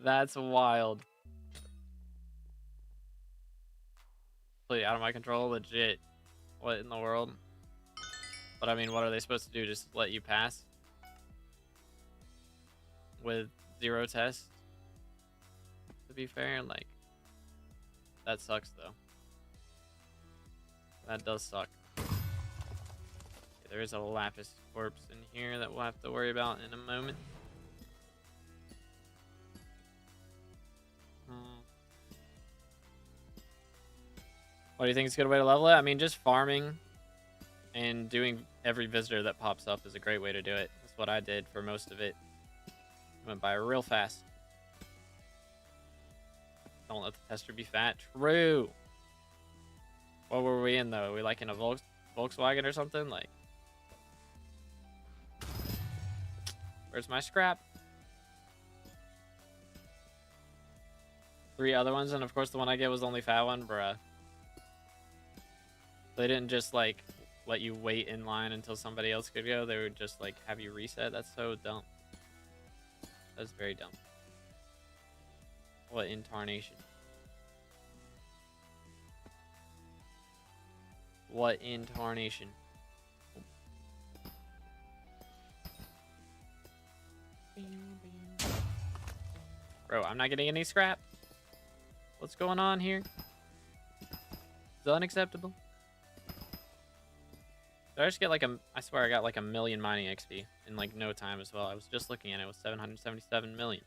That's wild. Completely out of my control, legit. What in the world? But I mean, what are they supposed to do? Just let you pass? With 0 tests? To be fair, like, that sucks though. That does suck. There is a lapis corpse in here that we'll have to worry about in a moment. What do you think is a good way to level it? I mean, just farming and doing every visitor that pops up is a great way to do it. That's what I did for most of it. Went by real fast. Don't let the tester be fat. True. What were we in though? Are we like in a Volkswagen or something. Like, where's my scrap? 3 other ones, and of course the one I get was the only fat one, bruh. They didn't just like let you wait in line until somebody else could go. They would just like have you reset. That's so dumb. That's very dumb. What in tarnation? What in tarnation? Bro, I'm not getting any scrap. What's going on here? It's unacceptable. Did I just get like I swear I got like 1 million mining XP in like no time as well. I was just looking at it. It was 777 million.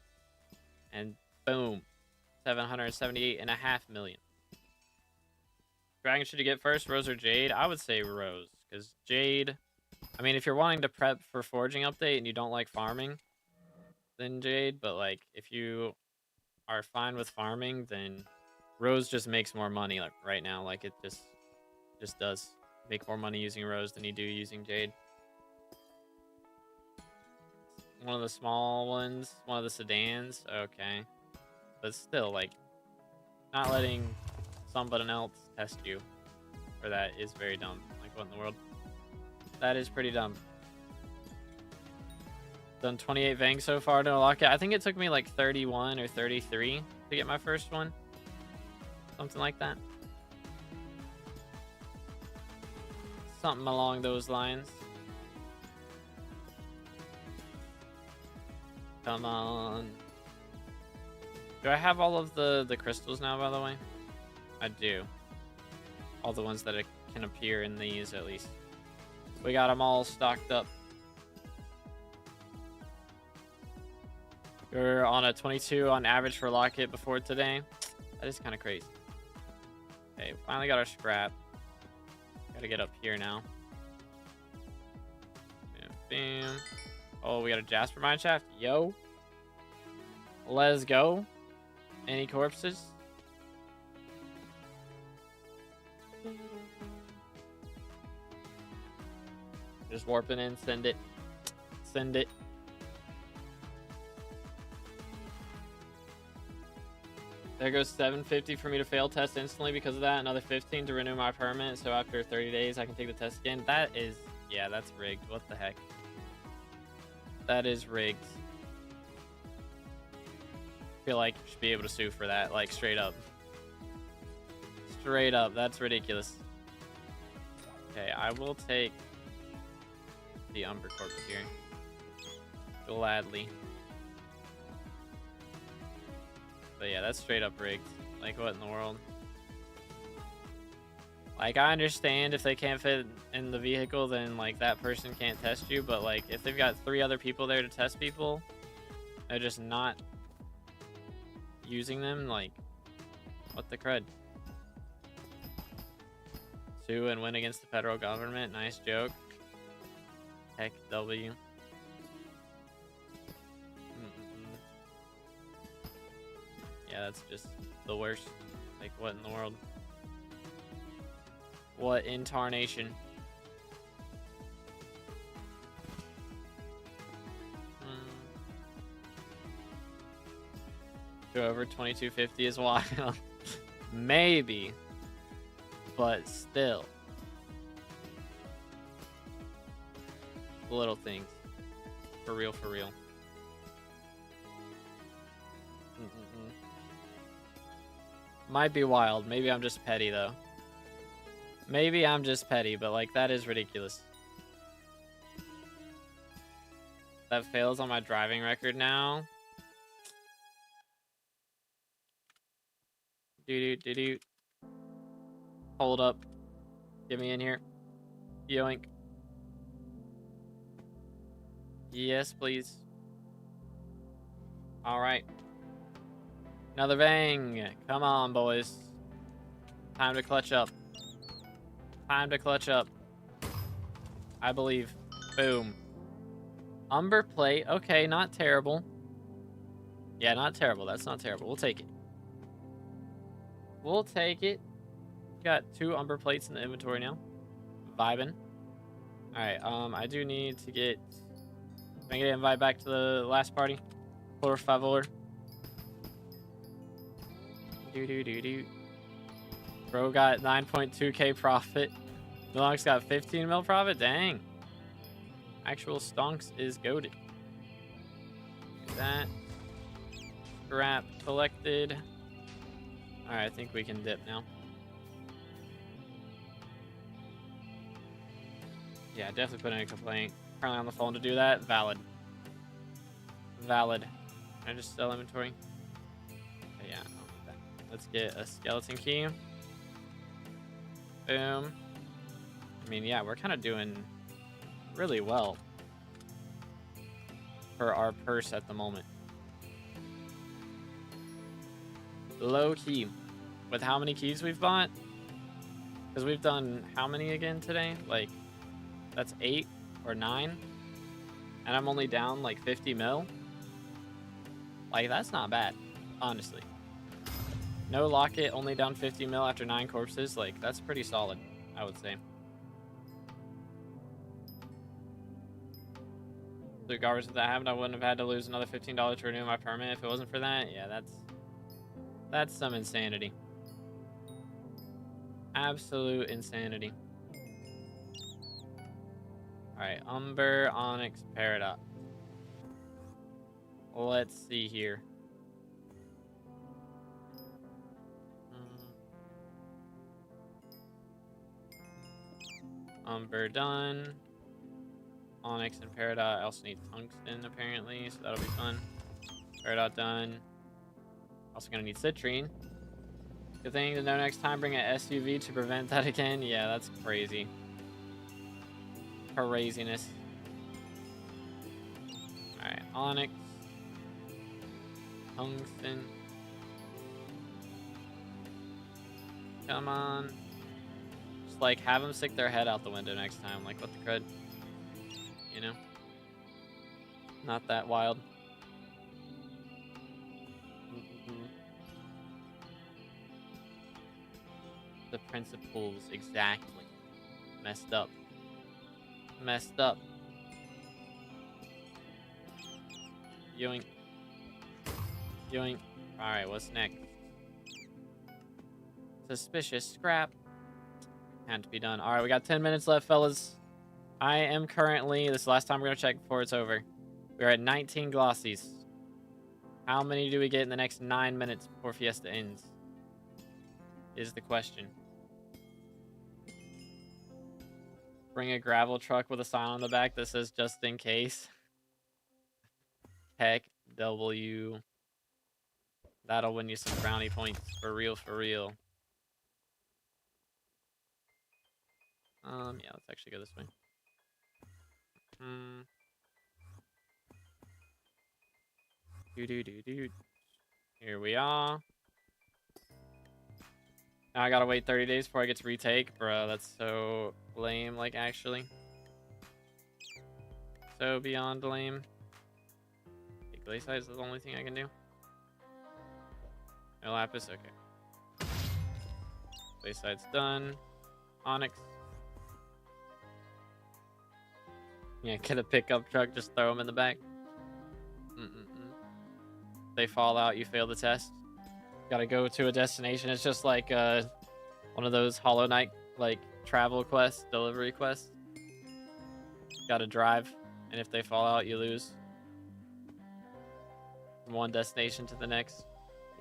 And boom, 778.5 million. Dragon should you get first, Rose or Jade? I would say Rose, because Jade, I mean, if you're wanting to prep for forging update and you don't like farming, then Jade, but like if you are fine with farming, then Rose just makes more money like right now. Like it just does make more money using Rose than you do using Jade. One of the small ones, one of the sedans, okay. But still, like, not letting somebody else test you for that is very dumb. Like, what in the world? That is pretty dumb. Done 28 Vangs so far to unlock it. I think it took me like 31 or 33 to get my first one. Something like that. Something along those lines. Come on. Do I have all of the crystals now, by the way? I do. All the ones that can appear in these, at least. We got them all stocked up. We're on a 22 on average for locket before today. That is kind of crazy. Okay, finally got our scrap. Gotta get up here now. Bam, bam. Oh, we got a Jasper mineshaft. Yo. Let's go. Any corpses? Just warping in. Send it. Send it. There goes 750 for me to fail test instantly because of that. Another 15 to renew my permit. So after 30 days, I can take the test again. That is, yeah, that's rigged. What the heck? That is rigged. I feel like you should be able to sue for that, like straight up. Straight up, that's ridiculous. Okay, I will take the Umber corpse here. Gladly. But yeah, that's straight up rigged. Like, what in the world? Like, I understand if they can't fit in the vehicle, then, like, that person can't test you. But, like, if they've got 3 other people there to test people, they're just not using them, like, what the crud? Sue and win against the federal government. Nice joke. Heck W. Yeah, that's just the worst. Like, what in the world? What in tarnation? Go over 2250 is wild. Maybe. But still. Little things. For real, for real. Might be wild. Maybe I'm just petty, though. Maybe I'm just petty, but, like, that is ridiculous. That fails on my driving record now. Doo-doo-doo-doo. Hold up. Get me in here. Yoink. Yes, please. Alright. Another bang. Come on, boys. Time to clutch up. Time to clutch up. I believe. Boom. Umber plate. Okay, not terrible. Yeah, not terrible. That's not terrible. We'll take it. We'll take it. Got 2 umber plates in the inventory now. vibing. Alright, I do need to get... Can I get an invite back to the last party? Por favor. Do. Bro got 9.2k profit. Milonx got 15 mil profit? Dang. Actual stonks is goated. That. Scrap collected. Alright, I think we can dip now. Yeah, definitely put in a complaint. Currently on the phone to do that. Valid. Valid. Can I just sell inventory? Okay, yeah, I'll do that. Let's get a skeleton key. Boom. I mean, yeah, we're kind of doing really well for our purse at the moment. Low key. With how many keys we've bought? Because we've done how many again today? Like, that's 8 or 9. And I'm only down like 50 mil. Like, that's not bad, honestly. No locket, only down 50 mil after 9 corpses. Like, that's pretty solid, I would say. The garbage that happened, I wouldn't have had to lose another $15 to renew my permit if it wasn't for that. Yeah, that's some insanity. Absolute insanity. Alright, Umber, Onyx, Paradox. Let's see here. Umber done. Onyx and Peridot. I also need tungsten apparently, so that'll be fun. Peridot done. Also gonna need citrine. Good thing to know next time, bring an SUV to prevent that again. Yeah, that's crazy. Craziness. Alright, Onyx. Tungsten. Come on. Just like have them stick their head out the window next time. Like what the crud? You know? Not that wild. The principles exactly. Messed up. Messed up. Yoink. Yoink. Alright, what's next? Suspicious scrap. Had to be done. Alright, we got 10 minutes left, fellas. I am currently, this is the last time we're going to check before it's over. We're at 19 glossies. How many do we get in the next 9 minutes before Fiesta ends? Is the question. Bring a gravel truck with a sign on the back that says just in case. Heck W. That'll win you some brownie points. For real, for real. Yeah, let's actually go this way. Here we are. Now I gotta wait 30 days before I get to retake. Bruh, that's so lame, like, actually. So beyond lame. Okay, Glacier is the only thing I can do. No Lapis, okay. Glacier's done. Onyx. Yeah, get a pickup truck, just throw them in the back. They fall out, you fail the test. Gotta go to a destination. It's just like one of those Hollow Knight like travel quests, delivery quests. Gotta drive, and if they fall out, you lose. From one destination to the next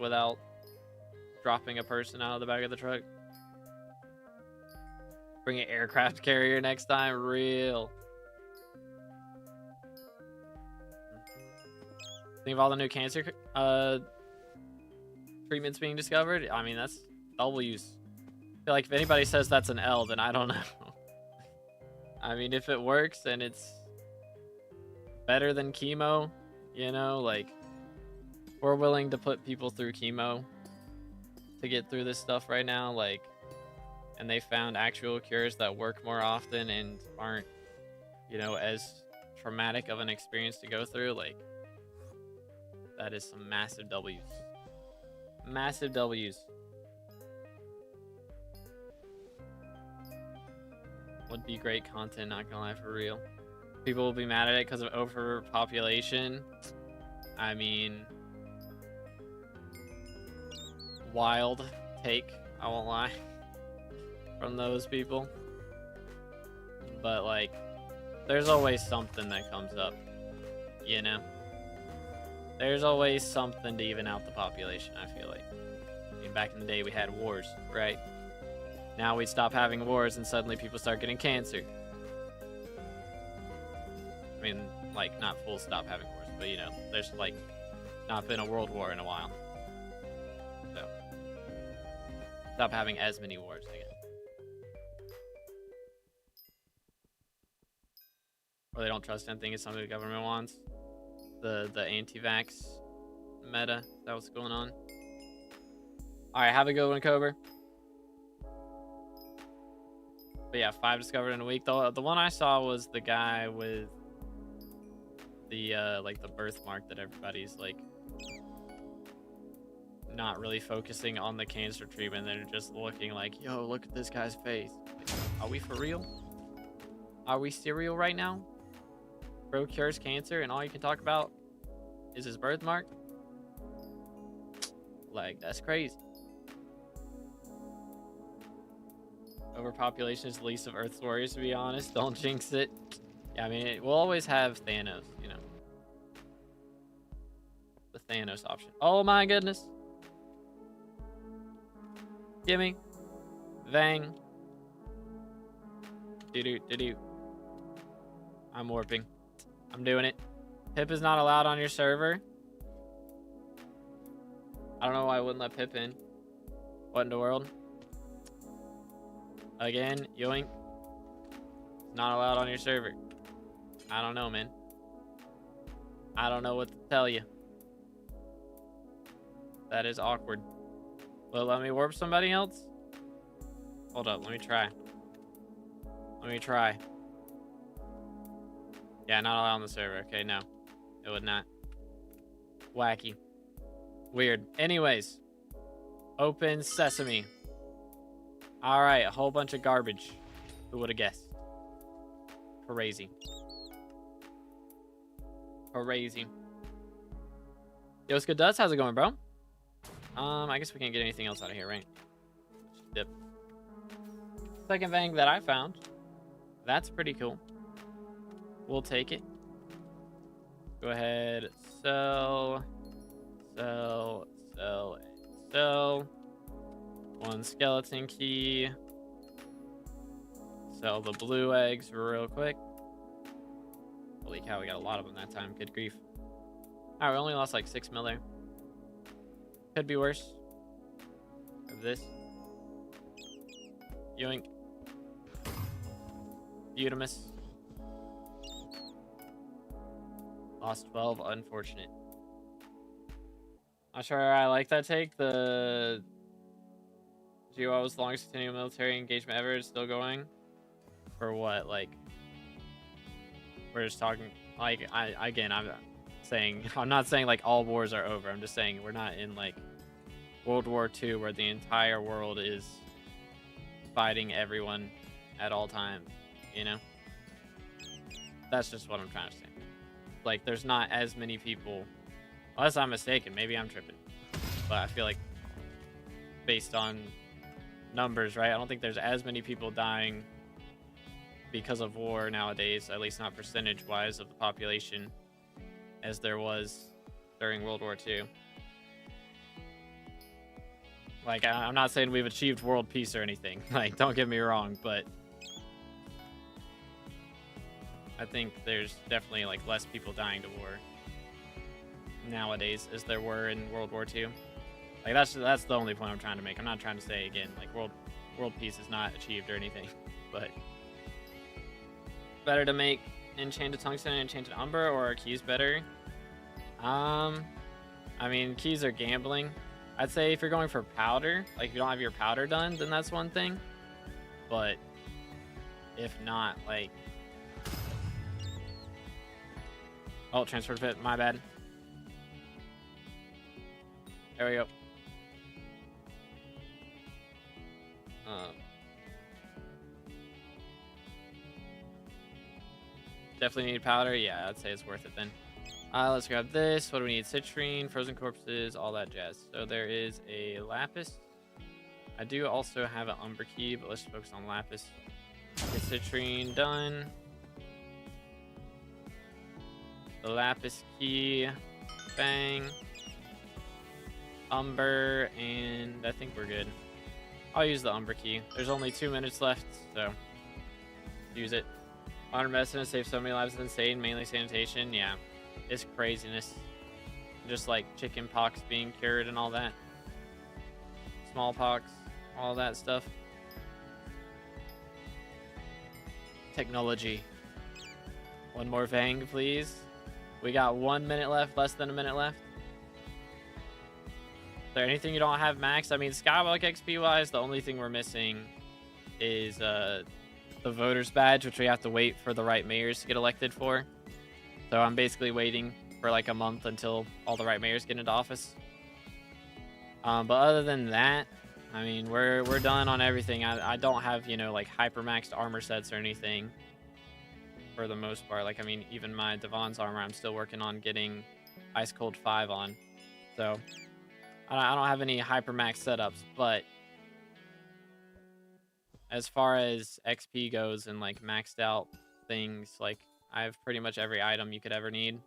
without dropping a person out of the back of the truck. Bring an aircraft carrier next time, real. Think of all the new cancer treatments being discovered. I mean, that's W's. I feel like if anybody says that's an L, then I don't know. I mean, if it works and it's better than chemo, you know, like, we're willing to put people through chemo to get through this stuff right now, like, and they found actual cures that work more often and aren't, you know, as traumatic of an experience to go through, like, that is some massive W's. Massive W's. would be great content, not gonna lie, for real. People will be mad at it because of overpopulation. I mean, wild take, I won't lie, from those people. But like, there's always something that comes up, you know? There's always something to even out the population, I feel like. I mean, back in the day we had wars, right? Now we stop having wars and suddenly people start getting cancer. I mean, like, not full stop having wars, but you know, there's like not been a world war in a while. So, stop having as many wars, I guess. Or they don't trust anything is something the government wants. The anti-vax meta, is that what's going on? Alright, have a good one, Cobra. But yeah, 5 discovered in a week. The one I saw was the guy with the like the birthmark that everybody's like not really focusing on the cancer treatment. They're just looking like, yo, look at this guy's face. Like, are we for real? Are we serial right now? Bro cures cancer and all you can talk about is his birthmark? Like, that's crazy. Overpopulation is the least of Earth's worries, to be honest. Don't jinx it. Yeah, I mean, we'll always have Thanos, you know. The Thanos option. Oh my goodness. Gimme. Vang. Doo-doo. I'm warping. I'm doing it. Pip is not allowed on your server. I don't know why I wouldn't let Pip in. What in the world? Again, yoink. Not allowed on your server. I don't know, man. I don't know what to tell you. That is awkward. Well, let me warp somebody else? Hold up, let me try. Yeah, not allowed on the server. Okay, no. It would not. Wacky. Weird. Anyways. Open sesame. Alright, a whole bunch of garbage. Who would have guessed? Crazy. Yo, what's good, Dust? How's it going, bro? I guess we can't get anything else out of here, right? Dip. Second Vang that I found. That's pretty cool. We'll take it. Go ahead. Sell. 1 skeleton key. Sell the blue eggs real quick. Holy cow, we got a lot of them that time. Good grief. Alright, we only lost like 6 mil there. Could be worse. Of this. Yoink. Beautimus. Lost 12. Unfortunate. Not sure I like that take. The GO was the longest continuing military engagement ever. It's still going. For what? Like, we're just talking. Like, I'm not saying like all wars are over. I'm just saying we're not in like World War II where the entire world is fighting everyone at all times. You know? That's just what I'm trying to say. Like, there's not as many people. Unless I'm mistaken, maybe I'm tripping. But I feel like, based on numbers, right? I don't think there's as many people dying because of war nowadays, at least not percentage-wise of the population, as there was during World War II. Like, I'm not saying we've achieved world peace or anything. Like, don't get me wrong, but I think there's definitely, like, less people dying to war nowadays as there were in World War II. Like, that's the only point I'm trying to make. I'm not trying to say, again, like, world peace is not achieved or anything, but better to make enchanted tungsten and enchanted umber, or are keys better? I mean, keys are gambling. I'd say if you're going for powder, like if you don't have your powder done, then that's one thing. But if not, like, oh, transfer fit, my bad. There we go. definitely need powder. Yeah, I'd say it's worth it then. Let's grab this. What do we need? Citrine, frozen corpses, all that jazz. So there is a lapis. I do also have an umber key, but let's focus on lapis. Get citrine done. The lapis key. Bang. Umber, and I think we're good. I'll use the umber key. There's only 2 minutes left, so use it. Modern medicine saves so many lives. It's insane. Mainly sanitation. Yeah, it's craziness. Just like chicken pox being cured and all that. Smallpox, all that stuff. Technology. One more Fang, please. We got 1 minute left, less than a minute left. Is there anything you don't have max? I mean, SkyBlock XP wise, the only thing we're missing is the voters badge, which we have to wait for the right mayors to get elected for. So I'm basically waiting for like a month until all the right mayors get into office. But other than that, I mean, we're done on everything. I don't have, you know, like hyper maxed armor sets or anything for the most part. Like, I mean, even my Devon's armor, I'm still working on getting Ice Cold 5 on. So I don't have any hyper max setups, but as far as XP goes and like maxed out things, like I have pretty much every item you could ever need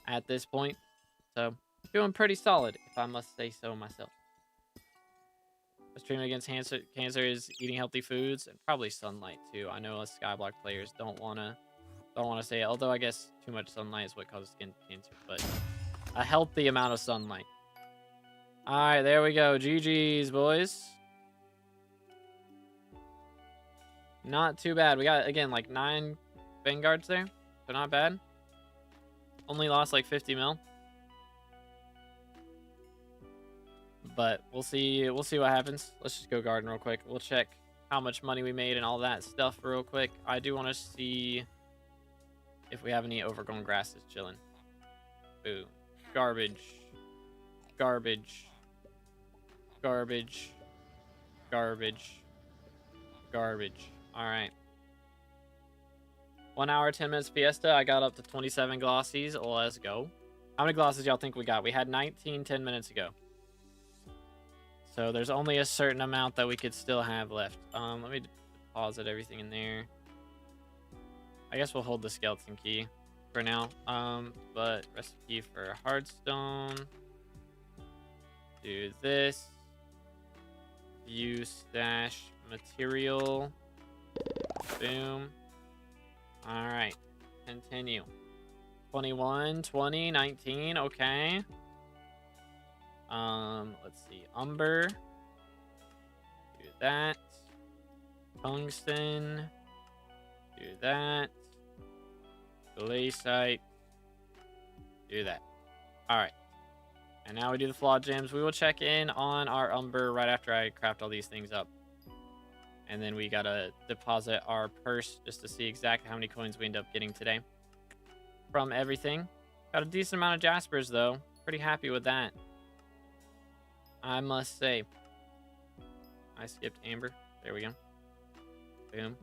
at this point. So doing pretty solid, if I must say so myself. Streaming against cancer is eating healthy foods and probably sunlight too. I know us SkyBlock players don't wanna say it, although I guess too much sunlight is what causes skin cancer, but a healthy amount of sunlight. All right, there we go. GG's, boys. Not too bad. We got, again, like 9 Vanguards there, so not bad. Only lost like 50 mil. But we'll see what happens. Let's just go garden real quick. We'll check how much money we made and all that stuff real quick. I do want to see if we have any overgrown grasses chilling. Boom. Garbage. Garbage. Garbage. Garbage. Garbage. All right. 1 hour, 10 minutes Fiesta. I got up to 27 glossies. Let's go. How many glossies y'all think we got? We had 19 10 minutes ago. So there's only a certain amount that we could still have left. Let me deposit everything in there. I guess we'll hold the skeleton key for now. But recipe for hardstone. Do this. View stash material. Boom. All right. Continue. 21, 20, 19. Okay. Let's see. Umber. Do that. Tungsten. Do that. Glaciite. Do that. All right. And now we do the flawed gems. We will check in on our Umber right after I craft all these things up. And then we gotta deposit our purse just to see exactly how many coins we end up getting today from everything. Got a decent amount of Jaspers though. Pretty happy with that, I must say. I skipped Amber. There we go. Boom.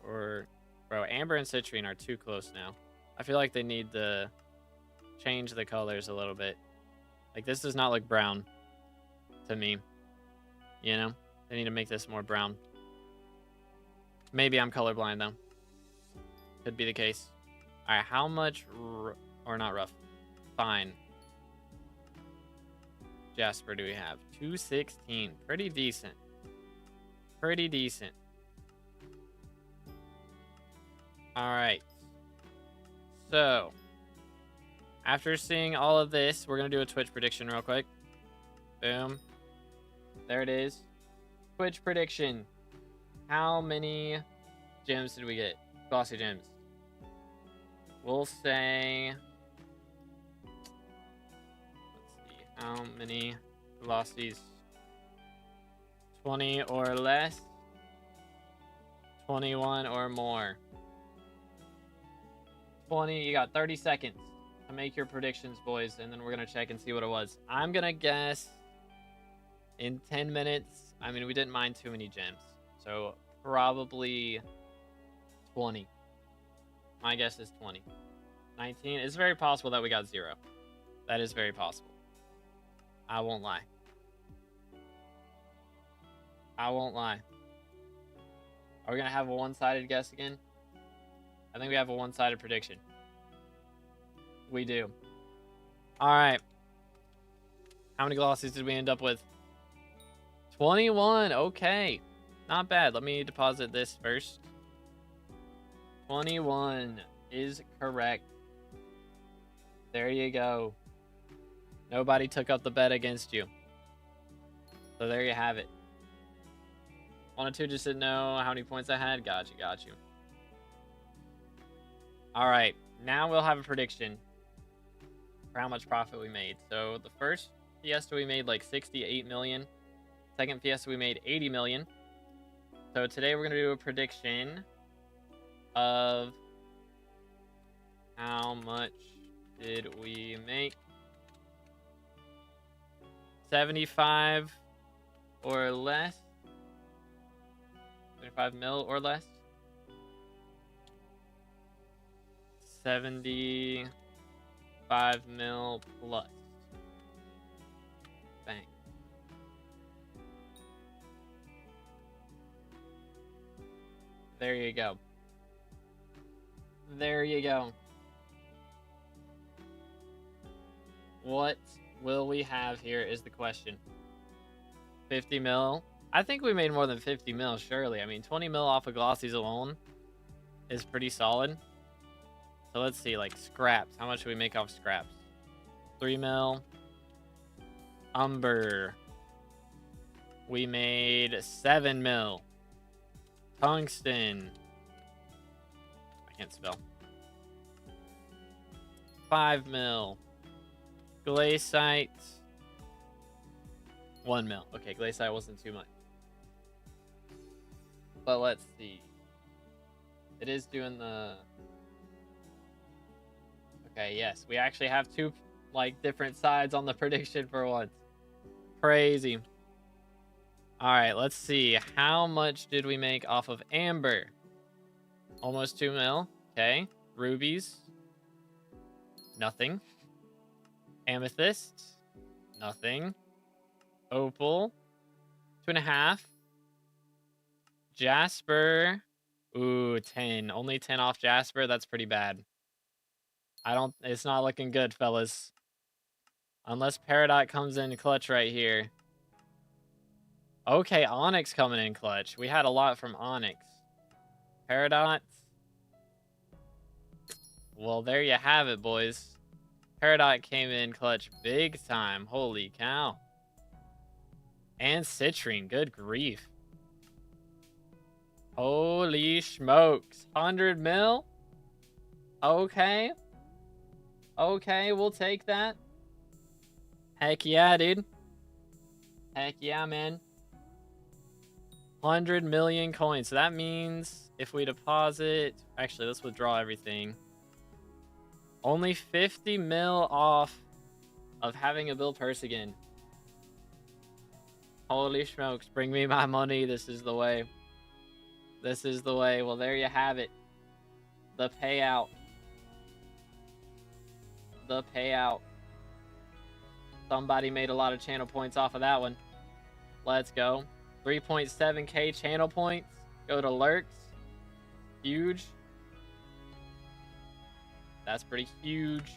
Or, bro, Amber and Citrine are too close now. I feel like they need to change the colors a little bit. Like, this does not look brown to me. You know? They need to make this more brown. Maybe I'm colorblind, though. Could be the case. All right, how much... or not rough. Fine. Jasper do we have? 216. Pretty decent. Pretty decent. All right. So, after seeing all of this, we're going to do a Twitch prediction real quick. Boom. There it is. Twitch prediction. How many gems did we get? Glossy gems. We'll say... let's see. How many glossies? 20 or less? 21 or more? 20. You got 30 seconds to make your predictions, boys, and then we're going to check and see what it was. I'm going to guess in 10 minutes. I mean, we didn't mine too many gems, so probably 20. My guess is 20. 19. It's very possible that we got 0. That is very possible. I won't lie. I won't lie. Are we going to have a one-sided guess again? I think we have a one-sided prediction. We do. All right. How many glossies did we end up with? 21. Okay. Not bad. Let me deposit this first. 21 is correct. There you go. Nobody took up the bet against you. So there you have it. 1 and 2 just didn't know how many points I had. Got you. All right. Now we'll have a prediction for how much profit we made. So the first Fiesta we made like 68 million. Second Fiesta we made 80 million. So today we're going to do a prediction of how much did we make? 75 or less? 75 mil or less? 75 mil plus. Bang. There you go. There you go. What will we have here is the question. 50 mil? I think we made more than 50 mil, surely. I mean, 20 mil off of glossies alone is pretty solid. So let's see, like scraps. How much do we make off scraps? 3 mil. Umber. We made 7 mil. Tungsten. I can't spell. 5 mil. Glaceite. 1 mil. Okay, glaceite wasn't too much. But let's see. It is doing the... Okay, yes. We actually have two, like, different sides on the prediction for once. Crazy. Alright, let's see. How much did we make off of amber? Almost 2 mil. Okay. Rubies. Nothing. Amethyst. Nothing. Opal. 2.5. Jasper. Ooh, 10. Only 10 off Jasper. That's pretty bad. It's not looking good, fellas. Unless Peridot comes in clutch right here. Okay, Onyx coming in clutch. We had a lot from Onyx. Peridot. Well, there you have it, boys. Peridot came in clutch big time. Holy cow. And Citrine. Good grief. Holy smokes. 100 mil? Okay. Okay, we'll take that. Heck yeah, dude. Heck yeah, man. 100 million coins. So that means if we deposit... Actually, let's withdraw everything. Only 50 mil off of having a build purse again. Holy smokes. Bring me my money. This is the way. This is the way. Well, there you have it. The payout. The payout. Somebody made a lot of channel points off of that one. Let's go. 3.7k channel points. Go to Lurks. Huge. That's pretty huge.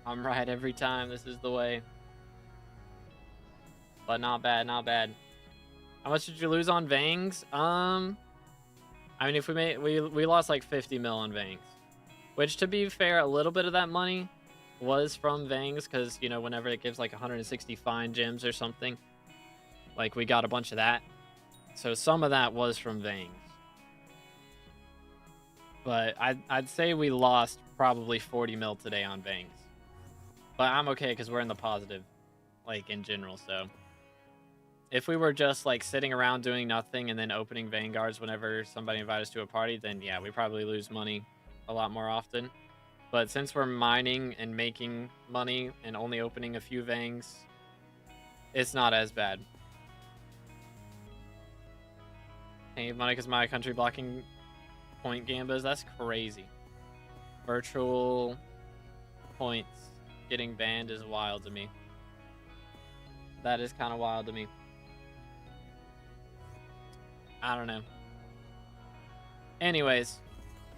I'm right every time. This is the way. But not bad, not bad. How much did you lose on Vangs? I mean, if we lost like 50 mil on Vangs. Which, to be fair, a little bit of that money was from Vangs, because, you know, whenever it gives like 160 fine gems or something, like, we got a bunch of that. So some of that was from Vangs. But I'd say we lost probably 40 mil today on Vangs. But I'm okay, because we're in the positive, like, in general, so... If we were just, like, sitting around doing nothing and then opening Vanguards whenever somebody invited us to a party, then, yeah, we probably lose money a lot more often. But since we're mining and making money and only opening a few Vangs, it's not as bad. I need money because my country blocking point gambas. That's crazy. Virtual points getting banned is wild to me. That is kind of wild to me. I don't know. Anyways,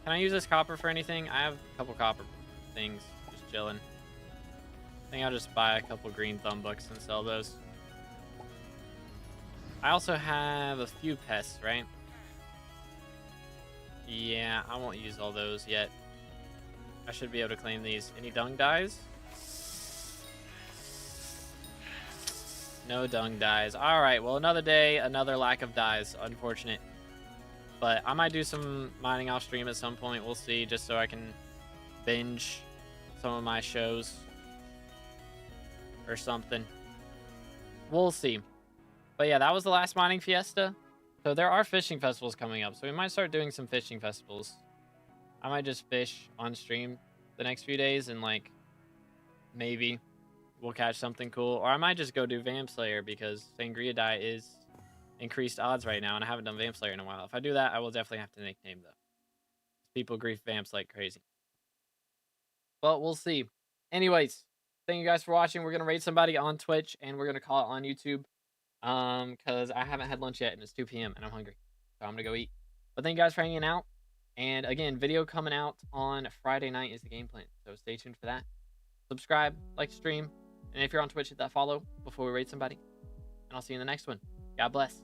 can I use this copper for anything? I have a couple copper things just chilling. I think I'll just buy a couple green thumb books and sell those. I also have a few pests, right? Yeah, I won't use all those yet. I should be able to claim these. Any dung dyes? No dung dyes. Alright, well, another day, another lack of dyes. Unfortunate. But I might do some mining off stream at some point. We'll see, just so I can binge some of my shows or something. We'll see. But yeah, that was the last mining fiesta. So there are fishing festivals coming up. So we might start doing some fishing festivals. I might just fish on stream the next few days and like maybe we'll catch something cool. Or I might just go do Vamp Slayer because Sangria Die is increased odds right now and I haven't done Vamp Slayer in a while. If I do that, I will definitely have to nickname though. People grief Vamps like crazy. But we'll see. Anyways, thank you guys for watching. We're going to raid somebody on Twitch and we're going to call it on YouTube. Because I haven't had lunch yet and it's 2 p.m. and I'm hungry. So I'm going to go eat. But thank you guys for hanging out. And again, video coming out on Friday night is the game plan. So stay tuned for that. Subscribe, like, stream. And if you're on Twitch, hit that follow before we raid somebody. And I'll see you in the next one. God bless.